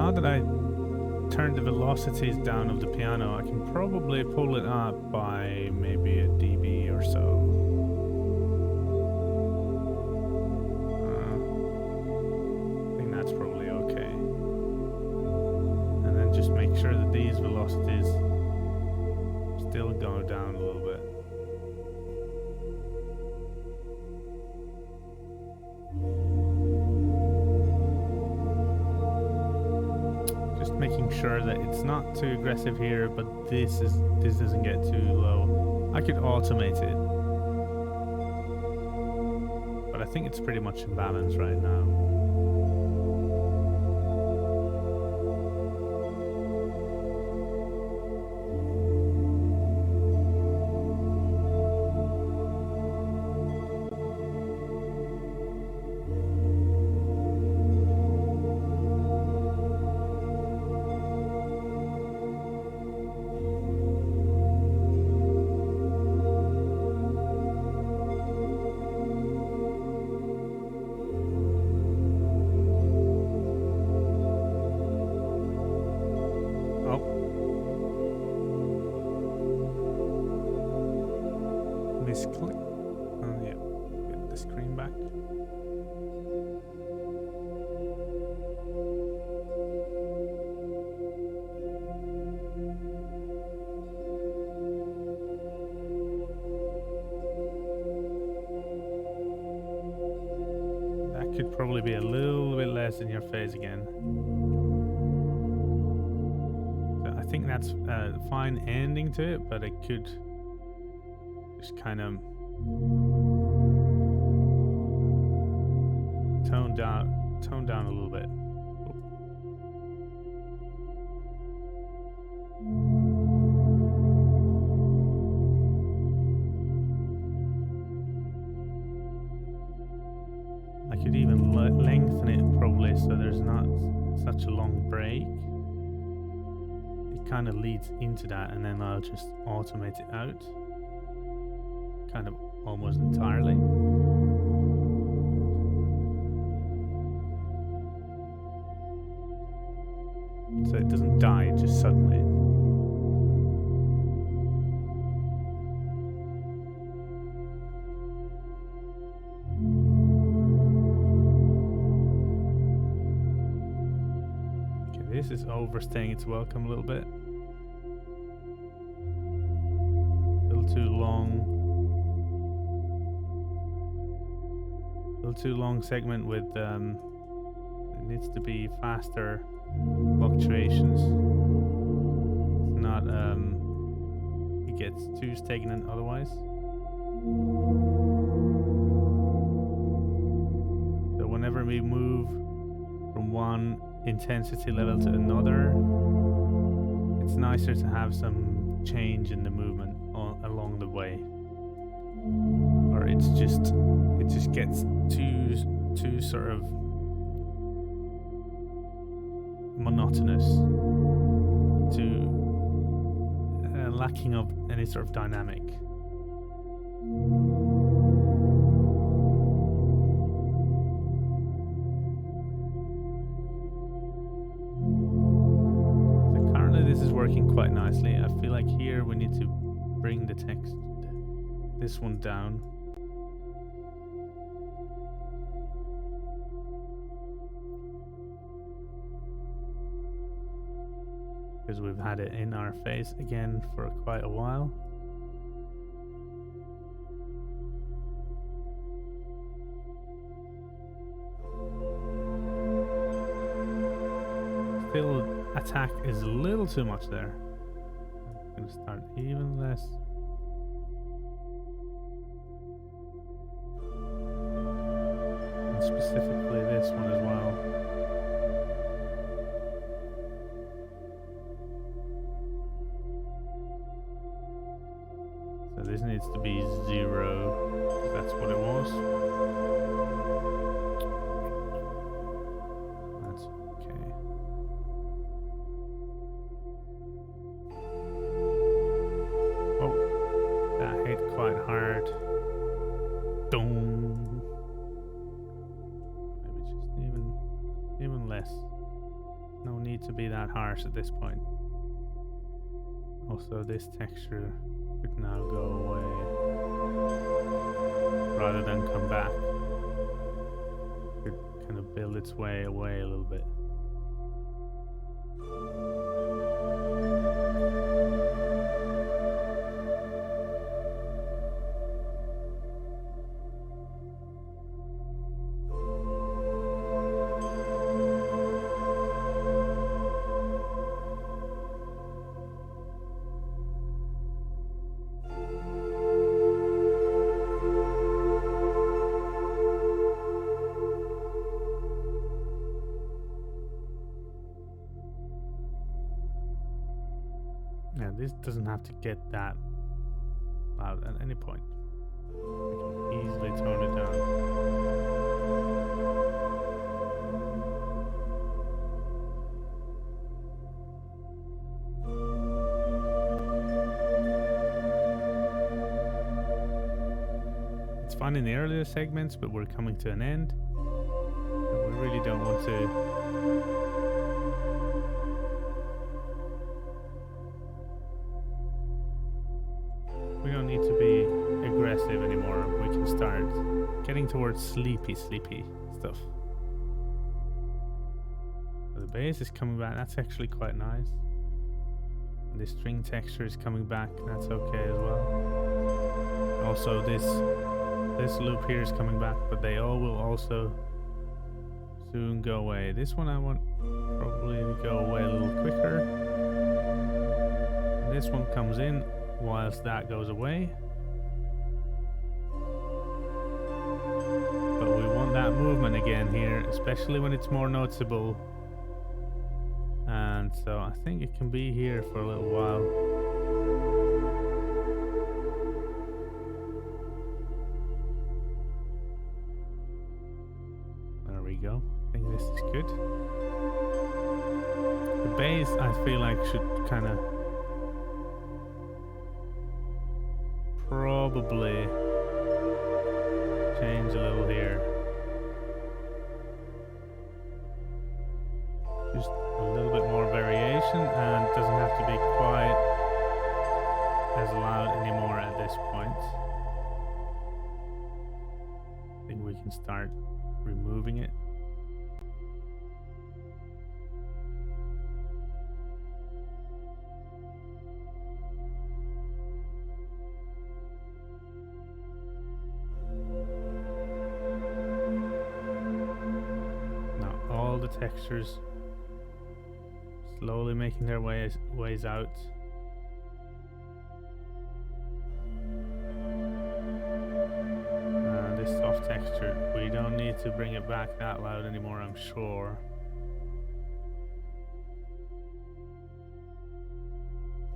A: That I turned the velocities down of the piano, I can probably pull it up by maybe a dB or so. I think that's probably okay. And then just make sure that these velocities still go down a little bit. Making sure that it's not too aggressive here, but this doesn't get too low. I could automate it, but I think it's pretty much in balance right now. Misclick. Oh yeah, get the screen back. That could probably be a little bit less in your face again. So I think that's a fine ending to it, but it could just kind of tone down a little bit. I could even lengthen it probably so there's not such a long break. It kind of leads into that, and then I'll just automate it out. Kind of almost entirely. So it doesn't die just suddenly. Okay, this is overstaying its welcome a little bit. A little too long. Too long segment with it needs to be faster fluctuations. It's not it gets too stagnant otherwise. So whenever we move from one intensity level to another, it's nicer to have some change in the movement along the way, or it just gets too sort of monotonous, too lacking of any sort of dynamic. So currently this is working quite nicely. I feel like here we need to bring the text, this one down. Because we've had it in our face again for quite a while. Still, attack is a little too much there. I'm gonna start even less. And specifically this one as well. So this needs to be 0. That's what it was. That's okay. Oh, that hit quite hard. Boom. Maybe just even less. No need to be that harsh at this point. Also, this texture could now go away rather than come back. It could kind of build its way away a little bit. Now this doesn't have to get that loud at any point. We can easily tone it down. It's fun in the earlier segments, but we're coming to an end. And we really don't want to need to be aggressive anymore. We can start getting towards sleepy stuff. So the bass is coming back. That's actually quite nice. And the string texture is coming back. That's okay as well. Also, this loop here is coming back, but they all will also soon go away. This one I want probably to go away a little quicker. And this one comes in whilst that goes away. But we want that movement again here, especially when it's more noticeable. And so I think it can be here for a little while. There we go. I think this is good. The bass I feel like should kind of probably change a little here. Just a little bit more variation, and it doesn't have to be quite as loud anymore at this point. I think we can start removing it. Textures slowly making their ways out. This soft texture, we don't need to bring it back that loud anymore, I'm sure.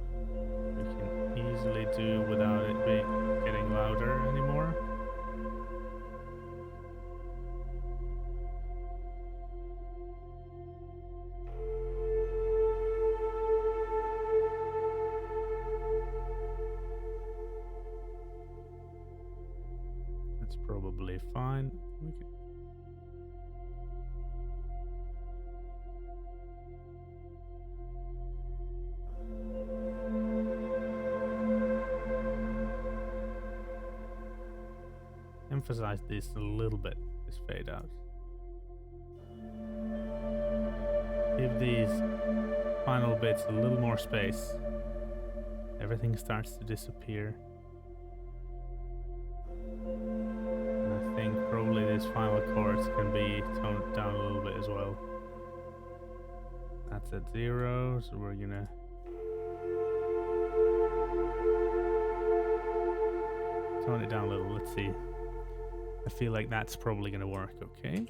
A: We can easily do without it getting louder anymore. Probably fine. We could emphasize this a little bit, this fade out. Give these final bits a little more space. Everything starts to disappear. Probably these final chords can be toned down a little bit as well. That's at 0, so we're gonna tone it down a little. Let's see. I feel like that's probably gonna work okay.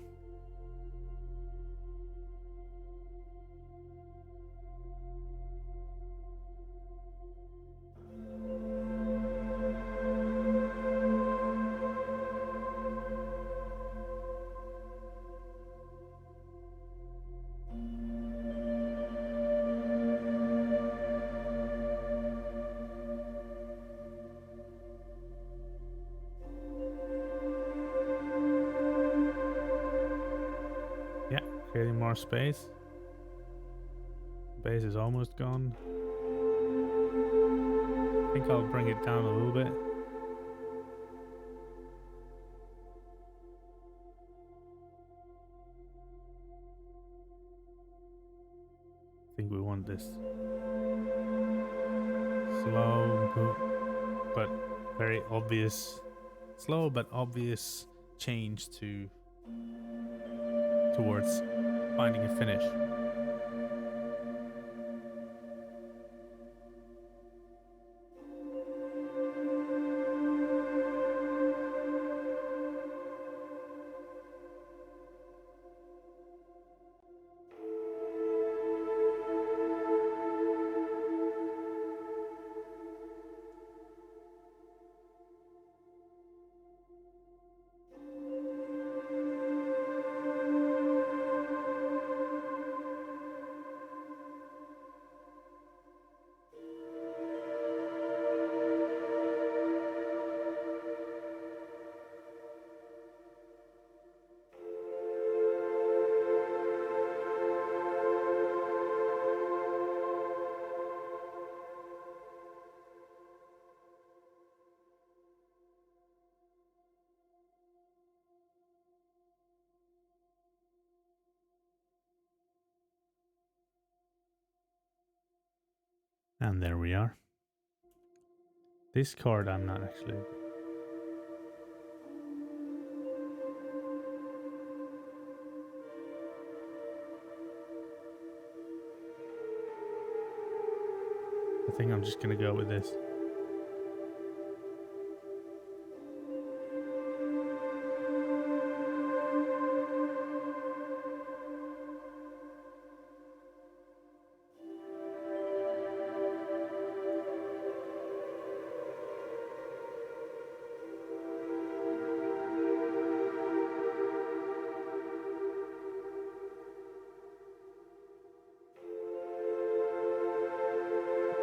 A: Creating more space. Base is almost gone. I think I'll bring it down a little bit. I think we want this slow but very obvious, slow but obvious change towards finding a finish. And there we are. This card I'm not actually... I think I'm just gonna go with this.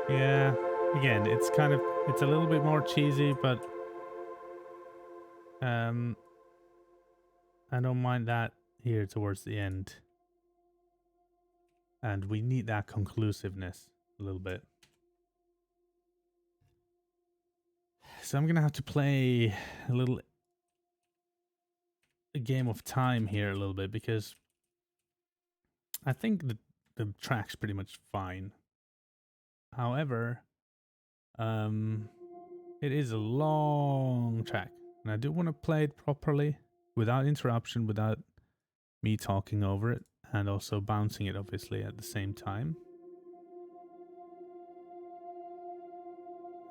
A: Yeah, again, it's a little bit more cheesy, but I don't mind that here towards the end. And we need that conclusiveness a little bit. So I'm gonna have to play a game of time here a little bit, because I think the track's pretty much fine. However, it is a long track, and I do want to play it properly, without interruption, without me talking over it, and also bouncing it obviously at the same time.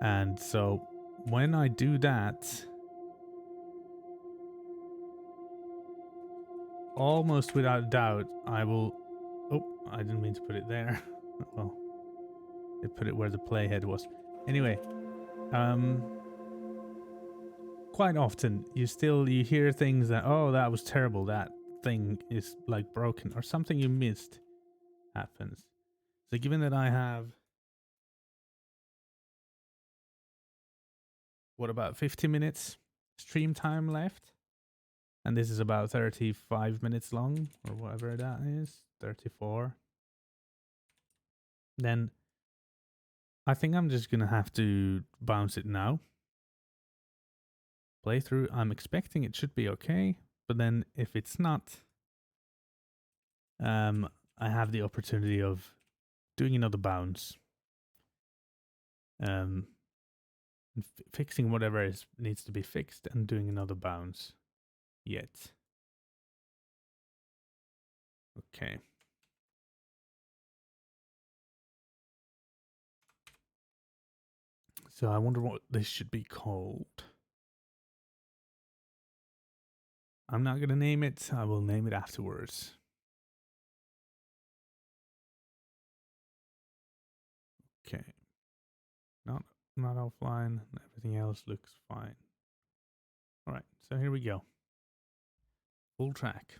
A: And so when I do that, almost without doubt, I will... Oh, I didn't mean to put it there. Well, I put it where the playhead was. Anyway, quite often you hear things that, oh, that was terrible, that thing is like broken, or something you missed happens. So given that I have, what, about 50 minutes stream time left, and this is about 35 minutes long, or whatever that is, 34, then I think I'm just gonna have to bounce it now. Playthrough, I'm expecting it should be okay, but then if it's not, I have the opportunity of doing another bounce, fixing whatever needs to be fixed, and doing another bounce yet. Okay. So I wonder what this should be called. I'm not going to name it. I will name it afterwards. Okay. Not offline. Everything else looks fine. All right. So here we go. Full track.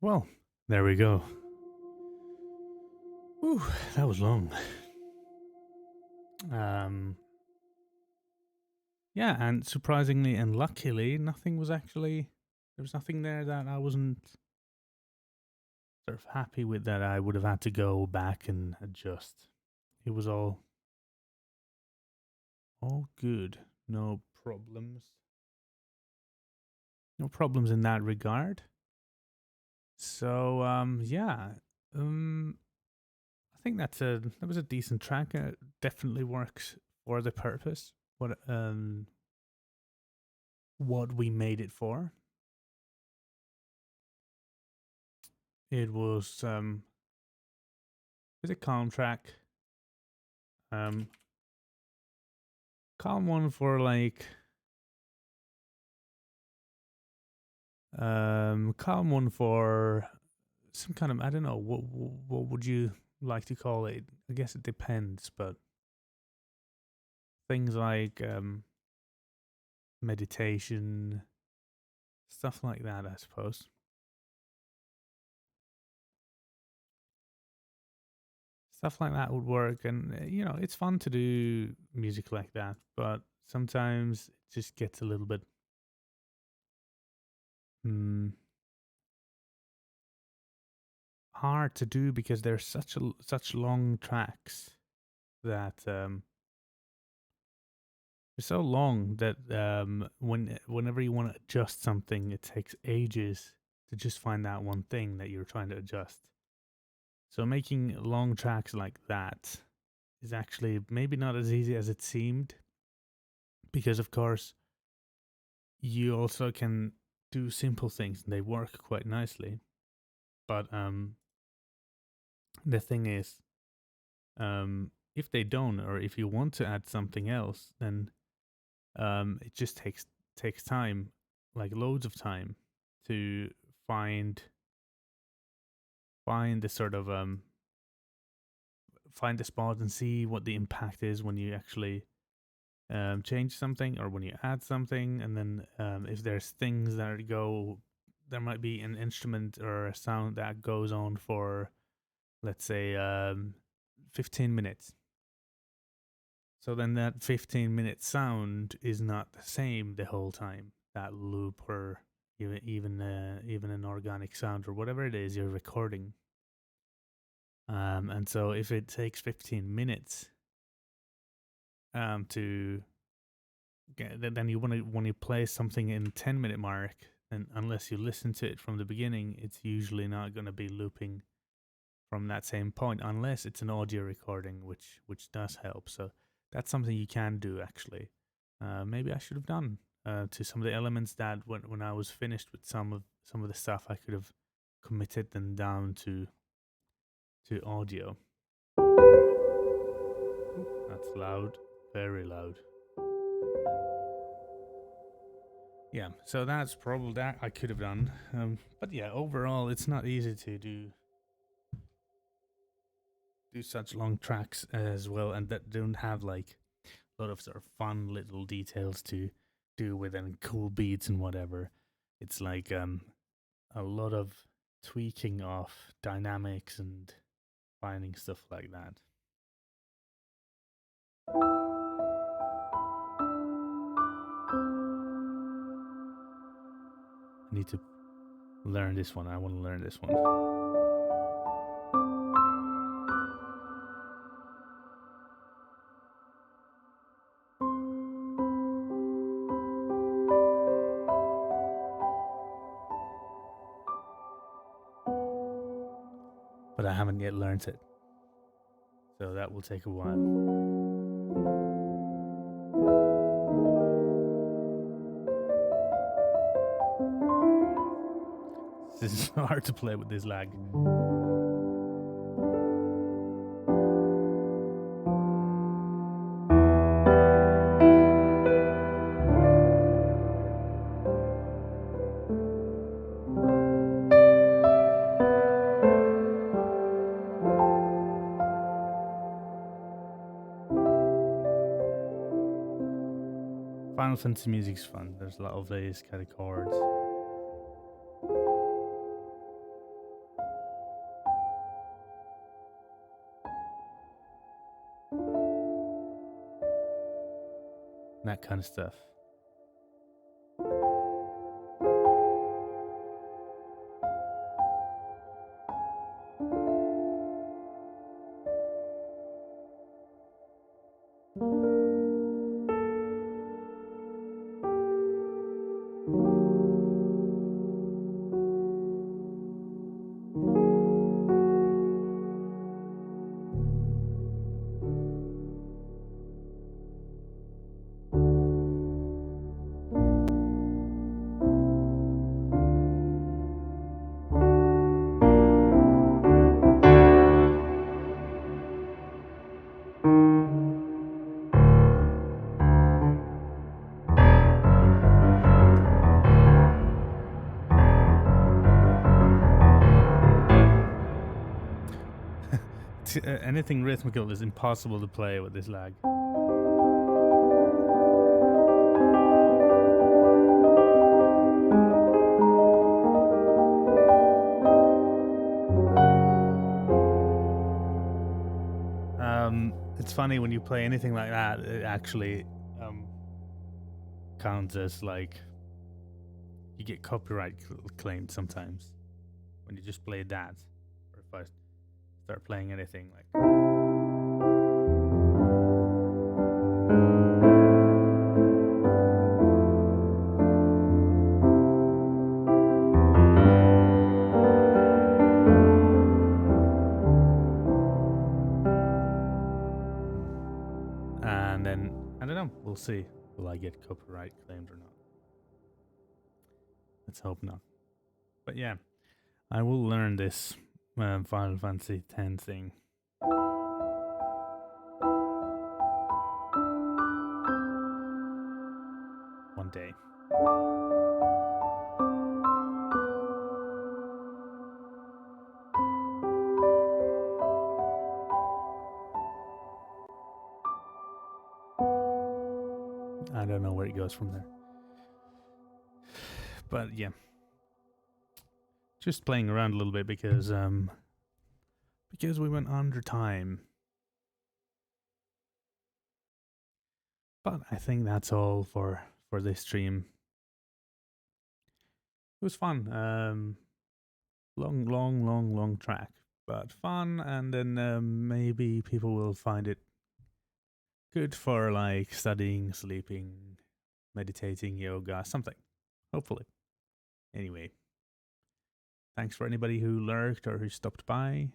A: Well, there we go. Whew, that was long. Yeah, and surprisingly and luckily, there was nothing there that I wasn't sort of happy with, that I would have had to go back and adjust. It was all good. No problems. No problems in that regard. So yeah. I think that was a decent track. It definitely works for the purpose. What we made it for. It was a calm track. Calm one for like calm one for some kind of, I don't know, what would you like to call it? I guess it depends, but things like meditation, stuff like that, I suppose. Stuff like that would work, and it's fun to do music like that, but sometimes it just gets a little bit hard to do because there's such long tracks that they're so long that whenever you want to adjust something, it takes ages to just find that one thing that you're trying to adjust. So making long tracks like that is actually maybe not as easy as it seemed, because of course you also can do simple things and they work quite nicely. But the thing is, if they don't, or if you want to add something else, then it just takes time, like loads of time, to find the sort of find the spot and see what the impact is when you actually change something or when you add something. And then if there's things that go, there might be an instrument or a sound that goes on for, let's say, 15 minutes. So then that 15-minute sound is not the same the whole time. That loop, or even an organic sound or whatever it is you're recording. And so if it takes 15 minutes to get, then you want to, when you play something in 10-minute mark, and unless you listen to it from the beginning, it's usually not going to be looping from that same point, unless it's an audio recording, which does help. So that's something you can do, actually. Maybe I should have done to some of the elements that when I was finished with some of the stuff, I could have committed them down to audio. Ooh, that's loud, very loud. Yeah, so that's probably that I could have done. But yeah, overall, it's not easy to do such long tracks as well, and that don't have like a lot of sort of fun little details to do with, and cool beats and whatever. It's like a lot of tweaking of dynamics and finding stuff like that. I need to learn this one. I want to learn this one. But I haven't yet learned it. So that will take a while. This is hard to play with this lag. Final Fantasy music's fun. There's a lot of these kind of chords. kind of stuff. Anything rhythmical is impossible to play with this lag. It's funny when you play anything like that, it actually counts as like you get copyright claimed sometimes when you just play that. Or if I start playing anything like and then I don't know, we'll see. Will I get copyright claimed or not? Let's hope not. But yeah, I will learn this Final Fantasy X thing. One day. I don't know where it goes from there. But yeah. Just playing around a little bit because we went under time. But I think that's all for this stream. It was fun. Long track, but fun, and then maybe people will find it good for like studying, sleeping, meditating, yoga, something. Hopefully. Anyway, thanks for anybody who lurked or who stopped by,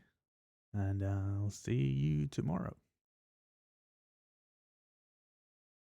A: and I'll see you tomorrow.